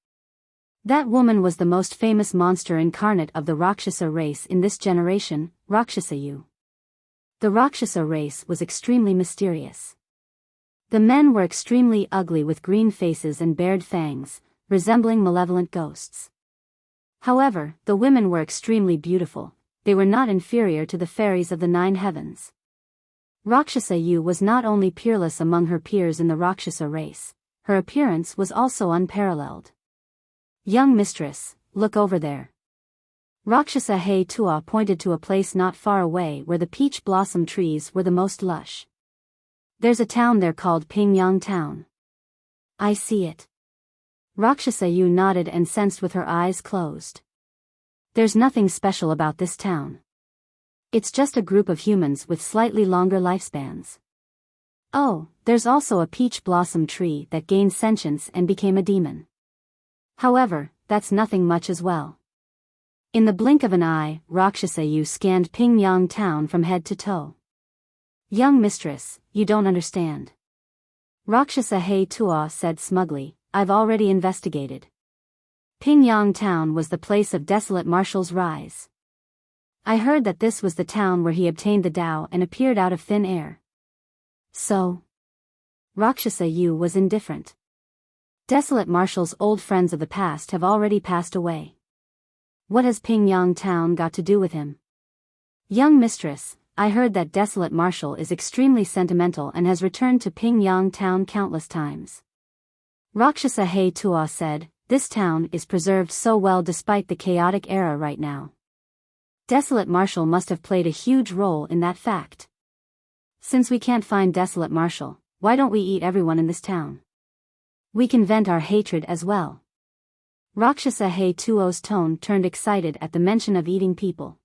That woman was the most famous monster incarnate of the Rakshasa race in this generation, Rakshasa Yu. The Rakshasa race was extremely mysterious. The men were extremely ugly with green faces and bared fangs, resembling malevolent ghosts. However, the women were extremely beautiful, they were not inferior to the fairies of the 9 heavens. Rakshasa Yu was not only peerless among her peers in the Rakshasa race, her appearance was also unparalleled. Young mistress, look over there. Rakshasa Hey Tua pointed to a place not far away where the peach blossom trees were the most lush. There's a town there called Pingyang Town. I see it. Rakshasa Yu nodded and sensed with her eyes closed. There's nothing special about this town. It's just a group of humans with slightly longer lifespans. Oh, there's also a peach blossom tree that gained sentience and became a demon. However, that's nothing much as well. In the blink of an eye, Rakshasa Yu scanned Pingyang Town from head to toe. Young mistress, you don't understand. Rakshasa Hey Tua said smugly, I've already investigated. Pingyang Town was the place of Desolate Marshal's rise. I heard that this was the town where he obtained the Dao and appeared out of thin air. So? Rakshasa Yu was indifferent. Desolate Marshal's old friends of the past have already passed away. What has Pingyang Town got to do with him? Young mistress, I heard that Desolate Marshal is extremely sentimental and has returned to Pingyang Town countless times. Rakshasa Yu said, "This town is preserved so well despite the chaotic era right now. Desolate Marshal must have played a huge role in that fact. Since we can't find Desolate Marshal, why don't we eat everyone in this town? We can vent our hatred as well." Rakshasa Yu's tone turned excited at the mention of eating people.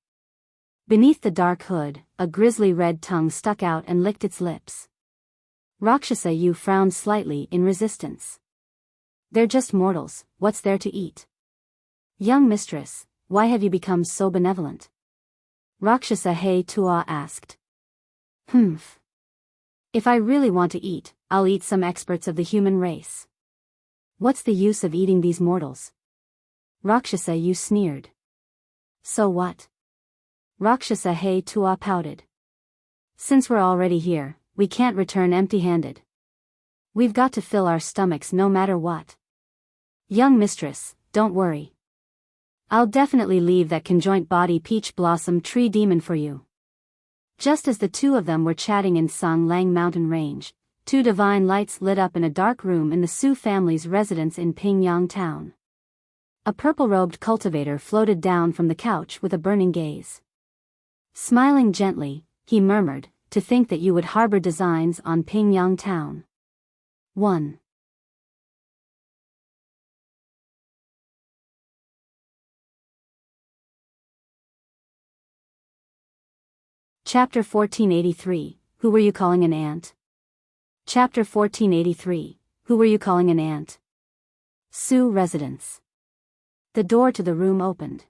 Beneath the dark hood, a grisly red tongue stuck out and licked its lips. Rakshasa Yu frowned slightly in resistance. "They're just mortals, what's there to eat?" "Young mistress, why have you become so benevolent?" Rakshasa Yu asked. "Humph. If I really want to eat, I'll eat some experts of the human race. What's the use of eating these mortals?" Rakshasa Yu sneered. "So what?" Rakshasa Yu pouted. "Since we're already here, we can't return empty-handed. We've got to fill our stomachs no matter what. Young mistress, don't worry. I'll definitely leave that conjoint body peach blossom tree demon for you." Just as the two of them were chatting in Song Lang mountain range, two divine lights lit up in a dark room in the Su family's residence in Pingyang town. A purple-robed cultivator floated down from the couch with a burning gaze. Smiling gently, he murmured, "To think that you would harbor designs on Pingyang town." 1. Chapter 1483, Who Were You Calling an Ant? Chapter 1483, Who Were You Calling an Ant? Su residence. The door to the room opened.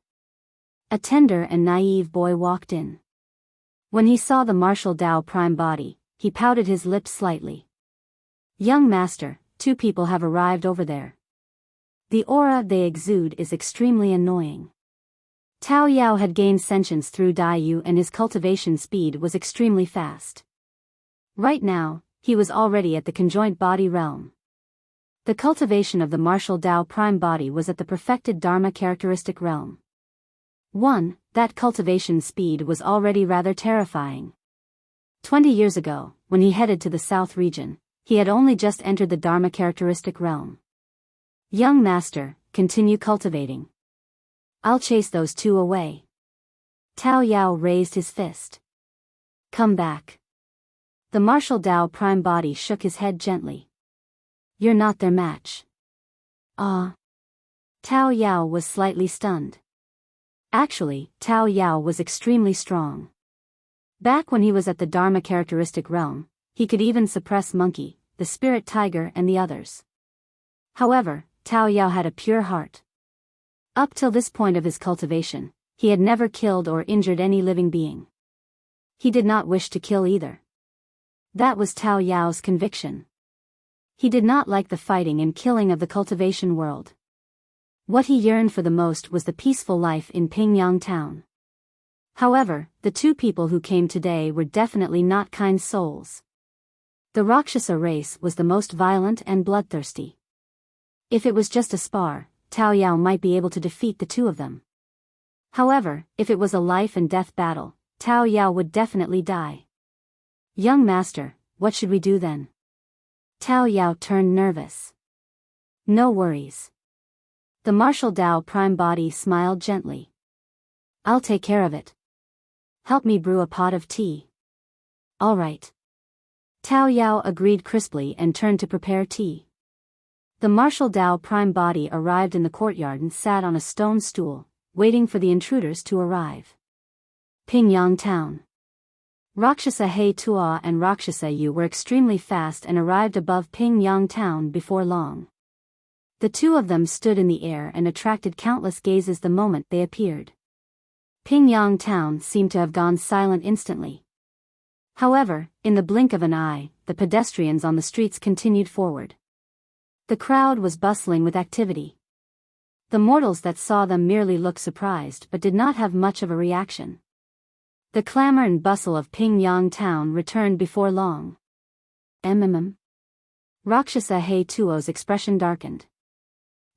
A tender and naive boy walked in. When he saw the martial Dao prime body, he pouted his lips slightly. "Young master, two people have arrived over there. The aura they exude is extremely annoying." Tao Yao had gained sentience through Daiyu and his cultivation speed was extremely fast. Right now, he was already at the conjoint body realm. The cultivation of the martial Dao prime body was at the perfected Dharma characteristic realm. 1. That cultivation speed was already rather terrifying. 20 years ago, when he headed to the south region, he had only just entered the Dharma characteristic realm. "Young master, continue cultivating. I'll chase those two away." Tao Yao raised his fist. "Come back." The martial Dao prime body shook his head gently. "You're not their match." "Ah." Tao Yao was slightly stunned. Actually, Tao Yao was extremely strong. Back when he was at the Dharma characteristic realm, he could even suppress Monkey, the spirit tiger and the others. However, Tao Yao had a pure heart. Up till this point of his cultivation, he had never killed or injured any living being. He did not wish to kill either. That was Tao Yao's conviction. He did not like the fighting and killing of the cultivation world. What he yearned for the most was the peaceful life in Pingyang town. However, the two people who came today were definitely not kind souls. The Rakshasa race was the most violent and bloodthirsty. If it was just a spar, Tao Yao might be able to defeat the two of them. However, if it was a life and death battle, Tao Yao would definitely die. "Young master, what should we do then?" Tao Yao turned nervous. "No worries." The martial Dao prime body smiled gently. "I'll take care of it. Help me brew a pot of tea." "All right." Tao Yao agreed crisply and turned to prepare tea. The martial Dao prime body arrived in the courtyard and sat on a stone stool, waiting for the intruders to arrive. Pingyang town. Rakshasa Yu and Rakshasa Yu were extremely fast and arrived above Pingyang town before long. The two of them stood in the air and attracted countless gazes the moment they appeared. Pingyang town seemed to have gone silent instantly. However, in the blink of an eye, the pedestrians on the streets continued forward. The crowd was bustling with activity. The mortals that saw them merely looked surprised but did not have much of a reaction. The clamor and bustle of Pingyang town returned before long. Rakshasa Yu's expression darkened.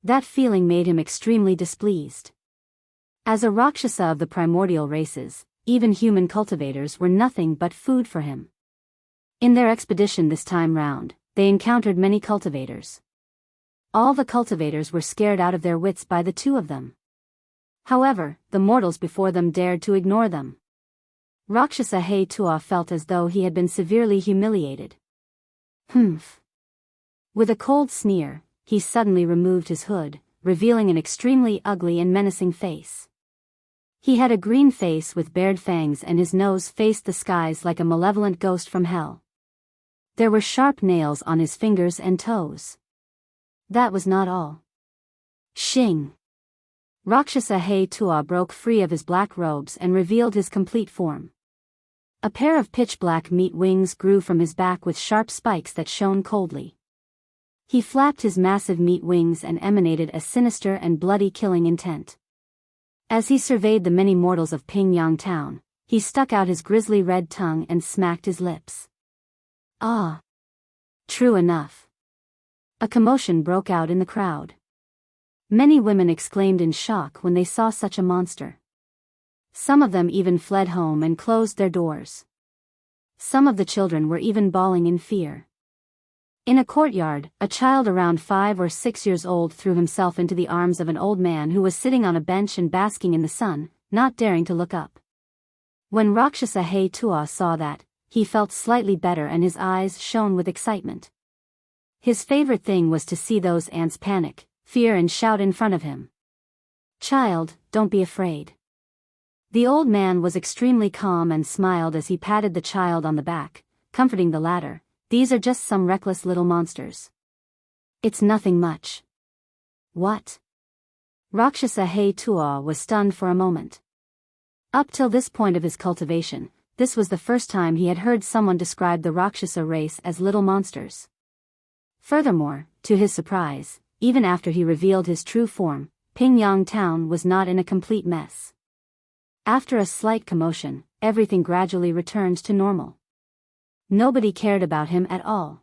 That feeling made him extremely displeased. As a Rakshasa of the primordial races, even human cultivators were nothing but food for him. In their expedition this time round, they encountered many cultivators. All the cultivators were scared out of their wits by the two of them. However, the mortals before them dared to ignore them. Rakshasa Yu felt as though he had been severely humiliated. Humph. With a cold sneer, he suddenly removed his hood, revealing an extremely ugly and menacing face. He had a green face with bared fangs and his nose faced the skies like a malevolent ghost from hell. There were sharp nails on his fingers and toes. That was not all. Shing! Rakshasa Yu broke free of his black robes and revealed his complete form. A pair of pitch-black meat wings grew from his back with sharp spikes that shone coldly. He flapped his massive meat wings and emanated a sinister and bloody killing intent. As he surveyed the many mortals of Pingyang town, he stuck out his grisly red tongue and smacked his lips. Ah! True enough. A commotion broke out in the crowd. Many women exclaimed in shock when they saw such a monster. Some of them even fled home and closed their doors. Some of the children were even bawling in fear. In a courtyard, a child around 5 or 6 years old threw himself into the arms of an old man who was sitting on a bench and basking in the sun, not daring to look up. When Rakshasa Yu saw that, he felt slightly better and his eyes shone with excitement. His favorite thing was to see those ants panic, fear and shout in front of him. Child, don't be afraid. The old man was extremely calm and smiled as he patted the child on the back, comforting the latter. These are just some reckless little monsters. It's nothing much. What? Rakshasa Yu was stunned for a moment. Up till this point of his cultivation, this was the first time he had heard someone describe the Rakshasa race as little monsters. Furthermore, to his surprise, even after he revealed his true form, Pingyang town was not in a complete mess. After a slight commotion, everything gradually returned to normal. Nobody cared about him at all.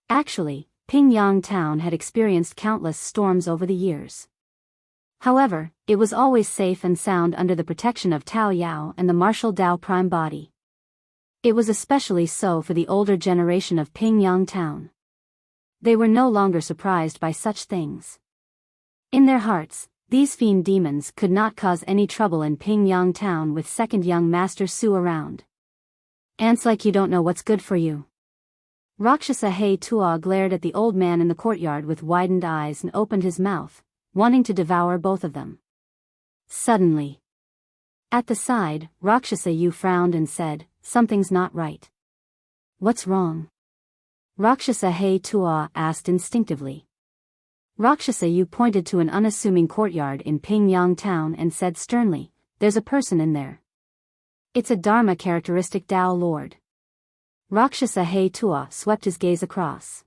Actually, Pingyang town had experienced countless storms over the years. However, it was always safe and sound under the protection of Tao Yao and the martial Dao Prime Body. It was especially so for the older generation of Pingyang town. They were no longer surprised by such things. In their hearts, these fiend demons could not cause any trouble in Pingyang town with second young Master Su around. Ants like you don't know what's good for you. Rakshasa Yu glared at the old man in the courtyard with widened eyes and opened his mouth, wanting to devour both of them. Suddenly. At the side, Rakshasa Yu frowned and said, "Something's not right." "What's wrong?" Rakshasa Yu asked instinctively. Rakshasa Yu pointed to an unassuming courtyard in Pingyang town and said sternly, "There's a person in there. It's a Dharma characteristic Dao Lord." Rakshasa Yu swept his gaze across.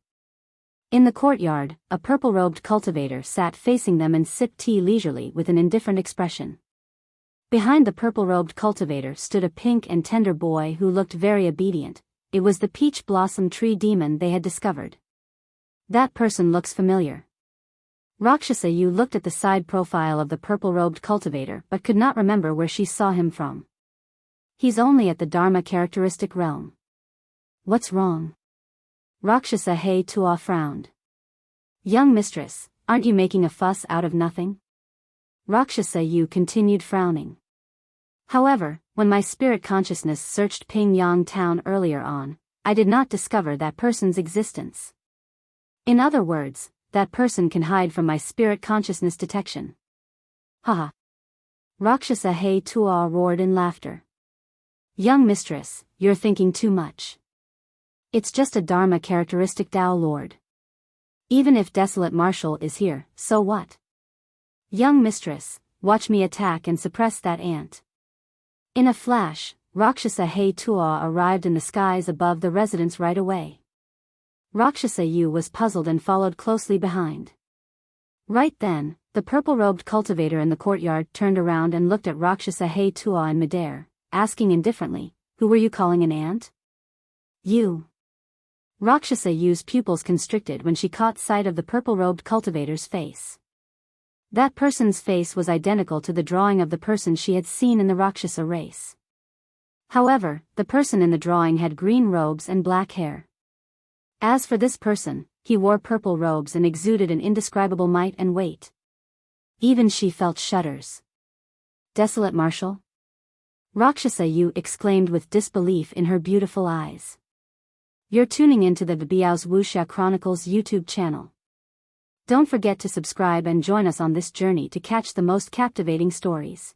In the courtyard, a purple-robed cultivator sat facing them and sipped tea leisurely with an indifferent expression. Behind the purple-robed cultivator stood a pink and tender boy who looked very obedient. It was the peach blossom tree demon they had discovered. That person looks familiar. Rakshasa Yu looked at the side profile of the purple-robed cultivator but could not remember where she saw him from. He's only at the Dharma characteristic realm. What's wrong? Rakshasa Yu frowned. Young mistress, aren't you making a fuss out of nothing? Rakshasa Yu continued frowning. However, when my spirit consciousness searched Pingyang town earlier on, I did not discover that person's existence. In other words, that person can hide from my spirit consciousness detection. Haha. Rakshasa Yu roared in laughter. Young mistress, you're thinking too much. It's just a Dharma characteristic Dao Lord. Even if Desolate Marshal is here, so what? Young mistress, watch me attack and suppress that ant. In a flash, Rakshasa Yu arrived in the skies above the residence right away. Rakshasa Yu was puzzled and followed closely behind. Right then, the purple-robed cultivator in the courtyard turned around and looked at Rakshasa Yu in midair, asking indifferently, "Who were you calling an ant?" "You." Rakshasa Yu's pupils constricted when she caught sight of the purple-robed cultivator's face. That person's face was identical to the drawing of the person she had seen in the Rakshasa race. However, the person in the drawing had green robes and black hair. As for this person, He wore purple robes and exuded an indescribable might and weight. Even she felt shudders. Desolate marshal? Rakshasa Yu exclaimed with disbelief in her beautiful eyes. You're tuning into the Biyao's Wuxia Chronicles YouTube channel. Don't forget to subscribe and join us on this journey to catch the most captivating stories.